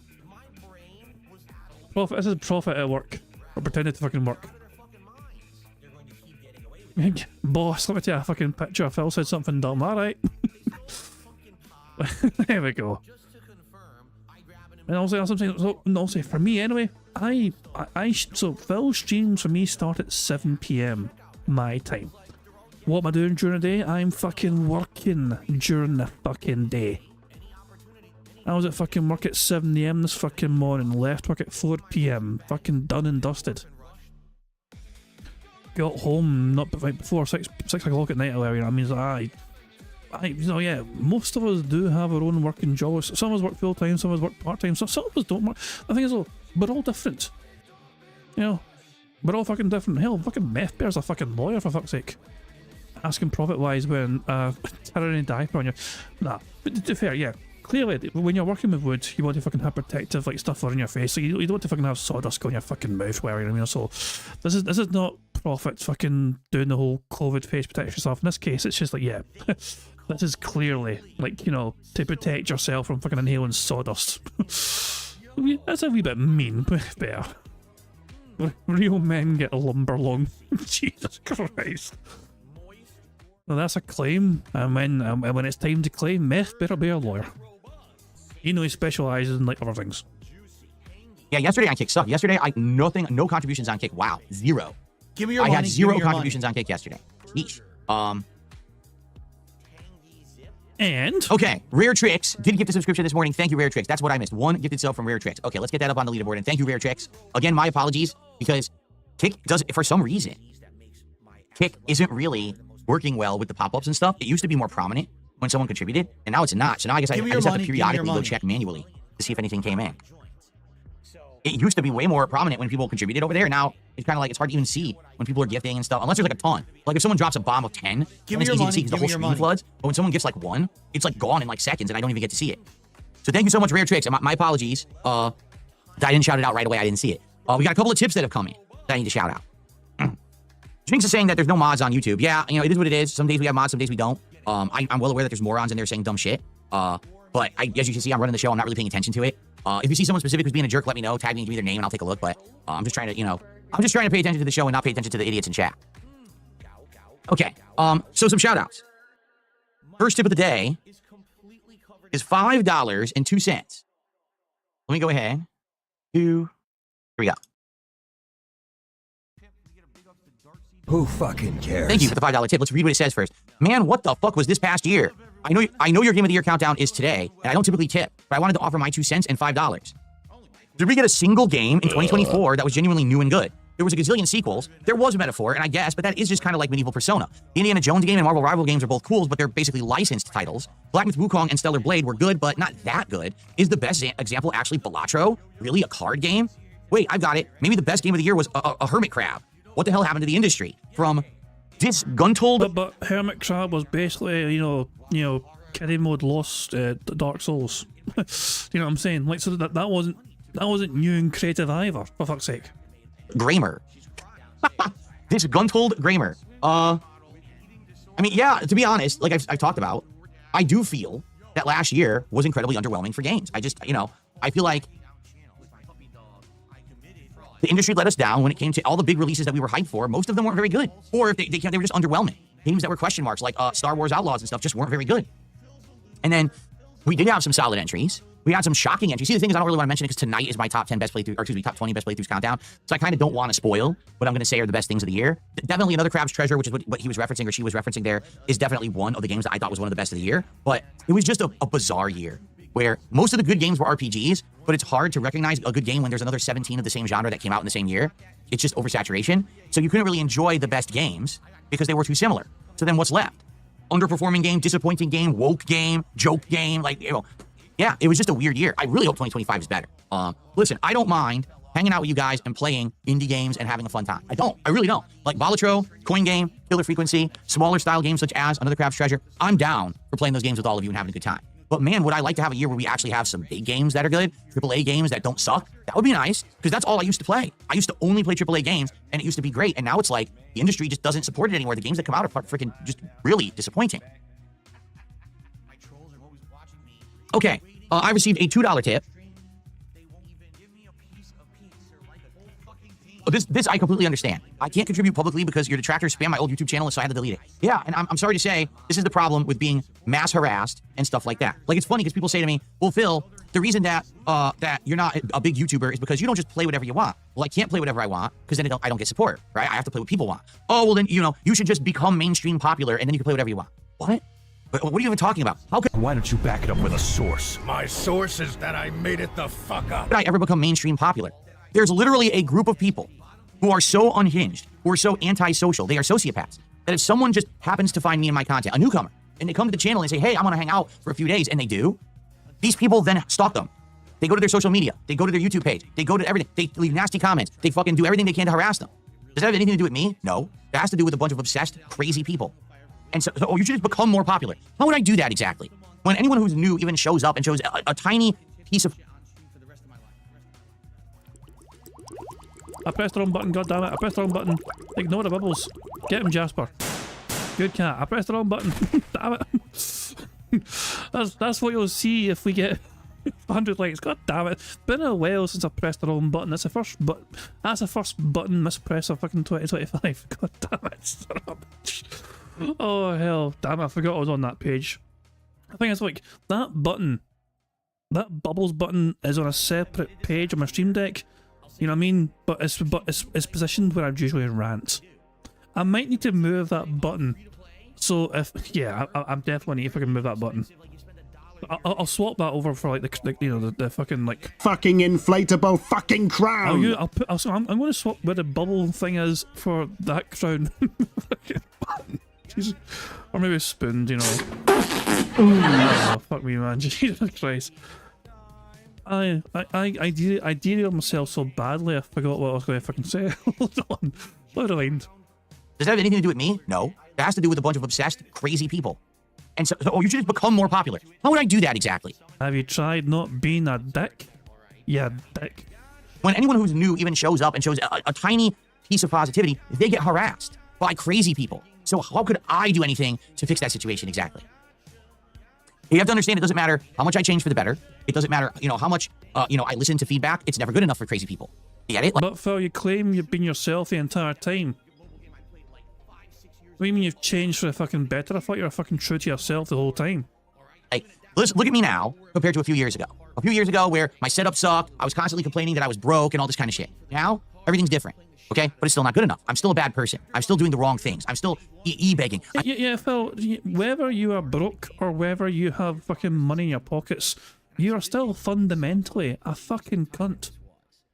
Prophet, this is Prophet at work, or pretending to fucking work. Boss, let me take a fucking picture. Phil said something dumb, alright. There we go. And also, also for me anyway, so Phil streams for me start at 7 PM my time. What am I doing during the day? I'm fucking working during the fucking day. I was at fucking work at 7 AM this fucking morning, left work at 4 PM, fucking done and dusted. Got home not right before 6 o'clock at night, I mean, yeah, most of us do have our own working jobs. Some of us work full time, some of us work part time, some of us don't work. The thing is, though, we're all different. You know, we're all fucking different. Hell, fucking Meth Bear's a fucking lawyer, for fuck's sake. Asking Prophet why he's wearing a tyranny diaper on you. Nah, but to be fair, yeah. Clearly, when you're working with wood, you want to fucking have protective like stuff on your face. So you don't want to fucking have sawdust on your fucking mouth, where you know. So this is not Prophet fucking doing the whole COVID face protection stuff. In this case, it's just like, yeah. This is clearly, like, you know, to protect yourself from fucking inhaling sawdust. That's a wee bit mean, but fair. Real men get lumberlong. Jesus Christ. Well, that's a claim, and when it's time to claim, Meth better be a lawyer. You know he specialises in, like, other things. Yeah, yesterday on Kick sucked. Yesterday, no contributions on Kick. Wow, zero. Give me your money. I had zero contributions on Kick yesterday. Yeesh. And okay, Rare Tricks did gift a subscription this morning. Thank you, Rare Tricks. That's what I missed. One gifted sub from Rare Tricks. Okay, let's get that up on the leaderboard. And thank you, Rare Tricks. Again, my apologies, because Kick does, for some reason, Kick isn't really working well with the pop-ups and stuff. It used to be more prominent when someone contributed, and now it's not. So now I guess I just have to periodically go check manually to see if anything came in. It used to be way more prominent when people contributed over there. Now it's kind of like it's hard to even see when people are gifting and stuff, unless there's like a ton. Like if someone drops a bomb of 10, it's easy to see because the whole screen floods. But when someone gifts like 1, it's like gone in like seconds, and I don't even get to see it. So thank you so much, Rare Tricks. My apologies. I didn't shout it out right away. I didn't see it. We got a couple of tips that have come in that I need to shout out. Jinx is saying that there's no mods on YouTube. Yeah, you know, it is what it is. Some days we have mods, some days we don't. I'm well aware that there's morons in there saying dumb shit. But as you can see, I'm running the show. I'm not really paying attention to it. If you see someone specific who's being a jerk, let me know. Tag me and give me their name, and I'll take a look. But I'm just trying to, I'm just trying to pay attention to the show and not pay attention to the idiots in chat. Okay. So some shout outs. First tip of the day is $5.02. Let me go ahead. Here we go. Who fucking cares? Thank you for the $5 tip. Let's read what it says first. Man, what the fuck was this past year? I know your game of the year countdown is today, and I don't typically tip, but I wanted to offer my 2 cents and $5. Did we get a single game in 2024 that was genuinely new and good? There was a gazillion sequels. There was a metaphor, and I guess, but that is just kind of like medieval Persona. The Indiana Jones game and Marvel Rival games are both cool, but they're basically licensed titles. Black Myth Wukong and Stellar Blade were good, but not that good. Is the best example actually Balatro? Really, a card game? Wait, I've got it. Maybe the best game of the year was a Hermit Crab. What the hell happened to the industry? From Disgruntled... But Hermit Crab was basically, you know, Kiddie Mode lost Dark Souls. You know what I'm saying? Like, so that wasn't new and creative either, for fuck's sake. Grammar. Disgruntled Grammar. I mean, yeah, to be honest, like I've talked about, I do feel that last year was incredibly underwhelming for games. I just, I feel like the industry let us down when it came to all the big releases that we were hyped for. Most of them weren't very good. Or if they were just underwhelming. Games that were question marks, like Star Wars Outlaws and stuff, just weren't very good. And then we did have some solid entries. We had some shocking entries. See, the thing is, I don't really want to mention it because tonight is my top 10 best playthrough, or excuse me, top 20 best playthroughs countdown. So I kind of don't want to spoil what I'm going to say are the best things of the year. Definitely Another Crab's Treasure, which is what he was referencing, or she was referencing there, is definitely one of the games that I thought was one of the best of the year. But it was just a bizarre year where most of the good games were RPGs, but it's hard to recognize a good game when there's another 17 of the same genre that came out in the same year. It's just oversaturation. So you couldn't really enjoy the best games because they were too similar. So then what's left? Underperforming game, disappointing game, woke game, joke game, yeah, it was just a weird year. I really hope 2025 is better. Listen, I don't mind hanging out with you guys and playing indie games and having a fun time. I really don't. Like Balatro, Coin Game, Killer Frequency, smaller style games such as Another Crab's Treasure. I'm down for playing those games with all of you and having a good time. But man, would I like to have a year where we actually have some big games that are good, AAA games that don't suck? That would be nice, because that's all I used to play. I used to only play AAA games, and it used to be great. And now it's like the industry just doesn't support it anymore. The games that come out are freaking just really disappointing. Okay, I received a $2 tip. This I completely understand. I can't contribute publicly because your detractors spam my old YouTube channel, and so I had to delete it. Yeah, and I'm sorry to say, this is the problem with being mass harassed and stuff like that. Like, it's funny because people say to me, well, Phil, the reason that that you're not a big YouTuber is because you don't just play whatever you want. Well, I can't play whatever I want because then I don't get support, right? I have to play what people want. Oh, well then, you should just become mainstream popular and then you can play whatever you want. What? What are you even talking about? How could... Why don't you back it up with a source? My source is that I made it the fuck up. Could I ever become mainstream popular? There's literally a group of people who are so unhinged, who are so antisocial, they are sociopaths, that if someone just happens to find me in my content, a newcomer, and they come to the channel and say, hey, I want to hang out for a few days, and they do, these people then stalk them. They go to their social media, they go to their YouTube page, they go to everything, they leave nasty comments, they fucking do everything they can to harass them. Does that have anything to do with me? No. That has to do with a bunch of obsessed, crazy people. And so you should just become more popular. How would I do that exactly? When anyone who's new even shows up and shows a tiny piece of... I pressed the wrong button, goddammit. I pressed the wrong button. Ignore the bubbles. Get him, Jasper. Good cat. I pressed the wrong button. Damn it. That's what you'll see if we get 100 likes. God damn it. Been a while since I pressed the wrong button. That's the first button mispress of fucking 2025. God damn it. Son of a bitch. Oh hell. Damn it. I forgot I was on that page. I think it's like that button. That bubbles button is on a separate page on my Stream Deck. You know what I mean? But it's positioned where I usually rant. I might need to move that button. So I'm definitely if I can move that button. I'll swap that over for like the fucking like fucking inflatable fucking crown. I'm going to swap where the bubble thing is for that crown. Jesus. Or maybe spooned, Oh, fuck me, man. Jesus Christ. I derailed myself so badly I forgot what I was going to fucking say. Hold on. Load of mind. Does that have anything to do with me? No. It has to do with a bunch of obsessed, crazy people. And so you should just become more popular. How would I do that exactly? Have you tried not being a dick? Yeah, dick. When anyone who's new even shows up and shows a tiny piece of positivity, they get harassed by crazy people. So how could I do anything to fix that situation exactly? You have to understand it doesn't matter how much I change for the better. It doesn't matter, how much, I listen to feedback. It's never good enough for crazy people. You get it? But Phil, you claim you've been yourself the entire time. What do you mean you've changed for the fucking better? I thought you were fucking true to yourself the whole time. Like, listen, look at me now compared to a few years ago. A few years ago where my setup sucked, I was constantly complaining that I was broke and all this kind of shit. Now, everything's different, okay? But it's still not good enough. I'm still a bad person. I'm still doing the wrong things. I'm still e-begging. Yeah, Phil, whether you are broke or whether you have fucking money in your pockets, you are still fundamentally a fucking cunt.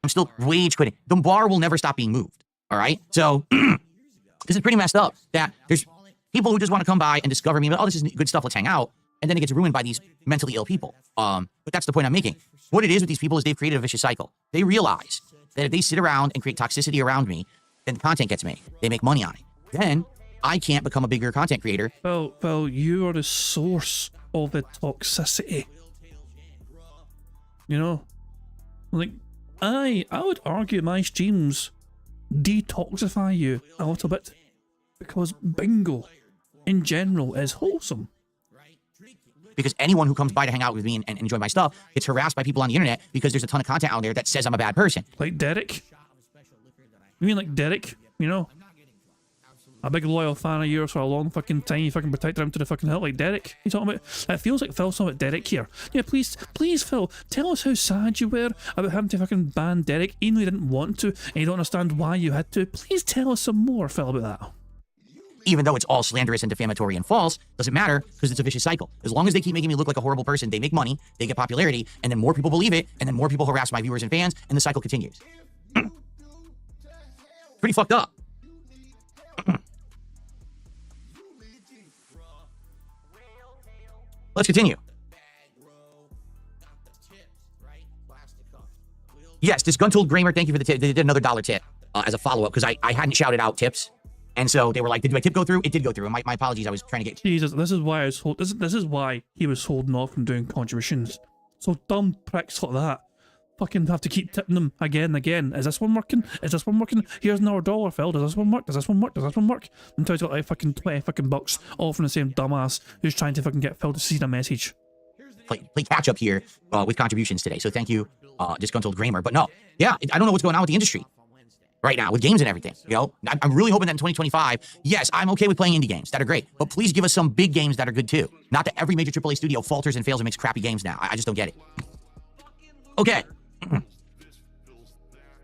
I'm still rage quitting. The bar will never stop being moved, all right? So, this is pretty messed up that there's people who just want to come by and discover me, but, oh, this is good stuff, let's hang out. And then it gets ruined by these mentally ill people. But that's the point I'm making. What it is with these people is they've created a vicious cycle. They realize that if they sit around and create toxicity around me, then content gets made. They make money on it. Then I can't become a bigger content creator. Well, you are the source of the toxicity. You know? Like, I would argue my streams detoxify you a little bit because bingo in general is wholesome. Because anyone who comes by to hang out with me and enjoy my stuff gets harassed by people on the internet because there's a ton of content out there that says I'm a bad person. Like Derek? You mean like Derek? You know? A big loyal fan of yours for a long fucking time, you fucking protected him to the fucking hill like Derek. You talking about? It feels like Phil's talking about Derek here. Yeah, please, Phil, tell us how sad you were about having to fucking ban Derek, even though you didn't want to, and you don't understand why you had to. Please tell us some more, Phil, about that. Even though it's all slanderous and defamatory and false, doesn't matter because it's a vicious cycle. As long as they keep making me look like a horrible person, they make money, they get popularity, and then more people believe it, and then more people harass my viewers and fans, and the cycle continues. Pretty fucked up. Let's continue. Yes, Disgruntled Gramer, thank you for the tip. They did another $1 tip as a follow-up because I hadn't shouted out tips. And so they were like, did my tip go through? It did go through. My apologies. I was trying to get... Jesus, this is why I was this is why he was holding off from doing contributions. So dumb pricks like that fucking have to keep tipping them again and again. Is this one working? Is this one working? Here's another $1, Phil. Does this one work? Does this one work? Does this one work? Until he's got like fucking 20 fucking bucks, all from the same dumbass who's trying to fucking get Phil to see the message. Play catch up here with contributions today. So thank you, Disgruntled Gramer. But no, yeah, I don't know what's going on with the industry right now with games and everything. You know, I'm really hoping that in 2025, yes, I'm okay with playing indie games that are great, but please give us some big games that are good too. Not that every major AAA studio falters and fails and makes crappy games now. I just don't get it. Okay.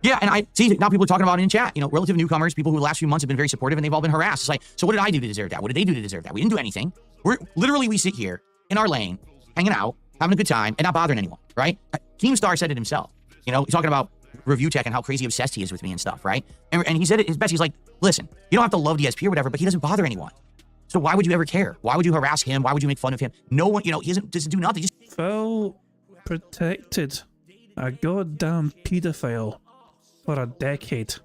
Yeah, and I see now people are talking about it in chat, relative newcomers, people who the last few months have been very supportive and they've all been harassed. It's like, so what did I do to deserve that? What did they do to deserve that? We didn't do anything. We sit here in our lane, hanging out, having a good time, and not bothering anyone, right? Keemstar said it himself. He's talking about review tech and how crazy obsessed he is with me and stuff, right? And he said it his best. He's like, listen, you don't have to love DSP or whatever, but he doesn't bother anyone. So why would you ever care? Why would you harass him? Why would you make fun of him? No one, he doesn't do nothing. Phil protected a goddamn pedophile for a decade.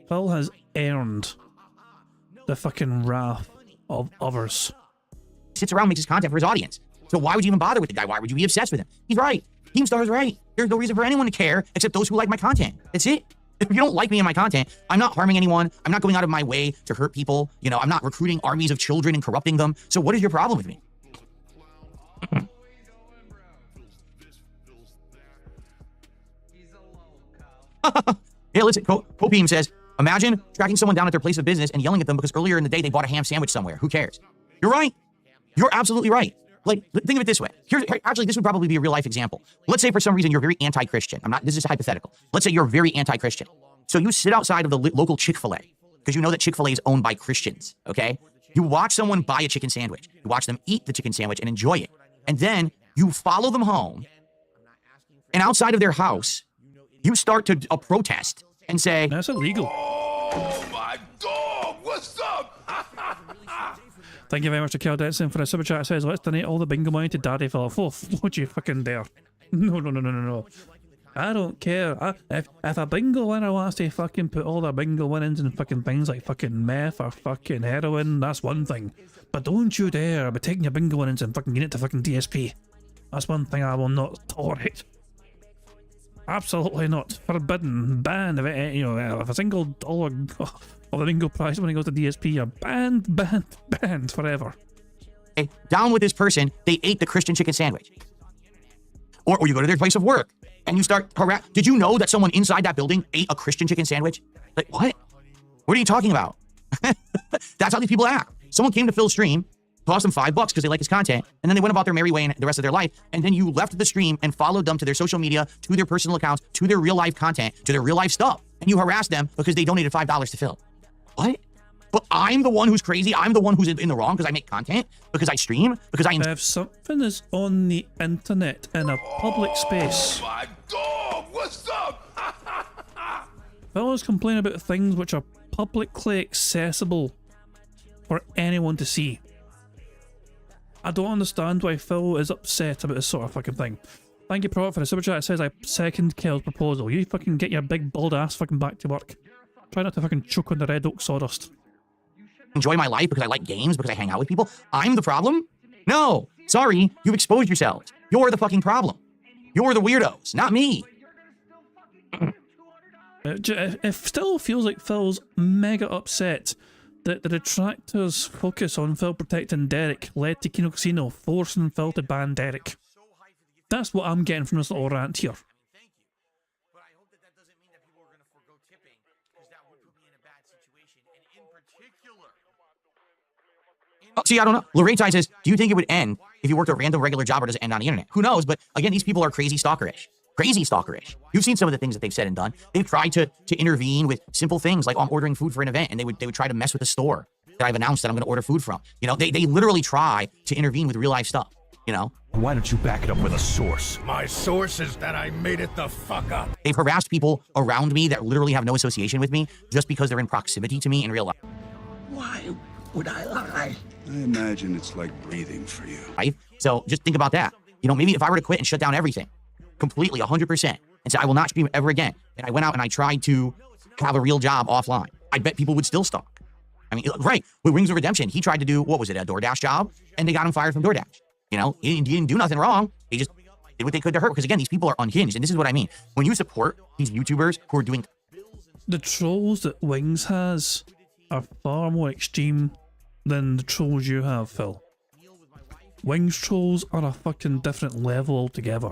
Phil has earned the fucking wrath of others. He sits around and makes his content for his audience. So why would you even bother with the guy? Why would you be obsessed with him? He's right. Keemstar's right. There's no reason for anyone to care except those who like my content. That's it. If you don't like me and my content, I'm not harming anyone. I'm not going out of my way to hurt people. I'm not recruiting armies of children and corrupting them. So what is your problem with me? Yeah, listen, Popeem says, imagine tracking someone down at their place of business and yelling at them because earlier in the day they bought a ham sandwich somewhere. Who cares? You're right. You're absolutely right. Like, think of it this way. Actually, this would probably be a real life example. Let's say for some reason you're very anti-Christian. This is hypothetical. Let's say you're very anti-Christian. So you sit outside of the local Chick-fil-A because you know that Chick-fil-A is owned by Christians, okay? You watch someone buy a chicken sandwich. You watch them eat the chicken sandwich and enjoy it. And then you follow them home, and outside of their house, you start to protest and say, that's illegal. Oh my God, what's up? Thank you very much to Kel Denson for the super chat. It says, let's donate all the bingo money to Daddy Phil. Oh, would you fucking dare? No. I don't care. If a bingo winner wants to fucking put all their bingo winnings in fucking things like fucking meth or fucking heroin, that's one thing. But don't you dare be taking your bingo winnings and fucking getting it to fucking DSP. That's one thing I will not tolerate. Absolutely not. Forbidden. Banned. If a single dollar of the bingo prize when it goes to DSP, you're banned forever. Okay? Down with this person, they ate the Christian chicken sandwich. Or you go to their place of work and you start harass. Did you know that someone inside that building ate a Christian chicken sandwich? Like, what? What are you talking about? That's how these people act. Someone came to Phil's stream, cost them $5 because they like his content, and then they went about their merry way in the rest of their life, and then you left the stream and followed them to their social media, to their personal accounts, to their real life content, to their real life stuff, and you harassed them because they donated $5 to Phil. What? But I'm the one who's crazy. I'm the one who's in the wrong because I make content, because I stream, because I... If something is on the internet in a public space... Oh my God, what's up? Fellas complain about things which are publicly accessible for anyone to see. I don't understand why Phil is upset about this sort of fucking thing. Thank you, Prophet, for the super chat. It says I second Kel's proposal. You fucking get your big bald ass fucking back to work. Try not to fucking choke on the red oak sawdust. Enjoy my life because I like games, because I hang out with people. I'm the problem? No. Sorry, you've exposed yourselves. You're the fucking problem. You're the weirdos, not me. It still feels like Phil's mega upset that the detractors' focus on Phil protecting Derek led to Kino Casino forcing Phil to ban Derek. That's what I'm getting from this little rant here. But I hope that doesn't mean that people are going to forgo tipping, because that would put me in a bad situation. And in particular... See, I don't know. Lorraine says, do you think it would end if you worked a random regular job, or does it end on the internet? Who knows? But again, these people are crazy stalkerish. Crazy stalkerish. You've seen some of the things that they've said and done. They've tried to intervene with simple things like, oh, I'm ordering food for an event, and they would try to mess with the store that I've announced that I'm going to order food from. You know, they literally try to intervene with real life stuff, you know? Why don't you back it up with a source? My source is that I made it the fuck up. They've harassed people around me that literally have no association with me just because they're in proximity to me in real life. Why would I lie? I imagine it's like breathing for you. Right? So just think about that. You know, maybe if I were to quit and shut down everything completely, 100%, and say, I will not stream ever again, and I went out and I tried to have a real job offline, I bet people would still stalk. I mean, right, with Rings of Redemption, he tried to do, what was it, a DoorDash job, and they got him fired from DoorDash. You know, he didn't do nothing wrong. They just did what they could to hurt, because again, these people are unhinged, and this is what I mean. When you support these YouTubers who are doing... The trolls that Wings has are far more extreme than the trolls you have, Phil. Wings trolls are a fucking different level altogether.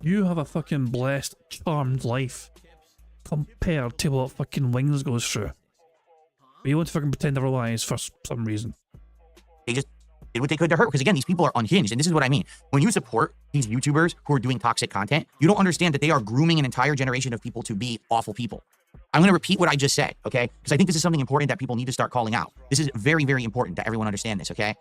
You have a fucking blessed, charmed life compared to what fucking Wings goes through. But you want to fucking pretend otherwise for some reason. They just did what they could to hurt, because again, these people are unhinged, and this is what I mean. When you support these YouTubers who are doing toxic content, you don't understand that they are grooming an entire generation of people to be awful people. I'm going to repeat what I just said, okay? Because I think this is something important that people need to start calling out. This is very, very important that everyone understand this, okay?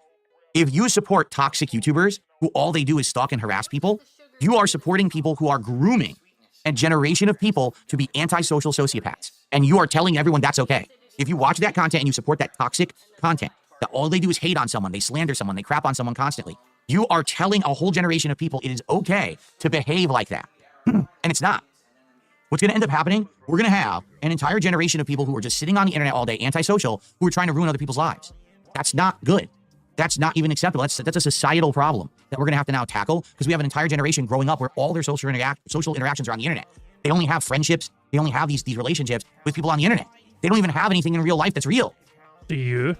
If you support toxic YouTubers who all they do is stalk and harass people, you are supporting people who are grooming a generation of people to be antisocial sociopaths. And you are telling everyone that's okay. If you watch that content and you support that toxic content, that all they do is hate on someone, they slander someone, they crap on someone constantly, you are telling a whole generation of people it is okay to behave like that. And it's not. What's going to end up happening? We're going to have an entire generation of people who are just sitting on the internet all day, antisocial, who are trying to ruin other people's lives. That's not good. That's not even acceptable. That's a societal problem that we're going to have to now tackle, because we have an entire generation growing up where all their social interactions are on the internet. They only have friendships. They only have these relationships with people on the internet. They don't even have anything in real life that's real. Do you?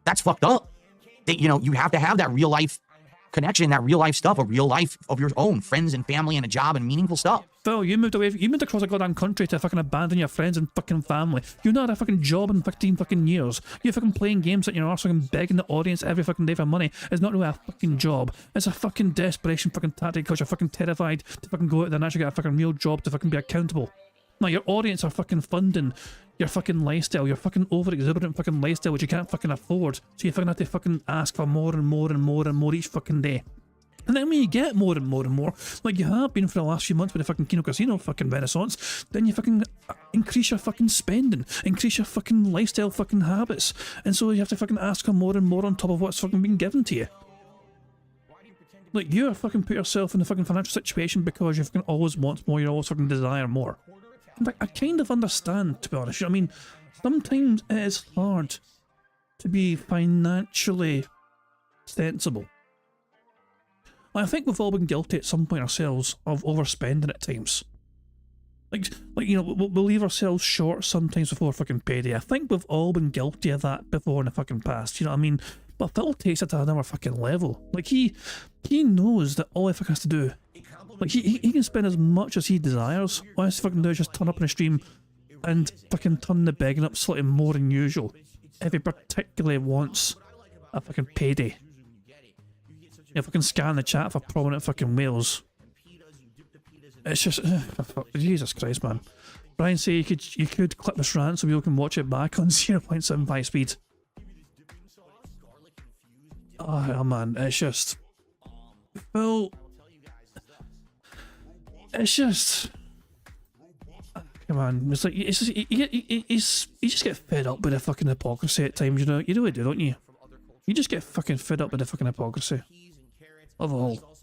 That's fucked up. You know, you have to have that real life connection, that real life stuff, a real life of your own, friends and family and a job and meaningful stuff. Phil, you moved across a goddamn country to fucking abandon your friends and fucking family. You've not had a fucking job in 15 fucking years. You're fucking playing games that you're arse fucking begging the audience every fucking day for money. It's not really a fucking job. It's a fucking desperation fucking tactic because you're fucking terrified to fucking go out there and actually get a fucking real job to fucking be accountable. Now your audience are fucking funding your fucking lifestyle, your fucking over-exuberant fucking lifestyle which you can't fucking afford. So you fucking have to fucking ask for more and more and more and more each fucking day. And then when you get more and more and more, like you have been for the last few months with the fucking Kino Casino fucking renaissance, then you fucking increase your fucking spending, increase your fucking lifestyle fucking habits. And so you have to fucking ask for more and more on top of what's fucking been given to you. Like, you fucking put yourself in a fucking financial situation because you fucking always want more, you always fucking desire more. And I kind of understand, to be honest. I mean, sometimes it is hard to be financially sensible. I think we've all been guilty at some point ourselves of overspending at times. Like you know, we'll leave ourselves short sometimes before fucking payday. I think we've all been guilty of that before in the fucking past. You know what I mean? But Phil takes it to another fucking level. Like, he knows that all he fucking has to do, like, he can spend as much as he desires. All he has to fucking do is just turn up on a stream and fucking turn the begging up slightly more than usual if he particularly wants a fucking payday. If I can scan the chat for prominent fucking whales. It's just, Jesus Christ, man. Brian say you could clip this rant so people can watch it back on 0.75 speed. Oh man, it's just, well, it's just, come on, it's like, it's just, you just get fed up with the fucking hypocrisy at times, you know, you really do, don't you? You just get fucking fed up with the fucking hypocrisy of it all.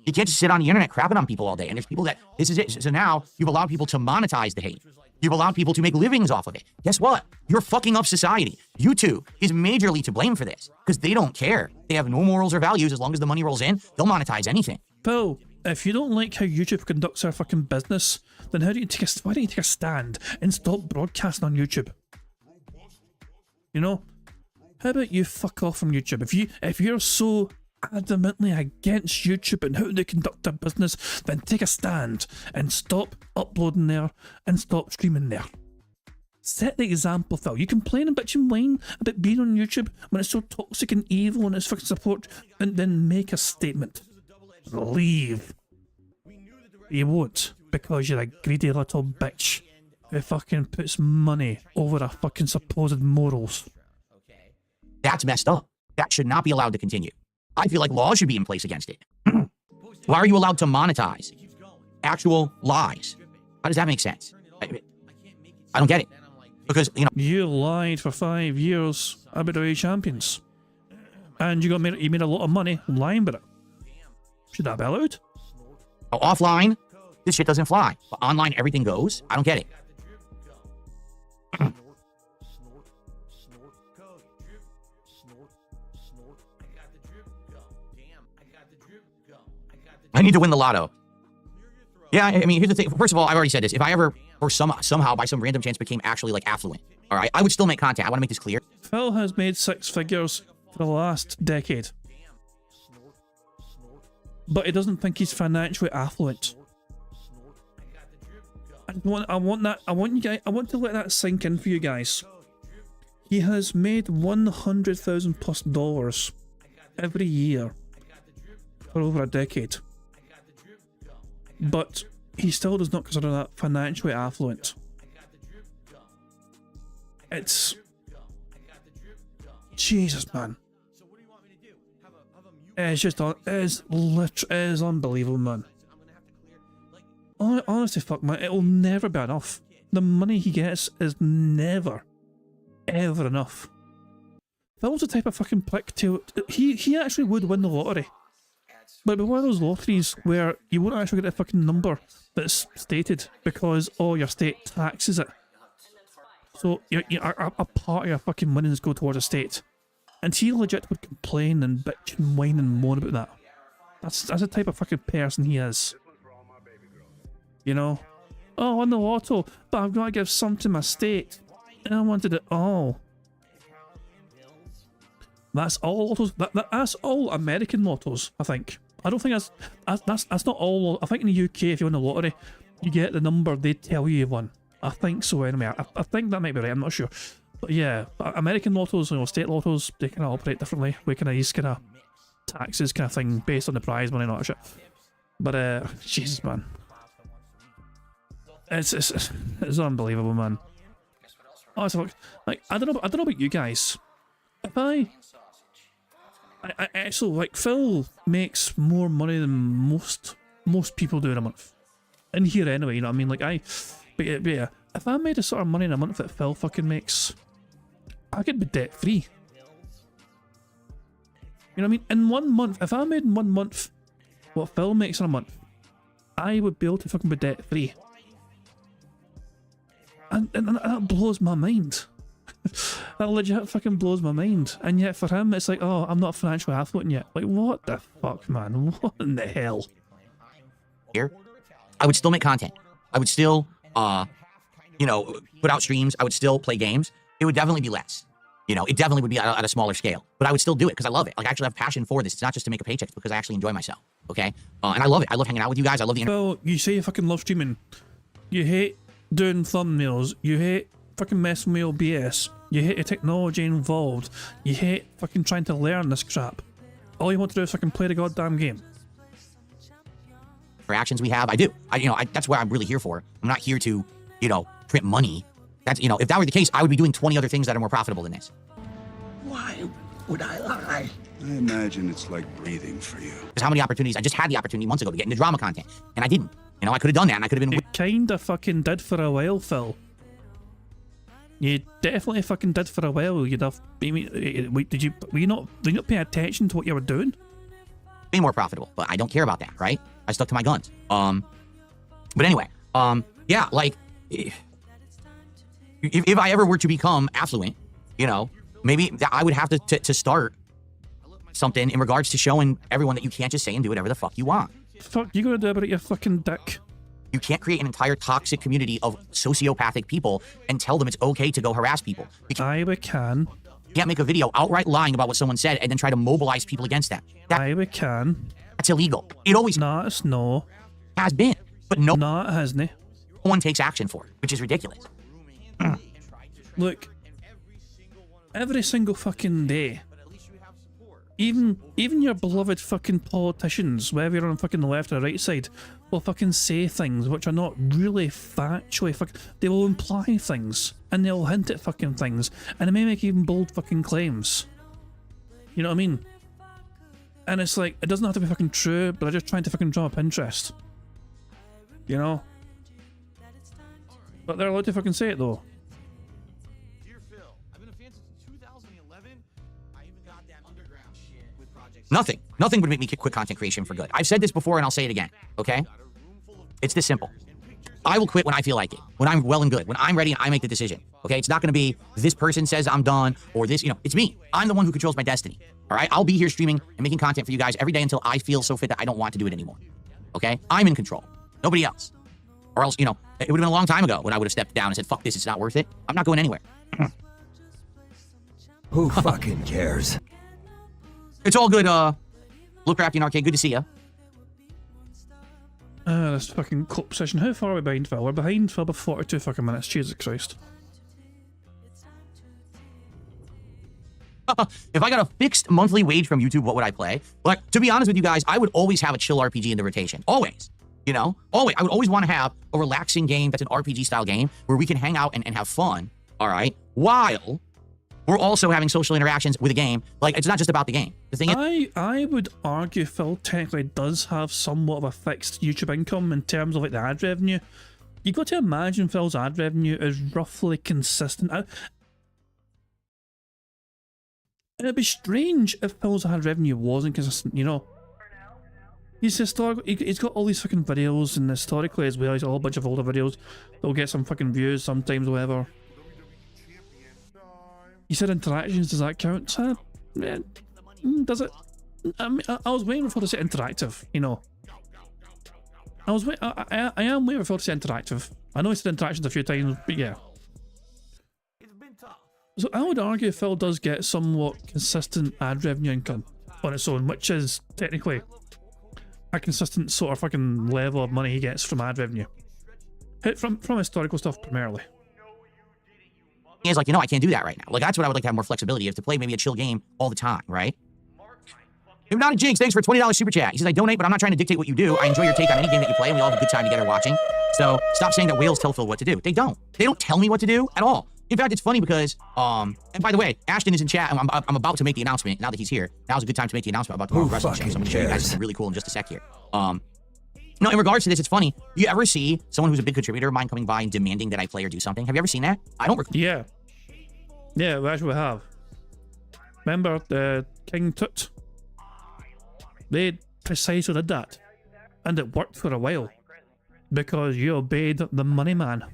You can't just sit on the internet crapping on people all day. And there's people that, this is it. So now you've allowed people to monetize the hate. You've allowed people to make livings off of it. Guess what? You're fucking up society. YouTube is majorly to blame for this because they don't care. They have no morals or values. As long as the money rolls in, they'll monetize anything. Phil, if you don't like how YouTube conducts their fucking business, then why don't you take a stand and stop broadcasting on YouTube? You know? How about you fuck off from YouTube? If you're so adamantly against YouTube and how they conduct their business, then take a stand and stop uploading there and stop streaming there. Set the example, Phil. You complain and bitch and whine about being on YouTube when it's so toxic and evil and it's fucking support, and then make a statement. Leave. You won't, because you're a greedy little bitch who fucking puts money over a fucking supposed morals. That's messed up. That should not be allowed to continue. I feel like laws should be in place against it. Why are you allowed to monetize actual lies? How does that make sense? I don't get it. Because, you know... You lied for 5 years about WWE champions. And you made a lot of money lying about it. Should that be allowed? Offline, this shit doesn't fly. But online, everything goes. I don't get it. I need to win the lotto. Yeah, I mean, here's the thing. First of all, I've already said this. If I ever, or somehow by some random chance became actually like affluent, all right, I would still make content. I want to make this clear. Phil has made 6 figures for the last decade. But he doesn't think he's financially affluent. I want to let that sink in for you guys. He has made $100,000+ every year for over a decade. But he still does not consider that financially affluent. It's... Jesus, man. It's just, it's unbelievable, man. Honestly, fuck, man, it'll never be enough. The money he gets is never, ever enough. Phil's the type of fucking prick to... He actually would win the lottery. But it'd be one of those lotteries where you won't actually get a fucking number that's stated because all your state taxes it. So a part of your fucking winnings go towards a state. And he legit would complain and bitch and whine and moan about that. That's the type of fucking person he is. You know? Oh, I won the lotto, but I've got to give some to my state. And I wanted it all. That's all lottos. That's all American lottos, I think. I don't think that's not all. I think in the UK, if you win the lottery, you get the number they tell you won. I think so anyway. I think that might be right. I'm not sure. But yeah, American lottos, you know, state lottos, they kind of operate differently. We kind of use kind of taxes kind of thing based on the prize money and all that shit. But Jesus, man, it's unbelievable, man. Honestly, like I don't know about you guys. If I actually, like, Phil makes more money than most people do in a month. In here anyway, you know what I mean? Like, but yeah, if I made the sort of money in a month that Phil fucking makes, I could be debt free. You know what I mean? In 1 month, if I made in 1 month what Phil makes in a month, I would be able to fucking be debt free. And that blows my mind. That legit fucking blows my mind. And yet for him, it's like, oh, I'm not financially affluent yet. Like, what the fuck, man? What in the hell? Here, I would still make content. I would still, you know, put out streams. I would still play games. It would definitely be less. You know, it definitely would be at a smaller scale, but I would still do it because I love it. Like, I actually have passion for this. It's not just to make a paycheck, it's because I actually enjoy myself. Okay, and I love it. I love hanging out with you guys. I love the. Well, you say you fucking love streaming. You hate doing thumbnails. You hate fucking messing with OBS. You hate the technology involved. You hate fucking trying to learn this crap. All you want to do is fucking play the goddamn game. Interactions we have, I do. That's what I'm really here for. I'm not here to, print money. That's, if that were the case, I would be doing 20 other things that are more profitable than this. Why would I lie? I imagine it's like breathing for you. Because how many opportunities? I just had the opportunity months ago to get into drama content, and I didn't. I could have done that, and I could have been. You kinda fucking did for a while, Phil. You definitely fucking did for a while. You'd have. Were you not paying attention to what you were doing? Way more profitable, but I don't care about that, right? I stuck to my guns. But anyway, yeah, like, if I ever were to become affluent, maybe I would have to start something in regards to showing everyone that you can't just say and do whatever the fuck you want. Fuck you gonna do about your fucking dick? You can't create an entire toxic community of sociopathic people and tell them it's okay to go harass people. We can. You can't make a video outright lying about what someone said and then try to mobilize people against that. We can. That's illegal. It always has been, but no it hasn't. No one takes action for it, which is ridiculous. Look, every single fucking day, even your beloved fucking politicians, whether you're on fucking the left or right side, will fucking say things which are not really factually they will imply things, and they'll hint at fucking things, and they may make even bold fucking claims. You know what I mean? And it's like, it doesn't have to be fucking true, but they're just trying to fucking draw up interest. But they're allowed to fucking say it though. Dear Phil, I've been a fan since 2011. I even got that underground shit with projects. Nothing would make me quit content creation for good. I've said this before and I'll say it again, okay? It's this simple. I will quit when I feel like it, when I'm well and good, when I'm ready and I make the decision, okay? It's not gonna be this person says I'm done or this, it's me. I'm the one who controls my destiny, all right? I'll be here streaming and making content for you guys every day until I feel so fit that I don't want to do it anymore, okay? I'm in control, nobody else. Or else, it would have been a long time ago when I would have stepped down and said, fuck this, it's not worth it. I'm not going anywhere. Who fucking cares? It's all good, Lookcrafty and Arcade, good to see ya. This fucking clip session. How far are we behind, Phil? We're behind for about 42 fucking minutes. Jesus Christ. If I got a fixed monthly wage from YouTube, what would I play? Like, to be honest with you guys, I would always have a chill RPG in the rotation. Always. Always. I would always want to have a relaxing game that's an RPG style game where we can hang out and have fun, all right? While we're also having social interactions with a game. Like, it's not just about the game. The thing is, I would argue Phil technically does have somewhat of a fixed YouTube income in terms of like the ad revenue. You've got to imagine Phil's ad revenue is roughly consistent. It'd be strange if Phil's ad revenue wasn't consistent, He's historical. He's got all these fucking videos, and historically as well, he's got a whole bunch of older videos. They'll get some fucking views sometimes, whatever. You said interactions, does that count? Does it? I was waiting for to say interactive, I am waiting for to say interactive. I know he said interactions a few times, but yeah. So I would argue Phil does get somewhat consistent ad revenue income on its own, which is technically a consistent sort of fucking level of money he gets from ad revenue. From historical stuff primarily. It's like, I can't do that right now. Like, that's what I would like to have more flexibility of, to play maybe a chill game all the time, right? Hypnotic Jinx, thanks for a $20 super chat. He says, I donate, but I'm not trying to dictate what you do. I enjoy your take on any game that you play, and we all have a good time together watching. So stop saying that whales tell Phil what to do. They don't. They don't tell me what to do at all. In fact, it's funny because, and by the way, Ashton is in chat. I'm about to make the announcement. Now that he's here, now's a good time to make the announcement about tomorrow's wrestling show. So I'm going to show you guys something really cool in just a sec here. No, in regards to this, it's funny. You ever see someone who's a big contributor of mine coming by and demanding that I play or do something? Have you ever seen that? I don't recall. Yeah. Yeah, we actually have. Remember the King Tut? They precisely did that. And it worked for a while. Because you obeyed the money man.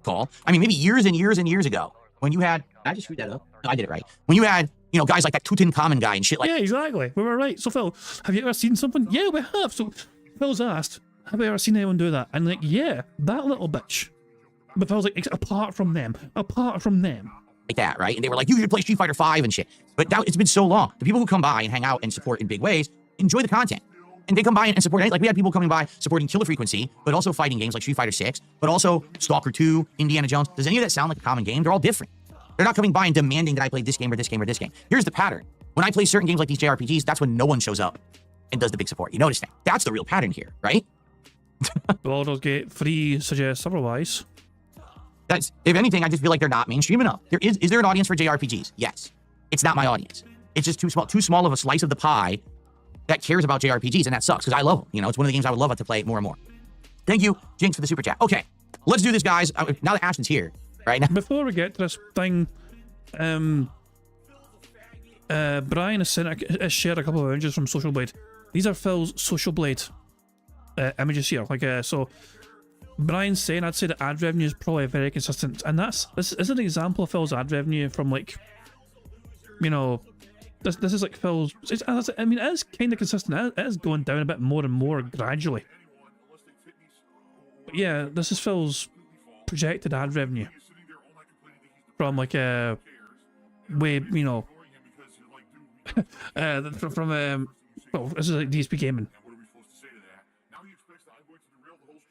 Call. I mean, maybe years and years and years ago, when you had, I just screwed that up. No, I did it right. When you had, guys like that Tutankhamun guy and shit like. Yeah, exactly. We were right. So Phil, have you ever seen something? Yeah, we have. So Phil's asked, have you ever seen anyone do that? And like, yeah, that little bitch. But Phil's like, apart from them, like that, right? And they were like, you should play Street Fighter 5 and shit. But now it's been so long. The people who come by and hang out and support in big ways enjoy the content. And they come by and support it. Like, we had people coming by supporting Killer Frequency, but also fighting games like Street Fighter 6, but also Stalker 2, Indiana Jones. Does any of that sound like a common game? They're all different. They're not coming by and demanding that I play this game or this game or this game. Here's the pattern. When I play certain games like these JRPGs, that's when no one shows up and does the big support. You notice that? That's the real pattern here, right? Baldur's Gate 3 suggests otherwise. That's, if anything, I just feel like they're not mainstream enough. Is there an audience for JRPGs? Yes. It's not my audience. It's just too small of a slice of the pie that cares about JRPGs, and that sucks, because I love them. You know, it's one of the games I would love to play more and more. Thank you, Jinx, for the super chat. Okay, let's do this, guys. Now that Ashton's here, right now. Before we get to this thing, Brian has shared a couple of images from Social Blade. These are Phil's Social Blade images here. Like, so Brian's saying, I'd say the ad revenue is probably very consistent, and this is an example of Phil's ad revenue from, like, you know, this is like Phil's. I mean, it is kind of consistent. It is going down a bit more and more gradually. But yeah, this is Phil's projected ad revenue from, like, way, you know, from well, this is like DSP Gaming.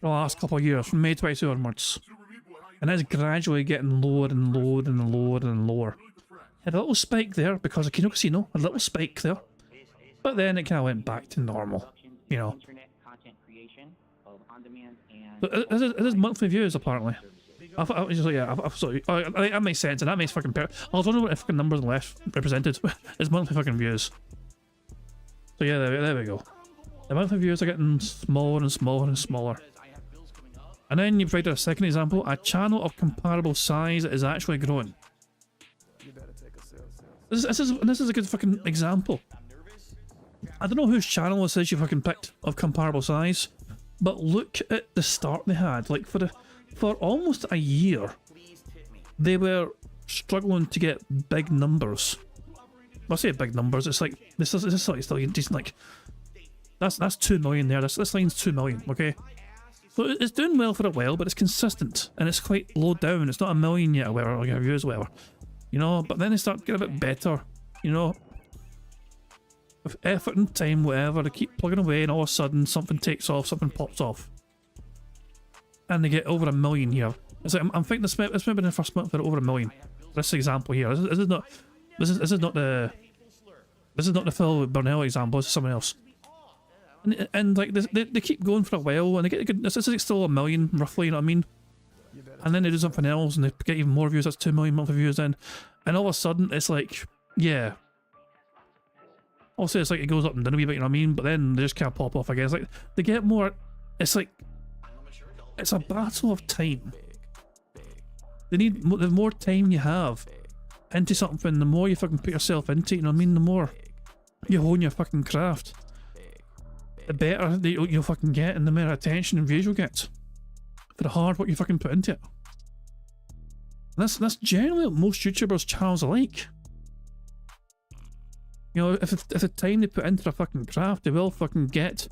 For the last couple of years, from May 22 onwards, and it's gradually getting lower and lower and lower and lower. Had a little spike there because of Kino Casino, a little spike there, but then it kind of went back to normal, you know. But it is monthly views apparently. Sorry, that makes sense, and that makes fucking I was wondering what the fucking numbers left represented. It's monthly fucking views. So yeah, there we go. The monthly views are getting smaller and smaller and smaller. And then you provided a second example, a channel of comparable size is actually growing. This is a good fucking example. I don't know whose channel this is you fucking picked of comparable size, but look at the start they had. Like, for almost a year, they were struggling to get big numbers. Well, I say big numbers. It's like this is like still decent. Like, that's 2 million there. This line's 2 million. Okay, so it's doing well for a while, but it's consistent and it's quite low down. It's not a million yet, or whatever, or views, whatever. You know, but then they start getting a bit better, you know. With effort and time, whatever, they keep plugging away and all of a sudden something takes off, something pops off. And they get over 1 million here. It's like, I'm thinking this might be the first month they're over 1 million. This example here, this is not the Phil Burnell example, this is someone else. And like, they keep going for a while and they get good, this is still 1 million roughly, you know what I mean? And then they do something else and they get even more views, that's 2 million monthly views in. And all of a sudden it's like, yeah. Also it's like it goes up and down a wee bit, you know what I mean? But then they just kind of pop off again. It's like, they get more, it's like, it's a battle of time. The more time you have into something, the more you fucking put yourself into it, you know what I mean? The more you hone your fucking craft, the better you'll fucking get and the more attention and views you'll get. For the hard work you fucking put into it. That's generally what most YouTubers' channels are like. You know, if the time they put into their fucking craft, they will fucking get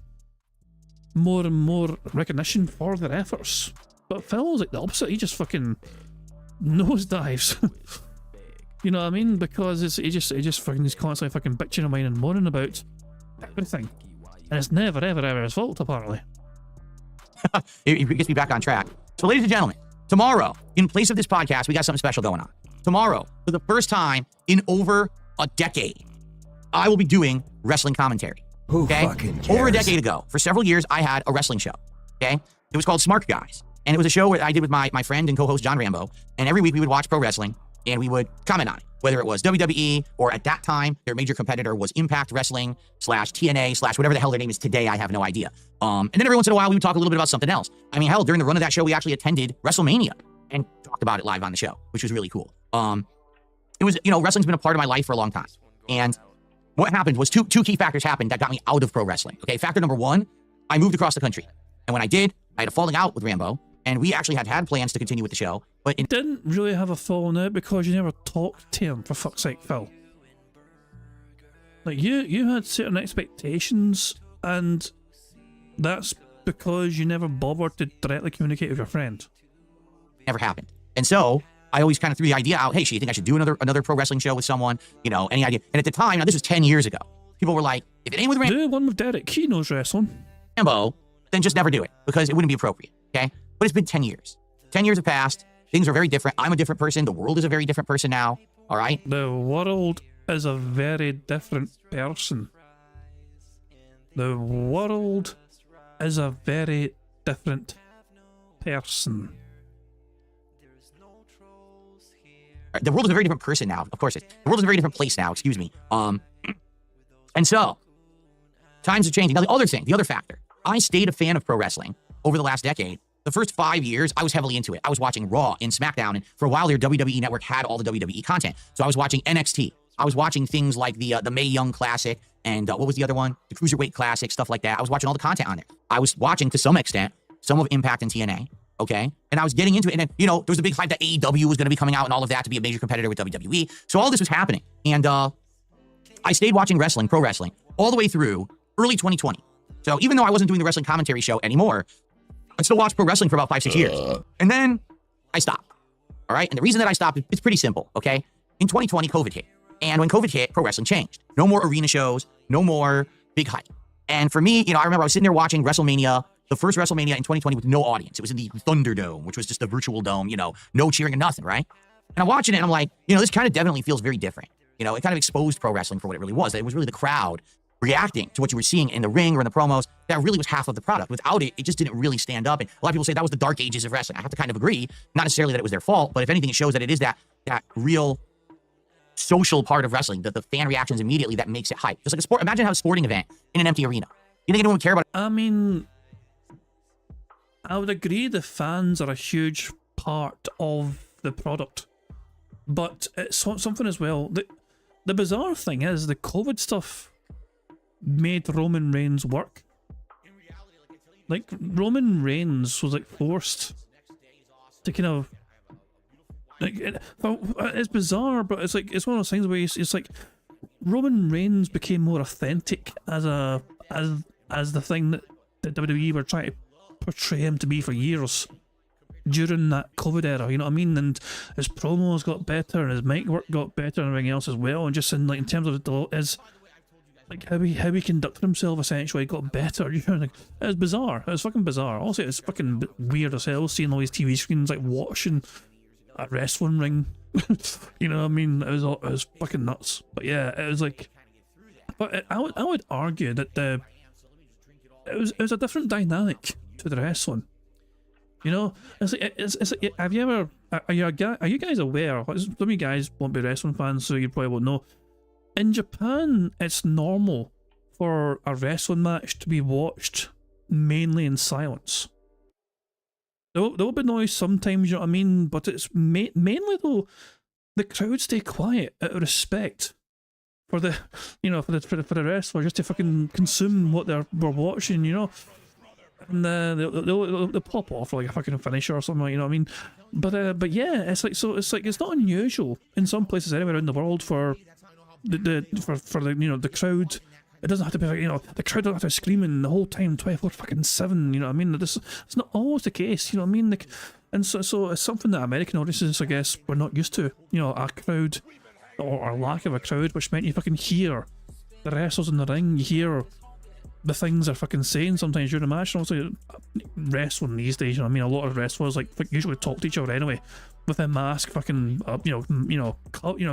more and more recognition for their efforts. But Phil's like the opposite, he just fucking nosedives. You know what I mean? Because he just fucking is constantly fucking bitching and whining and moaning about everything. And it's never ever his fault, apparently. It gets me back on track. So, ladies and gentlemen, tomorrow, in place of this podcast, we got something special going on. Tomorrow, for the first time in over a decade, I will be doing wrestling commentary. Okay? Over a decade ago, for several years, I had a wrestling show. Okay? It was called Smart Guys. And it was a show I did with my friend and co-host John Rambo. And every week we would watch pro wrestling and we would comment on it. Whether it was WWE or at that time, their major competitor was Impact Wrestling / TNA / whatever the hell their name is today, I have no idea. And then every once in a while, we would talk a little bit about something else. I mean, hell, during the run of that show, we actually attended WrestleMania and talked about it live on the show, which was really cool. It was, you know, wrestling's been a part of my life for a long time. And what happened was two key factors happened that got me out of pro wrestling. Okay, factor number one, I moved across the country. And when I did, I had a falling out with Rambo. And we actually had plans to continue with the show, but it didn't really have a falling out because you never talked to him, for fuck's sake, Phil. Like, you had certain expectations, and that's because you never bothered to directly communicate with your friend. Never happened. And so, I always kind of threw the idea out, hey, you think I should do another pro wrestling show with someone? You know, any idea? And at the time, now this was 10 years ago, people were like, if it ain't with Do one with Derek. He knows wrestling. Rambo, then just never do it because it wouldn't be appropriate, okay? But it's been 10 years. 10 years have passed. Things are very different. I'm a different person. The world is a very different person now, all right? The world is a very different person. The world is a very different person. The world is a very different person now. Of course, the world is a very different place now. Excuse me. And so times are changing. Now, the other factor, I stayed a fan of pro wrestling over the last decade. The first 5 years, I was heavily into it. I was watching Raw and SmackDown, and for a while there, WWE Network had all the WWE content. So I was watching NXT. I was watching things like the Mae Young Classic and what was the other one? The Cruiserweight Classic, stuff like that. I was watching all the content on there. I was watching, to some extent, some of Impact and TNA. Okay. And I was getting into it. And then, you know, there was a big hype that AEW was going to be coming out and all of that to be a major competitor with WWE. So all this was happening. And I stayed watching wrestling, pro wrestling, all the way through early 2020. So even though I wasn't doing the wrestling commentary show anymore, I still watched pro wrestling for about 5-6 years. And then I stopped. All right. And the reason that I stopped, it's pretty simple. Okay. In 2020, COVID hit. And when COVID hit, pro wrestling changed. No more arena shows, no more big hype. And for me, you know, I remember I was sitting there watching WrestleMania, the first WrestleMania in 2020 with no audience. It was in the Thunderdome, which was just a virtual dome, you know, no cheering and nothing, right? And I'm watching it and I'm like, you know, this kind of definitely feels very different. You know, it kind of exposed pro wrestling for what it really was. It was really the crowd reacting to what you were seeing in the ring or in the promos. That really was half of the product. Without it, it just didn't really stand up. And a lot of people say that was the dark ages of wrestling. I have to kind of agree. Not necessarily that it was their fault, but if anything, it shows that it is that real social part of wrestling, that the fan reactions immediately that makes it hype. Just like a sport. Imagine how a sporting event in an empty arena. You think anyone would care about it? I mean, I would agree the fans are a huge part of the product. But it's something as well. The bizarre thing is the COVID stuff made Roman Reigns work. Like, Roman Reigns was like forced to kind of like it's bizarre, but it's like it's one of those things where it's like Roman Reigns became more authentic as the thing that the WWE were trying to portray him to be for years during that COVID era, you know what I mean? And his promos got better and his mic work got better and everything else as well, and just in like in terms of his like how he conducted himself essentially got better. You know, like, it was bizarre. It was fucking bizarre. Also, it's fucking weird as hell seeing all these TV screens like watching a wrestling ring. You know what I mean? It was fucking nuts. But yeah, it was like, but I would argue that it was a different dynamic to the wrestling. You know, it's like have you ever are you guys aware? Some of you guys won't be wrestling fans, so you probably won't know. In Japan, it's normal for a wrestling match to be watched mainly in silence. There will be noise sometimes, you know what I mean? But it's mainly though, the crowd stay quiet out of respect for the, you know, for the wrestler, just to fucking consume what we're watching, you know. And they'll pop off like a fucking finisher or something, you know what I mean? But yeah, it's like it's not unusual in some places anywhere around the world for the you know, the crowd. It doesn't have to be like, you know, the crowd don't have to be screaming the whole time 24/7, you know what I mean? It's not always the case, you know what I mean? Like, and so it's something that American audiences, I guess, were not used to. You know, a crowd or a lack of a crowd, which meant you fucking hear the wrestlers in the ring, you hear the things they're fucking saying sometimes during a match. And also wrestling these days, you know what I mean? A lot of wrestlers like usually talk to each other anyway with a mask, fucking you know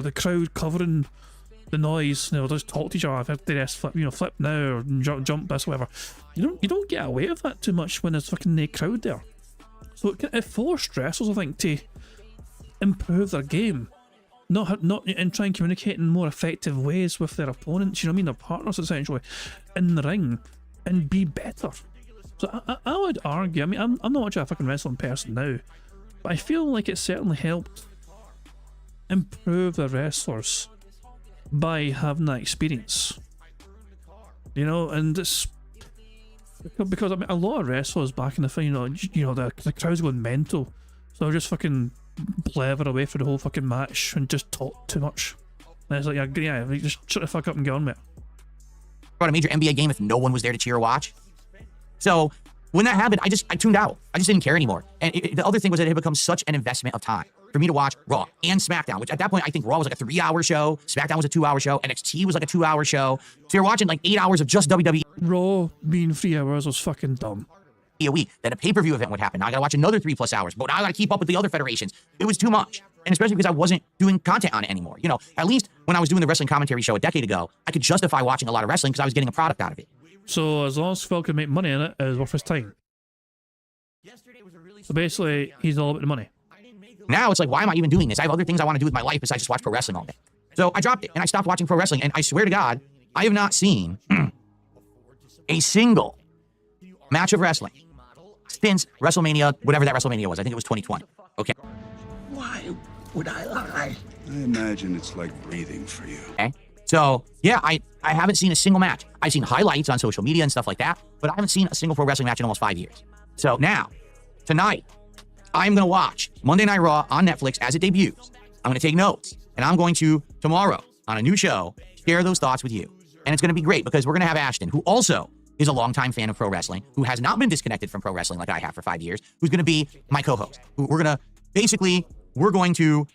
the crowd covering the noise. You know, just talk to each other. If they rest, flip now or jump this, whatever. You don't get away with that too much when there's fucking no crowd there. So it forced wrestlers, I think, to improve their game. Not and try and communicate in more effective ways with their opponents, you know what I mean, their partners essentially, in the ring, and be better. So I would argue, I mean, I'm not much of a fucking wrestling person now, but I feel like it certainly helped improve the wrestlers by having that experience. You know, and it's because I mean, a lot of wrestlers back in the thing, you know, the crowd's going mental, so they're just fucking blever away for the whole fucking match and just talk too much. And it's like, yeah, just shut the fuck up and get on with it. About a major NBA game if no one was there to cheer or watch. So when that happened, I tuned out. I just didn't care anymore. And the other thing was that it had become such an investment of time. for me to watch Raw and SmackDown, which at that point, I think Raw was like a 3-hour show. SmackDown was a 2-hour show. NXT was like a 2-hour show. So you're watching like 8 hours of just WWE. Raw being 3 hours was fucking dumb. A week. Then a pay-per-view event would happen. Now I gotta watch another 3+ hours. But now I gotta keep up with the other federations. It was too much. And especially because I wasn't doing content on it anymore. You know, at least when I was doing the wrestling commentary show a decade ago, I could justify watching a lot of wrestling because I was getting a product out of it. So as long as Phil can make money in it, it's worth his time. So basically, he's all about the money. Now it's like, why am I even doing this? I have other things I want to do with my life besides just watch pro wrestling all day. So I dropped it and I stopped watching pro wrestling. And I swear to God, I have not seen a single match of wrestling since WrestleMania, whatever that WrestleMania was. I think it was 2020. Okay. Why would I lie? I imagine it's like breathing for you. Okay. So, yeah, I haven't seen a single match. I've seen highlights on social media and stuff like that, but I haven't seen a single pro wrestling match in almost 5 years. So now, tonight, I'm going to watch Monday Night Raw on Netflix as it debuts. I'm going to take notes, and I'm going to, tomorrow, on a new show, share those thoughts with you. And it's going to be great because we're going to have Ashton, who also is a longtime fan of pro wrestling, who has not been disconnected from pro wrestling like I have for 5 years, who's going to be my co-host. We're going to,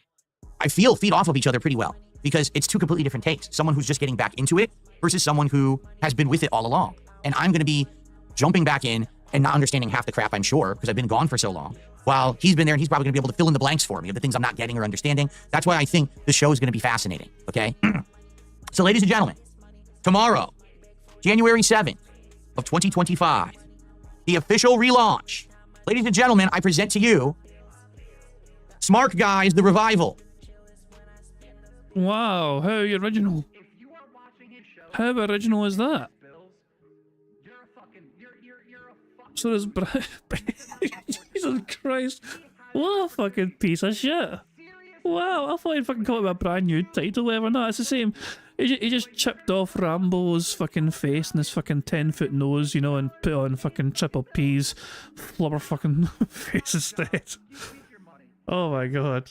I feel, feed off of each other pretty well because it's two completely different takes. Someone who's just getting back into it versus someone who has been with it all along. And I'm going to be jumping back in and not understanding half the crap, I'm sure, because I've been gone for so long. While he's been there and he's probably going to be able to fill in the blanks for me of the things I'm not getting or understanding. That's why I think the show is going to be fascinating, okay? So, ladies and gentlemen, tomorrow, January 7th of 2025, the official relaunch. Ladies and gentlemen, I present to you Smart Guys, The Revival. Wow, how original. How original is that? So there's Jesus Christ. What a fucking piece of shit. Wow, I thought he'd fucking come up with a brand new title, whatever. No, it's the same. He just chipped off Rambo's fucking face and his fucking 10-foot nose, you know, and put on fucking Triple P's flubber fucking face instead. Oh my god.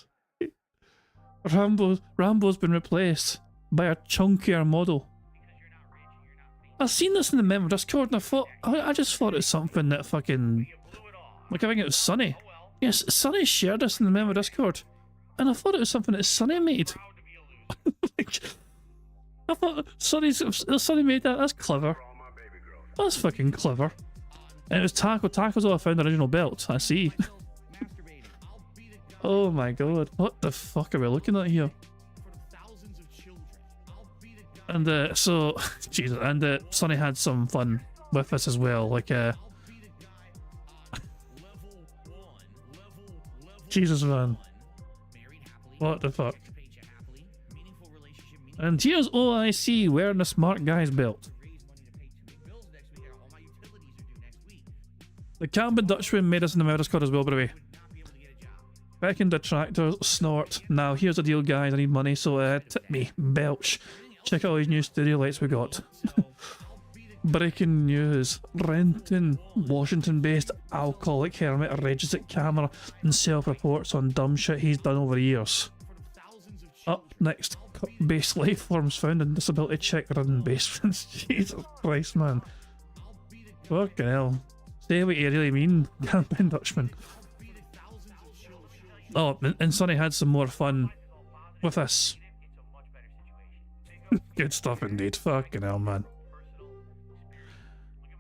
Rambo's been replaced by a chunkier model. I've seen this in the member Discord and I just thought it was something that fucking, like I think it was Sonny. Yes, Sonny shared this in the member Discord and I thought it was something that Sonny made. I thought Sonny made that. That's clever. That's fucking clever. And it was Taco. Taco's all I found the original belt. I see. Oh my god. What the fuck are we looking at here? And so, Jesus, and Sonny had some fun with this as well. Like, Jesus, man. What the fuck? And here's OIC wearing the Smart Guy's belt. The Cabin Dutchman made us in the Murder Squad as well, by the way. Back in Detractor, Snort. Now, here's the deal, guys. I need money, so tip me. Belch. Check out all these new studio lights we got. Breaking news. Renton, Washington-based alcoholic hermit registers camera and self-reports on dumb shit he's done over the years. Up next, base life forms found in disability check-ridden basements. Jesus Christ, man. Fucking hell. Say what you really mean, Camping Dutchman. Oh, and Sonny had some more fun with this. Good stuff indeed. Fucking hell, man.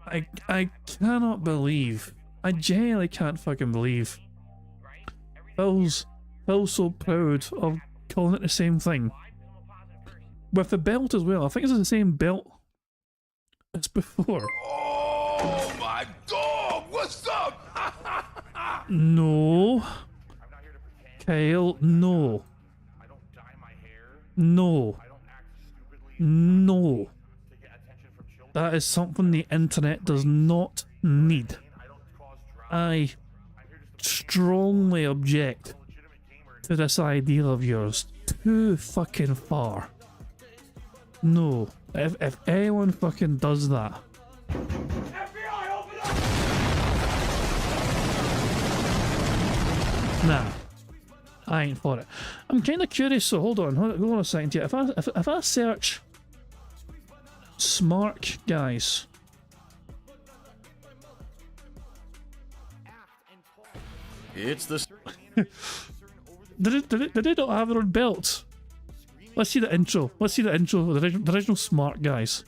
I cannot believe. I genuinely can't fucking believe. Phil's so proud of calling it the same thing. With the belt as well. I think it's the same belt as before. Oh my dog! What's up? No. Kyle, no. No. No. That is something the internet does not need. I strongly object to this idea of yours. Too fucking far. No. If anyone fucking does that. Nah. I ain't for it. I'm kind of curious, so hold on a second here. If I search Smart Guys, It's the Did they not have their own belt? Let's see the intro. Let's see the intro of the original Smart Guys.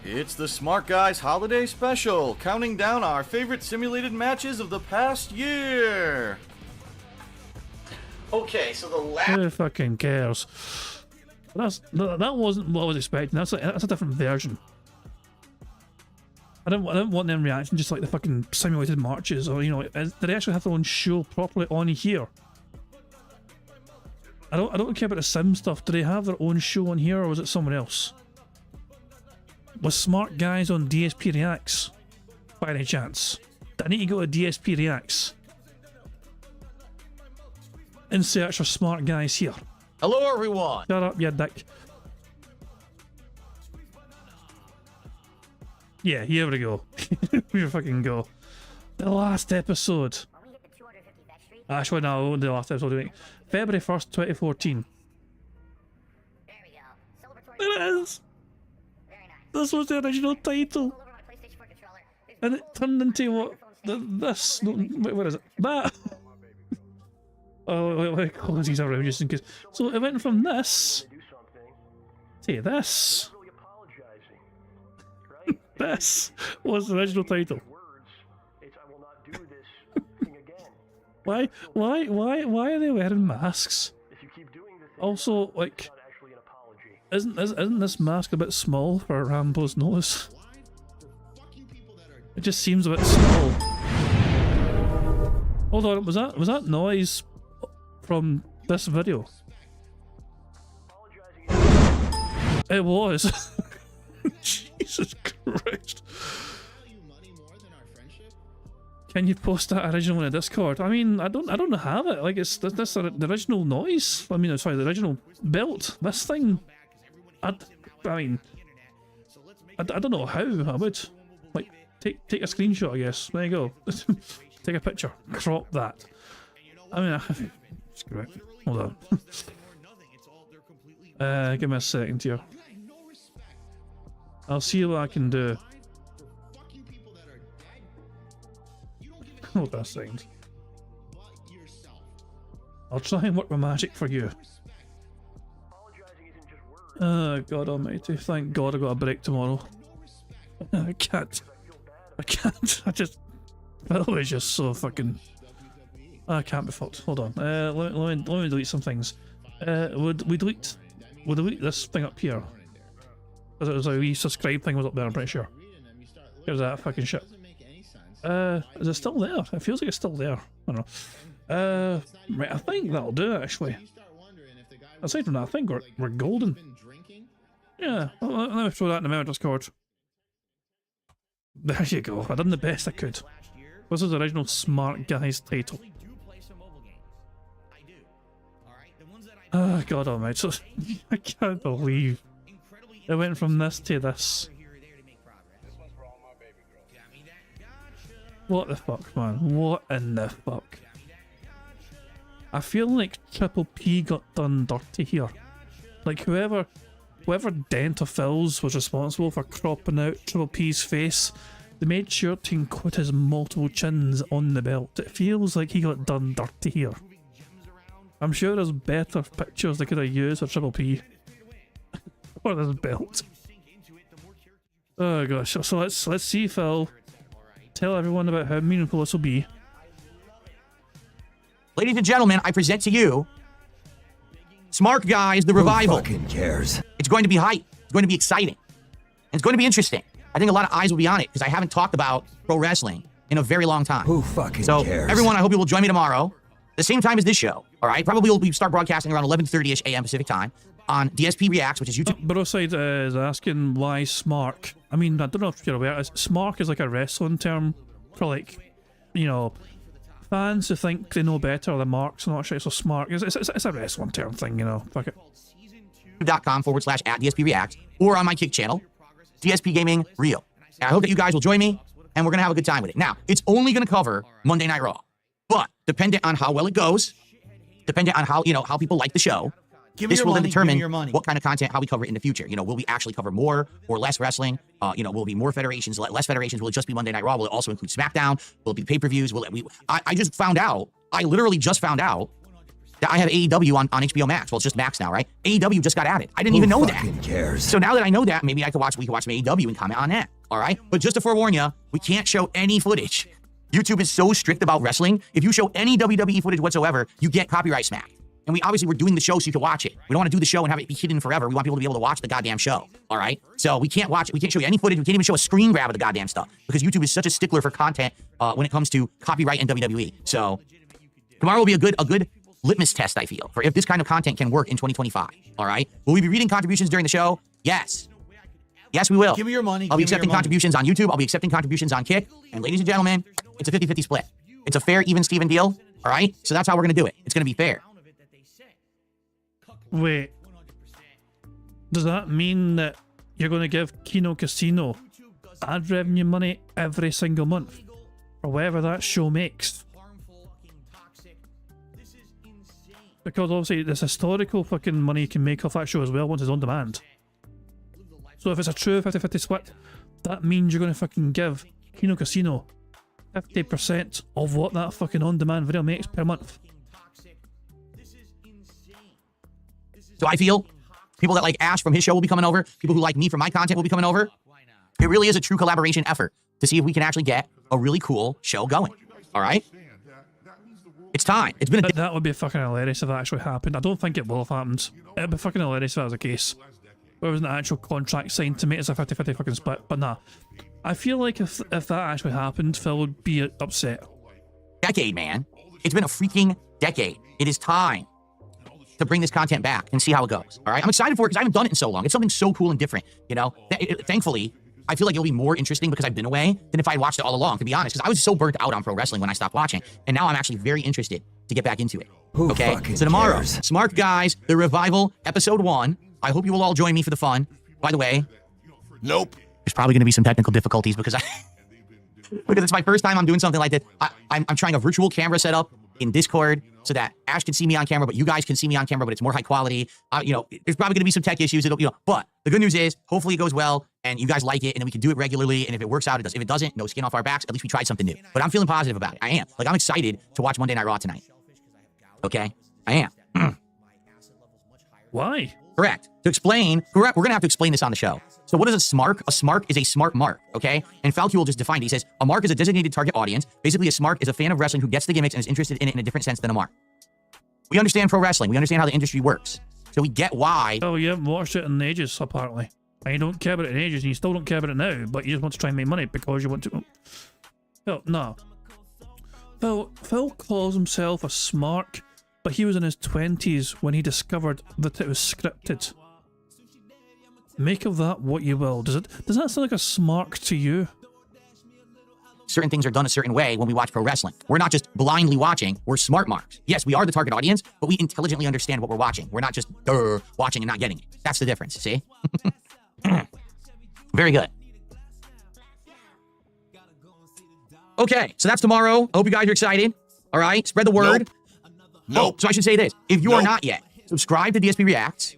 It's the Smart Guys Holiday Special, counting down our favorite simulated matches of the past year. Okay, so the last... Who fucking cares? That wasn't what I was expecting. That's a different version. I didn't want them reacting just like the fucking simulated marches, or, you know, did they actually have their own show properly on here? I don't care about the sim stuff. Do they have their own show on here, or was it someone else? Was Smart Guys on DSP Reacts by any chance? Do I need to go to DSP Reacts and search for Smart Guys here? Hello, everyone. Shut up, you dick. Yeah, here we go. Here fucking go. The last episode. Actually, no, the last episode. February 1st, 2014. There it is. This was the original title. And it turned into what? This. No, wait, what is it? That. Oh, wait, close these around just in case. So it went from this to this. This was the original title. Why are they wearing masks? Also, like, isn't this mask a bit small for Rambo's nose? It just seems a bit small. Hold on, was that noise from this video? It was. Jesus Christ. Can you post that original in a Discord? I mean, I don't have it. Like, it's this the original noise. I mean, sorry, the original build. This thing. I mean, I don't know how I would. Like, take a screenshot, I guess. There you go. Take a picture. Crop that. I mean, screw it. Hold on. Give me a second here. I'll see what I can do. Hold that second. I'll try and work my magic for you. Oh, God almighty. Thank God I got a break tomorrow. I can't. I just... That was just so fucking... I can't be fucked. Hold on. Let me delete some things. Would we delete this thing up here? Because it was a wee subscribe thing was up there, I'm pretty sure. Here's that fucking shit. Is it still there? It feels like it's still there. I don't know. Right, I think that'll do it, actually. Aside from that, I think we're golden. Yeah, let me throw that in the mail Discord. There you go. I done the best I could. This is the original Smart Guys title. Oh, God almighty. So, I can't believe it went from this to this. What the fuck, man? What in the fuck? I feel like Triple P got done dirty here. Like, whoever Dent or Phils was responsible for cropping out Triple P's face, they made sure to include his multiple chins on the belt. It feels like he got done dirty here. I'm sure there's better pictures they could have used for Triple P. For this belt. Oh gosh, so let's see, Phil. Tell everyone about how meaningful this will be. Ladies and gentlemen, I present to you Smart Guys, the revival. Who fucking cares? It's going to be hype. It's going to be exciting. And it's going to be interesting. I think a lot of eyes will be on it because I haven't talked about pro wrestling in a very long time. Who fucking cares? So everyone, I hope you will join me tomorrow, the same time as this show. All right, probably we'll start broadcasting around 11:30ish a.m. Pacific time on DSP Reacts, which is YouTube. Broside is asking why Smark. I mean, I don't know if you're aware. Smark is like a wrestling term for, like, you know, fans who think they know better than marks and all that shit. So Smark it's a wrestling term thing, you know. Fuck it. .com/@DSP Reacts or on my Kick channel, DSP Gaming Real. And I hope that you guys will join me and we're gonna have a good time with it. Now, it's only gonna cover Monday Night Raw, but dependent on how well it goes, dependent on how people like the show, this will then determine what kind of content, how we cover it in the future. You know, will we actually cover more or less wrestling? You know, will it be more federations, less federations? Will it just be Monday Night Raw? Will it also include SmackDown? Will it be pay-per-views? I just found out, I literally just found out that I have AEW on HBO Max. Well, it's just Max now, right? AEW just got added. I didn't even know that. cares? So now that I know that, maybe we can watch some AEW and comment on that. All right. But just to forewarn you, we can't show any footage. YouTube is so strict about wrestling. If you show any WWE footage whatsoever, you get copyright smacked. And we're doing the show so you can watch it. We don't want to do the show and have it be hidden forever. We want people to be able to watch the goddamn show. All right. So we can't watch it. We can't show you any footage. We can't even show a screen grab of the goddamn stuff because YouTube is such a stickler for content when it comes to copyright and WWE. So tomorrow will be a good litmus test, I feel, for if this kind of content can work in 2025. All right. Will we be reading contributions during the show? Yes. Yes, we will. Give me your money. I'll be accepting contributions on YouTube. I'll be accepting contributions on Kick. And ladies and gentlemen, it's a 50-50 split. It's a fair, even Steven deal. All right. So that's how we're going to do it. It's going to be fair. Wait. Does that mean that you're going to give Kino Casino ad revenue money every single month? Or whatever that show makes? Because obviously there's historical fucking money you can make off that show as well once it's on demand. So if it's a true 50-50 split, that means you're going to fucking give Kino Casino 50% of what that fucking on-demand video makes per month. So I feel people that like Ash from his show will be coming over. People who like me from my content will be coming over. It really is a true collaboration effort to see if we can actually get a really cool show going. All right? It's time. It's been But that would be fucking hilarious if that actually happened. I don't think it will have happened. It would be fucking hilarious if that was the case. There was an actual contract signed to make it a 50-50 fucking split. But nah. I feel like if that actually happened, Phil would be upset. decade, man. It's been a freaking decade. It is time to bring this content back and see how it goes. All right? I'm excited for it because I haven't done it in so long. It's something so cool and different, you know? Thankfully, I feel like it'll be more interesting because I've been away than if I watched it all along, to be honest, because I was so burnt out on pro wrestling when I stopped watching. And now I'm actually very interested to get back into it. Okay? So tomorrow, Smart Guys, The Revival, Episode 1. I hope you will all join me for the fun. By the way, Nope. there's probably going to be some technical difficulties because because it's my first time I'm doing something like this. I'm trying a virtual camera setup in Discord so that Ash can see me on camera, but you guys can see me on camera, but it's more high quality. You know, there's probably going to be some tech issues. But the good news is, hopefully it goes well and you guys like it, and then we can do it regularly. And if it works out, it does. If it doesn't, no skin off our backs. At least we tried something new. But I'm feeling positive about it. I am. Like, I'm excited to watch Monday Night Raw tonight. Okay, I am. Why? Correct. To explain, we're going to have to explain this on the show. So what is a smark? A smark is a smart mark, okay? And Falcule just defined it. He says, a mark is a designated target audience. Basically, a smart is a fan of wrestling who gets the gimmicks and is interested in it in a different sense than a mark. We understand pro wrestling. We understand how the industry works. So we get why. Oh, you haven't watched it in ages, apparently. And you don't care about it in ages, and you still don't care about it now, but you just want to try and make money because you want to... Phil, no. Phil calls himself a smark, but he was in his 20s when he discovered that it was scripted. Make of that what you will. Does that sound like a smark to you? Certain things are done a certain way when we watch pro wrestling. We're not just blindly watching. We're smart marks. Yes, we are the target audience, but we intelligently understand what we're watching. We're not just watching and not getting it. That's the difference, see? Very good. Okay, so that's tomorrow. I hope you guys are excited. All right, spread the word. Nope. Oh, so I should say this. If you are not yet, subscribe to DSP Reacts.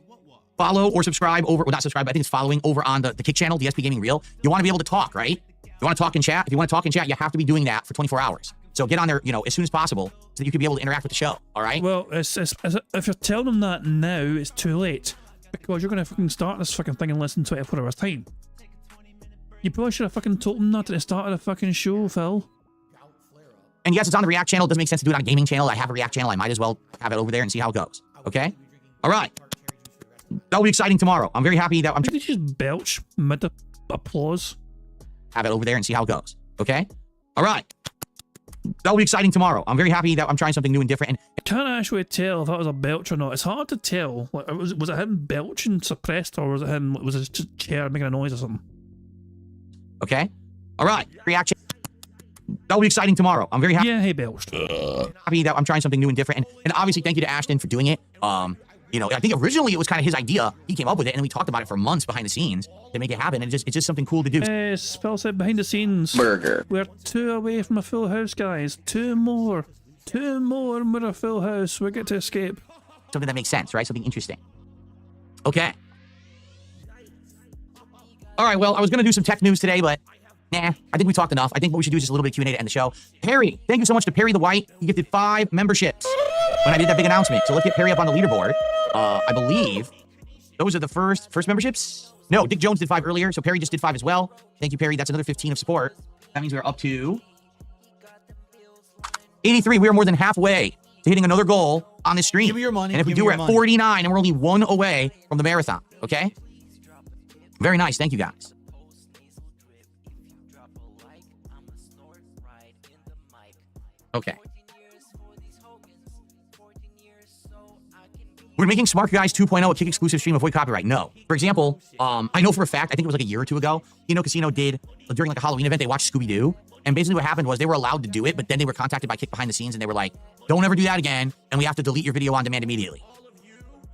Follow or subscribe over, well, not subscribe, but I think it's following over on the Kick channel, DSP Gaming Reel. You want to be able to talk, right? You want to talk in chat? If you want to talk in chat, you have to be doing that for 24 hours. So get on there, you know, as soon as possible so that you can be able to interact with the show, all right? Well, if you're telling them that now, it's too late. Because you're going to fucking start this fucking thing in less than 24 hours time. You probably should have fucking told them that at the start of the fucking show, Phil. And yes, it's on the React channel. It doesn't make sense to do it on a gaming channel. I have a React channel. I might as well have it over there and see how it goes, okay? All right. That'll be exciting tomorrow. I'm very happy that Did you just belch mid-applause? Have it over there and see how it goes. Okay? All right. That'll be exciting tomorrow. I'm very happy that I'm trying something new and different. I can't actually tell if that was a belch or not. It's hard to tell. Was it him belching suppressed, or was it just a chair making a noise or something? Okay? All right. Reaction. That'll be exciting tomorrow. I'm very happy. Yeah, he belched. Happy that I'm trying something new and different. And obviously, thank you to Ashton for doing it. You know, I think originally it was kind of his idea. He came up with it, and we talked about it for months behind the scenes to make it happen. And it's just something cool to do. Spell said behind the scenes. Burger. We're 2 away from a full house, guys. 2 more. 2 more, and we're a full house. We get to escape. Something that makes sense, right? Something interesting. Okay. All right, well, I was going to do some tech news today, but nah, I think we talked enough. I think what we should do is just a little bit of Q&A to end the show. Perry, thank you so much to Perry the White. He gifted 5 memberships. when I did that big announcement. So let's get Perry up on the leaderboard. I believe those are the first memberships. No, Dick Jones did 5 earlier, so Perry just did 5 as well. Thank you, Perry. That's another 15 of support. That means we're up to 83. We are more than halfway to hitting another goal on this stream. Give me your money. And if we do, we're at 49, and we're only 1 away from the marathon. Okay? Very nice. Thank you, guys. Okay. We're making Smart Guys 2.0 a kick exclusive stream, avoid copyright. No. For example, I know for a fact, I think it was like a year or 2 ago, Casino did, during like a Halloween event, they watched Scooby-Doo. And basically what happened was they were allowed to do it, but then they were contacted by Kick behind the scenes and they were like, don't ever do that again. And we have to delete your video on demand immediately.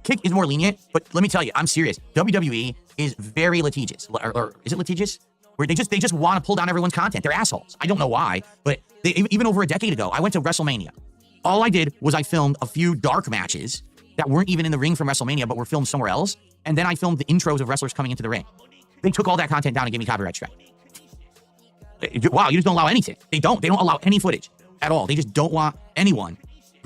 Kick is more lenient, but let me tell you, I'm serious. WWE is very litigious. Or is it litigious? Where they just want to pull down everyone's content. They're assholes. I don't know why, but even over a decade ago, I went to WrestleMania. All I did was I filmed a few dark matches that weren't even in the ring from WrestleMania, but were filmed somewhere else. And then I filmed the intros of wrestlers coming into the ring. They took all that content down and gave me copyright strike. Wow, you just don't allow anything. They don't allow any footage at all. They just don't want anyone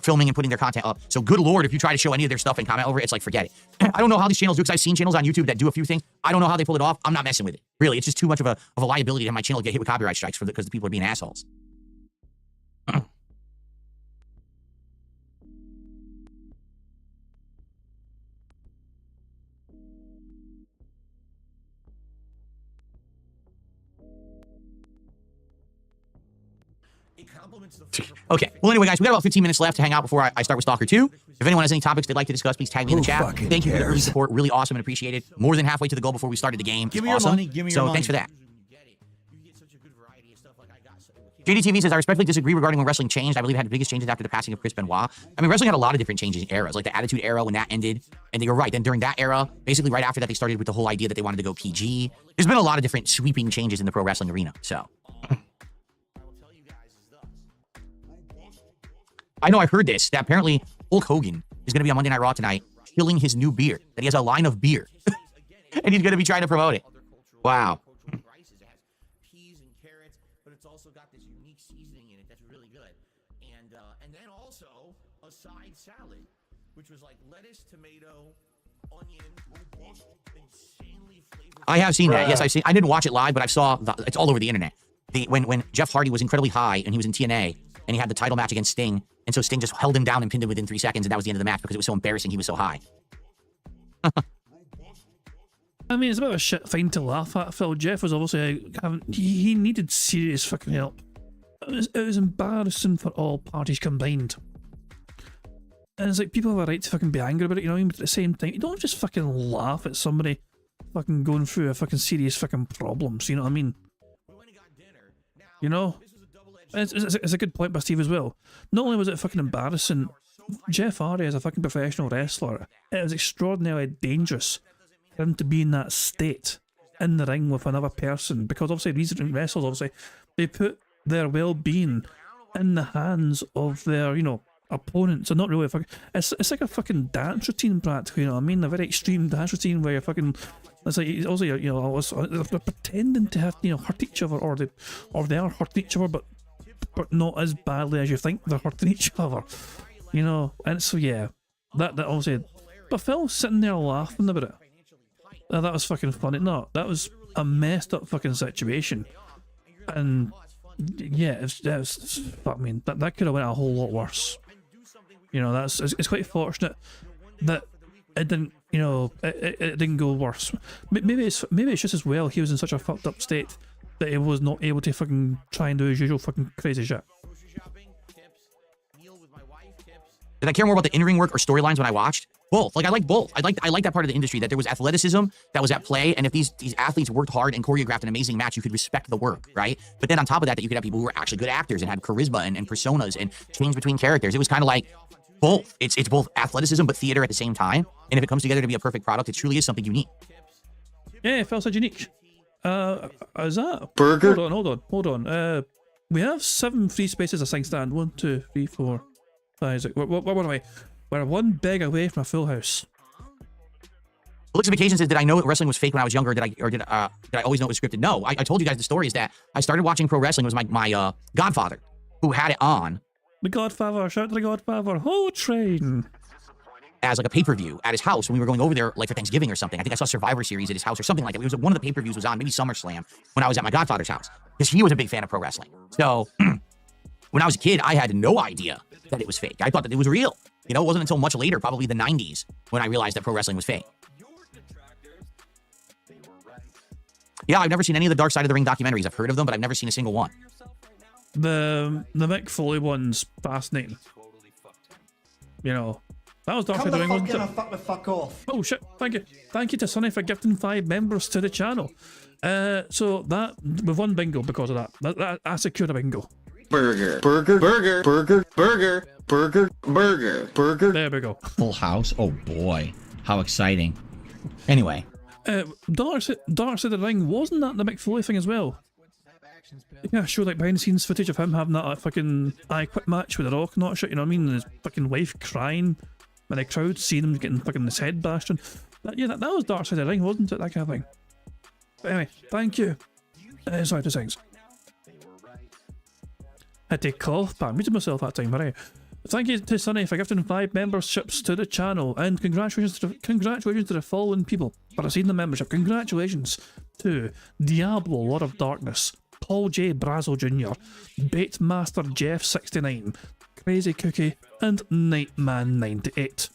filming and putting their content up. So good Lord, if you try to show any of their stuff and comment over it, it's like, forget it. I don't know how these channels do, because I've seen channels on YouTube that do a few things. I don't know how they pull it off. I'm not messing with it. Really, it's just too much of a liability to have my channel get hit with copyright strikes because the people are being assholes. Okay. Well, anyway, guys, we got about 15 minutes left to hang out before I start with Stalker 2. If anyone has any topics they'd like to discuss, please tag me in the chat. Thank you for the early support. Really awesome and appreciated. More than halfway to the goal before we started the game. Give me your money. Give me your money. So thanks for that. JDTV says, I respectfully disagree regarding when wrestling changed. I believe it had the biggest changes after the passing of Chris Benoit. I mean, wrestling had a lot of different changes in eras, like the Attitude Era when that ended. And you're right. Then during that era, basically right after that, they started with the whole idea that they wanted to go PG. There's been a lot of different sweeping changes in the pro wrestling arena. So I know I've heard this, that apparently Hulk Hogan is going to be on Monday Night Raw tonight, killing his new beer, that he has a line of beer, and he's going to be trying to promote it. Wow. Peas and carrots, but it's also got this unique seasoning in it that's really good. And then also a side salad, which was like lettuce, tomato, onion, insanely flavorful. I have seen that. Yes, I've seen. I didn't watch it live, but I saw it's all over the internet. When Jeff Hardy was incredibly high and he was in TNA and he had the title match against Sting, and so Sting just held him down and pinned him within 3 seconds, and that was the end of the match because it was so embarrassing he was so high. I mean, it's a bit of a shit thing to laugh at, Phil. Jeff was obviously he needed serious fucking help. It was embarrassing for all parties combined. And it's like, people have a right to fucking be angry about it, you know what I mean? But at the same time, you don't just fucking laugh at somebody fucking going through a fucking serious fucking problems, you know what I mean? You know? It's a good point by Steve as well. Not only was it fucking embarrassing, Jeff Hardy as a fucking professional wrestler, it was extraordinarily dangerous for him to be in that state in the ring with another person, because obviously these wrestlers, obviously, they put their well-being in the hands of their, you know, opponents. Are not really fucking. It's like a fucking dance routine practically. You know what I mean? A very extreme dance routine where you're fucking. It's like also you know they're pretending to have, you know, hurt each other, or they are hurting each other, but not as badly as you think they're hurting each other. You know, and so yeah, that obviously. But Phil's sitting there laughing about it. That was fucking funny. No, that was a messed up fucking situation, and yeah, it's fuck. I mean, that could have went a whole lot worse. You know, it's quite fortunate that it didn't, you know, it didn't go worse. Maybe it's just as well he was in such a fucked up state that he was not able to fucking try and do his usual fucking crazy shit. Did I care more about the in-ring work or storylines when I watched? Both. Like, I like both. I like that part of the industry, that there was athleticism that was at play, and if these athletes worked hard and choreographed an amazing match, you could respect the work, right? But then on top of that you could have people who were actually good actors and had charisma and personas and change between characters. It was kind of like both. It's both athleticism but theater at the same time, and if it comes together to be a perfect product, it truly is something unique. Yeah, it felt so unique. Is that burger? Hold on. We have 7 free spaces as things stand. 1, 2, 3, 4, 5, 6. What am I? We're one beg away from a full house. Elixification says, did I know wrestling was fake when I was younger? Did I always know it was scripted? No, I told you guys the story is that I started watching pro wrestling. It was my godfather who had it on, The Godfather, shout to the Godfather. Oh, train. As like a pay-per-view at his house when we were going over there like for Thanksgiving or something. I think I saw Survivor Series at his house or something like that. It was one of the pay-per-views was on, maybe SummerSlam, when I was at my godfather's house. Because he was a big fan of pro wrestling. So when I was a kid, I had no idea that it was fake. I thought that it was real. You know, it wasn't until much later, probably the 90s, when I realized that pro wrestling was fake. Yeah, I've never seen any of the Dark Side of the Ring documentaries. I've heard of them, but I've never seen a single one. The Mick Foley one's fascinating. You know, that was Dark Side of the Ring, wasn't it? Fuck the fuck off. Oh shit, thank you. Thank you to Sonny for gifting 5 members to the channel. So that, we've won bingo because of that. I secured a bingo. Burger, burger, burger, burger, burger, burger, burger, burger. There we go. Full house. Oh boy, how exciting. Anyway. Dark Side of the Ring, wasn't that the Mick Foley thing as well? Yeah, show like behind the scenes footage of him having that fucking I Quit match with The Rock and all that shit, you know what I mean? And his fucking wife crying, and the crowd seeing him getting fucking his head bashed. And that was Dark Side of the Ring, wasn't it? That kind of thing. But anyway, thank you. Sorry, 2 seconds. Had to cough, but I muted myself that time, right? Thank you to Sonny for gifting 5 memberships to the channel, and congratulations to the following people for receiving the membership. Congratulations to Diablo, Lord of Darkness, Paul J. Brazo Jr., Bait Master Jeff 69, Crazy Cookie, and Nightman 98.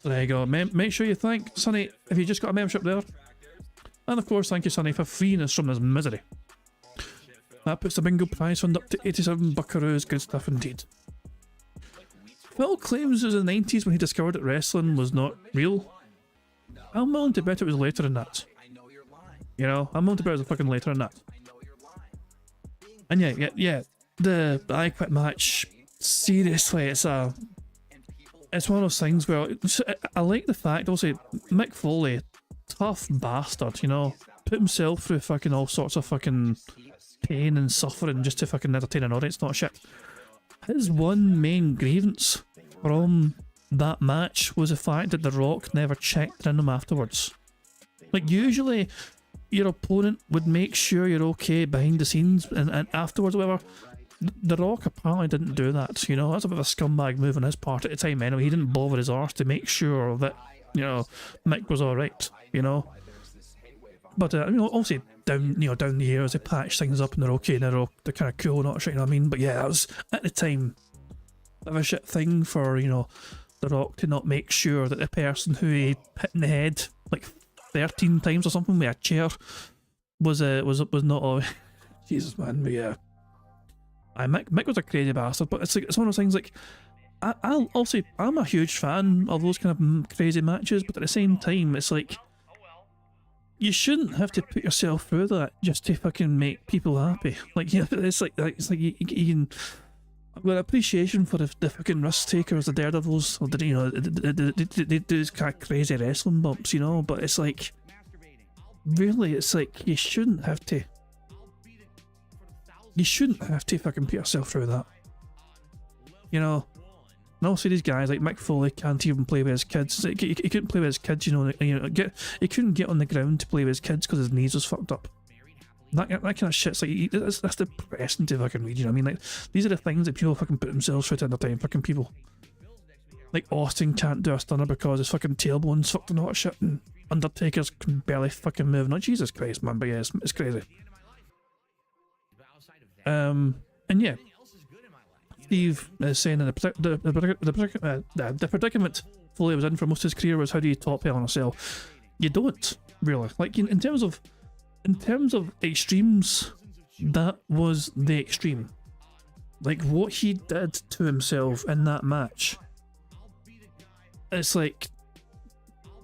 So there you go. Make sure you thank Sonny if you just got a membership there. And of course, thank you, Sonny, for freeing us from this misery. That puts the bingo prize fund up to 87 buckaroos. Good stuff indeed. Phil claims it was in the 90s when he discovered that wrestling was not real. I'm willing to bet it was later than that. You know, I'm willing to bet it was fucking later than that. And yeah, the I Quit match, seriously, it's one of those things where I like the fact, also, Mick Foley, tough bastard, you know, put himself through fucking all sorts of fucking pain and suffering just to fucking entertain an audience, not shit. His one main grievance from that match was the fact that The Rock never checked in him afterwards. Like, usually your opponent would make sure you're okay behind the scenes and afterwards, whatever. The Rock apparently didn't do that, you know. That's a bit of a scumbag move on his part at the time anyway. He didn't bother his arse to make sure that, you know, Mick was alright, you know. But, you know, obviously, down the years, they patch things up and they're okay, and they're kind of cool, not sure, you know what I mean? But yeah, that was, at the time, a bit of a shit thing for, you know, The Rock to not make sure that the person who he hit in the head, like, 13 times or something with a chair was not all. Jesus, man. But yeah, Mick was a crazy bastard, but it's like, it's one of those things like, I'm a huge fan of those kind of crazy matches, but at the same time it's like, you shouldn't have to put yourself through that just to fucking make people happy. Like, yeah, it's like you can. I've got appreciation for the fucking risk takers, the daredevils, or the, you know, they do these kind of crazy wrestling bumps, you know. But it's like, really, it's like you shouldn't have to. You shouldn't have to fucking put yourself through that. You know. And also these guys like Mick Foley can't even play with his kids. He couldn't play with his kids, you know. He couldn't get on the ground to play with his kids because his knees was fucked up. That kind of shit's like, that's depressing to fucking read, you know what I mean? Like, these are the things that people fucking put themselves through to entertain fucking people. Like, Austin can't do a stunner because his fucking tailbone's fucked and all that shit, and Undertaker's can barely fucking move. Not Jesus Christ, man, but yeah, it's crazy. And yeah, Steve is saying that the predicament Foley was in for most of his career was, how do you top Hell in a Cell? You don't, really. Like, in terms of extremes, that was the extreme. Like, what he did to himself in that match, it's like,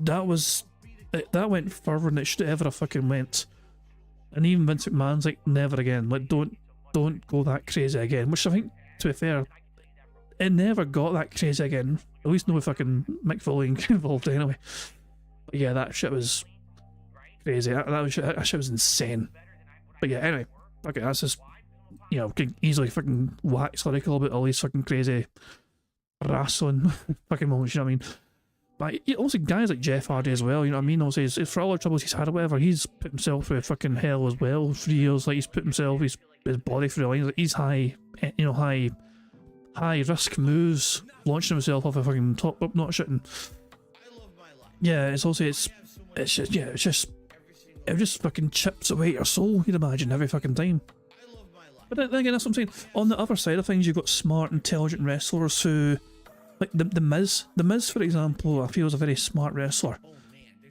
that went further than it should ever have fucking went. And even Vince McMahon's like, never again. Like, don't go that crazy again. Which I think, to be fair, it never got that crazy again. At least no with fucking Mick Foley involved anyway. But yeah, that shit was crazy. That shit was insane. But yeah, anyway, okay, that's just, you know, can easily fucking wax lyrical about all these fucking crazy wrestling fucking moments, you know what I mean? But also guys like Jeff Hardy as well, you know what I mean? Also, for all the troubles he's had or whatever, he's put himself through fucking hell as well for years. Like, he's put his body through the lines. Like, he's high high risk moves, launching himself off a fucking top rope, not shitting. Yeah, it's also it just fucking chips away your soul, you'd imagine, every fucking time. But then again, that's what I'm saying. On the other side of things, you've got smart, intelligent wrestlers who, like the Miz. The Miz, for example, I feel is a very smart wrestler.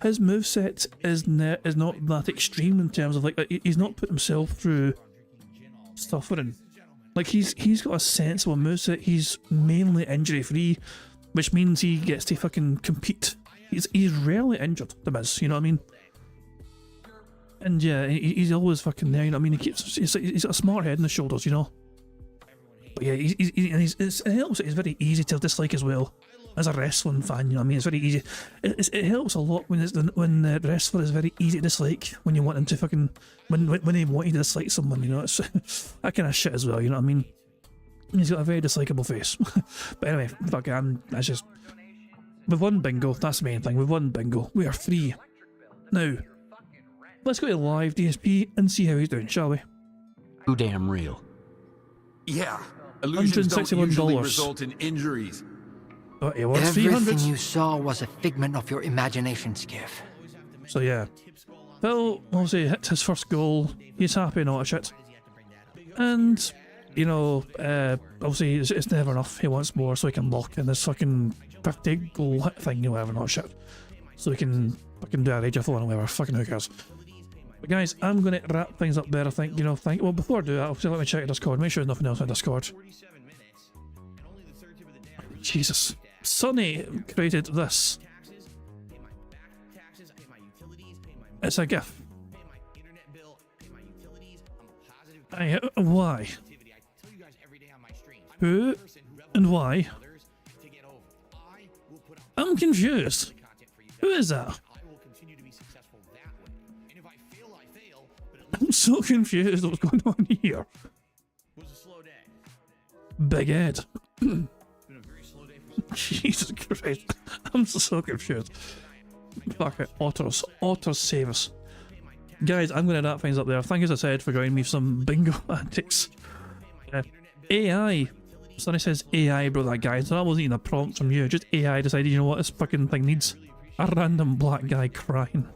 His moveset is not that extreme in terms of like he's not put himself through suffering. Like he's got a sensible moveset. He's mainly injury free, which means he gets to fucking compete. He's rarely injured, the Miz, you know what I mean? And yeah, he's always fucking there, you know what I mean? He's got a smart head on his shoulders, you know? But yeah, it helps that he's very easy to dislike as well. As a wrestling fan, you know what I mean? It's very easy. It helps a lot when the wrestler is very easy to dislike, when you want him to fucking... When they want you to dislike someone, you know? It's that kind of shit as well, you know what I mean? He's got a very dislikable face. But anyway, fuck it, that's just... We've won bingo, that's the main thing. We've won bingo. We are free. Now, let's go to live DSP and see how he's doing, shall we? Too damn real. Yeah. Illusions don't usually $161. result in injuries. But he wants Everything 300. you saw was a figment of your imagination, Skiff. So yeah. Phil obviously hit his first goal. He's happy and all that shit. And, you know, obviously it's never enough. He wants more so he can lock in this fucking 50 goal hit thing, you know, whatever, not shit. So we can fucking do a Rage-a-thon or whatever, fucking who cares. But guys, I'm going to wrap things up there, I think, you know, well, before I do that, obviously let me check Discord, make sure there's nothing else on Discord. Jesus. Sonny created this. It's a GIF. Why? Who and why? I'm confused. Who is that? I'm so confused what's going on here. Big Ed. Jesus Christ. I'm so confused. Fuck it. Otters. Otters save us. Guys, I'm going to wrap things up there. Thank you, as I said, for joining me for some bingo antics. AI. Sonny says AI brought that guy, so that wasn't even a prompt from you. Just AI decided, you know what this fucking thing needs? A random black guy crying.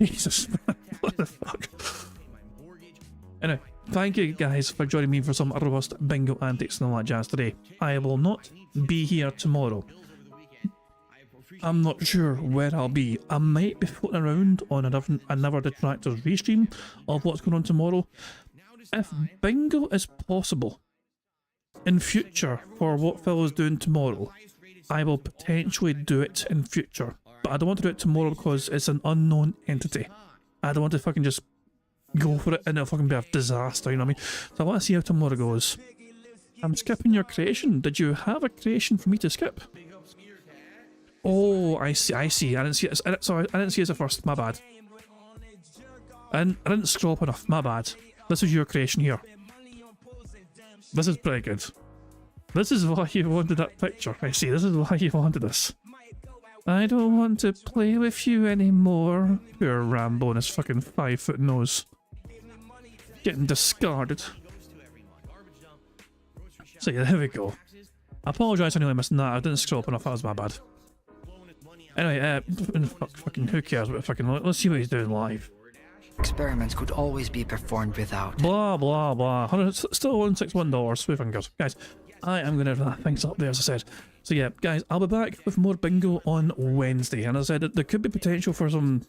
Jesus, man. What the fuck? Anyway, thank you guys for joining me for some robust bingo antics and all that jazz today. I will not be here tomorrow. I'm not sure where I'll be. I might be floating around on another Detractors restream of what's going on tomorrow. If bingo is possible in future for what Phil is doing tomorrow, I will potentially do it in future. But I don't want to do it tomorrow because it's an unknown entity. I don't want to fucking just go for it and it'll fucking be a disaster, you know what I mean? So I want to see how tomorrow goes. I'm skipping your creation. Did you have a creation for me to skip? Oh, I see. I didn't see it. Sorry, I didn't see it at first. My bad. I didn't scroll up enough. My bad. This is your creation here. This is pretty good. This is why you wanted that picture. I see. This is why you wanted this. I don't want to play with you anymore. Poor Rambo and his fucking 5-foot nose. Getting discarded. So yeah, there we go. I apologise for nearly missing that. I didn't scroll up enough. That was my bad. Anyway, fucking who cares? But fucking let's see what he's doing live. Experiments could always be performed without. Blah blah blah. Still $161. Sweet fingers, guys. I am gonna wrap things up there, as I said. So yeah, guys, I'll be back with more bingo on Wednesday, and as I said, there could be potential for some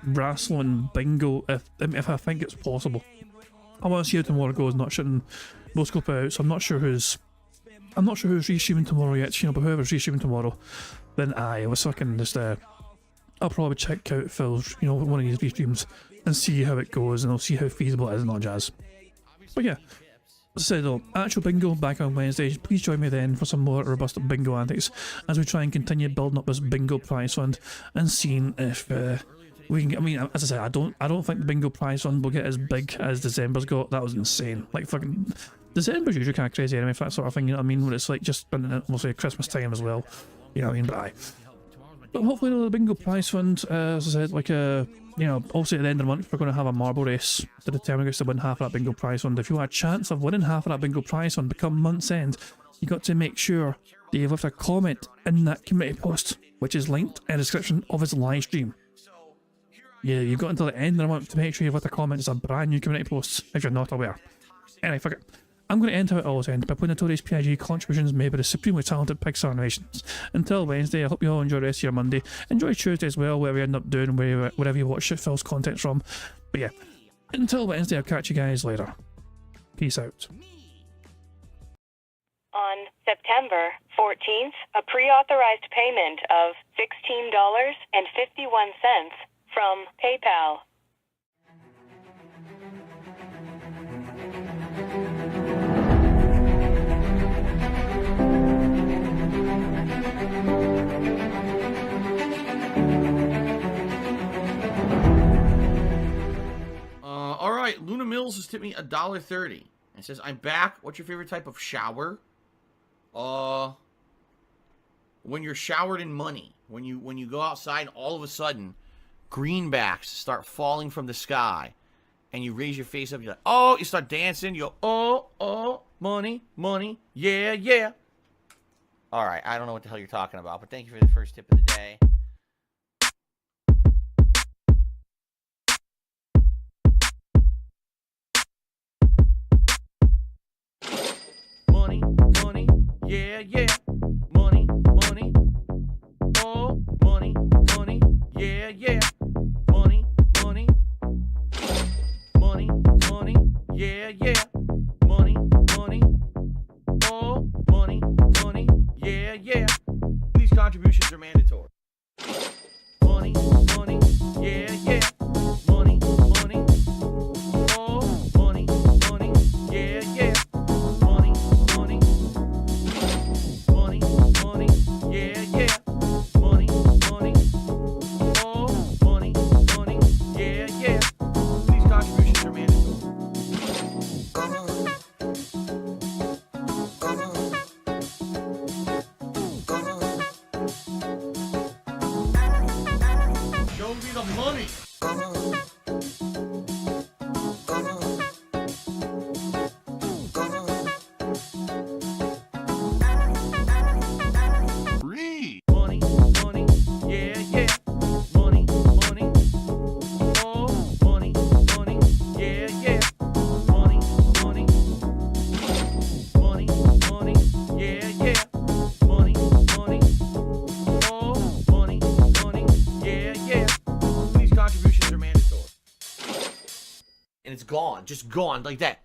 wrestling bingo if I think it's possible. I want to see how tomorrow goes. Not shitting no scope out, so I'm not sure who's restreaming tomorrow yet. You know, but whoever's restreaming tomorrow, then I was fucking just I'll probably check out Phil's, you know, one of these restreams and see how it goes, and I'll see how feasible it is and all jazz. But yeah. As I said though, actual bingo back on Wednesday. Please join me then for some more robust bingo antics as we try and continue building up this bingo prize fund and seeing if we can. I mean, as I said, I don't think the bingo prize fund will get as big as December's got. That was insane. Like fucking December's usually kind of crazy anyway for that sort of thing. You know what I mean? When it's like just mostly Christmas time as well. You know what I mean? But But hopefully the bingo prize fund, as I said, like you know, also at the end of the month we're going to have a marble race to determine who's to win half of that bingo prize fund. If you want a chance of winning half of that bingo prize fund become month's end, you got to make sure that you've left a comment in that community post, which is linked in the description of his live stream. Yeah, you've got until the end of the month to make sure you've left a comment. It's a brand new community post, if you're not aware. Anyway, fuck it. I'm going to end how it always ends by putting notorious PIG contributions made by the supremely talented Pixar Nations. Until Wednesday, I hope you all enjoy the rest of your Monday. Enjoy Tuesday as well, whatever you end up doing, wherever you watch Shitfill's content from. But yeah, until Wednesday, I'll catch you guys later. Peace out. On September 14th, a pre-authorized payment of $16.51 from PayPal. All right, Luna Mills has tipped me $1.30. It says, "I'm back. What's your favorite type of shower?" When you're showered in money. When you go outside, and all of a sudden, greenbacks start falling from the sky, and you raise your face up. You're like, oh, you start dancing. You go, oh, money, money, yeah, yeah. All right, I don't know what the hell you're talking about, but thank you for the first tip of the day. Money, money, yeah, yeah. Money, money, oh, money, money, yeah, yeah. Money, money, money, money, yeah, yeah. Money, money, oh, money, money, yeah, yeah. These contributions are mandatory. Money, money, yeah, yeah. Money, money, oh, money, money, yeah, yeah. Money, money, money, money, yeah, yeah. Money, money, oh, money, money, yeah, yeah. These contributions are mandatory. Show me the money. Money, money, yeah, yeah. Money, money, oh, money, money, yeah, yeah. Money, money, money, money, yeah, yeah. Money, money, oh, money, money, yeah, yeah. These contributions are mandatory. And it's gone, just gone like that.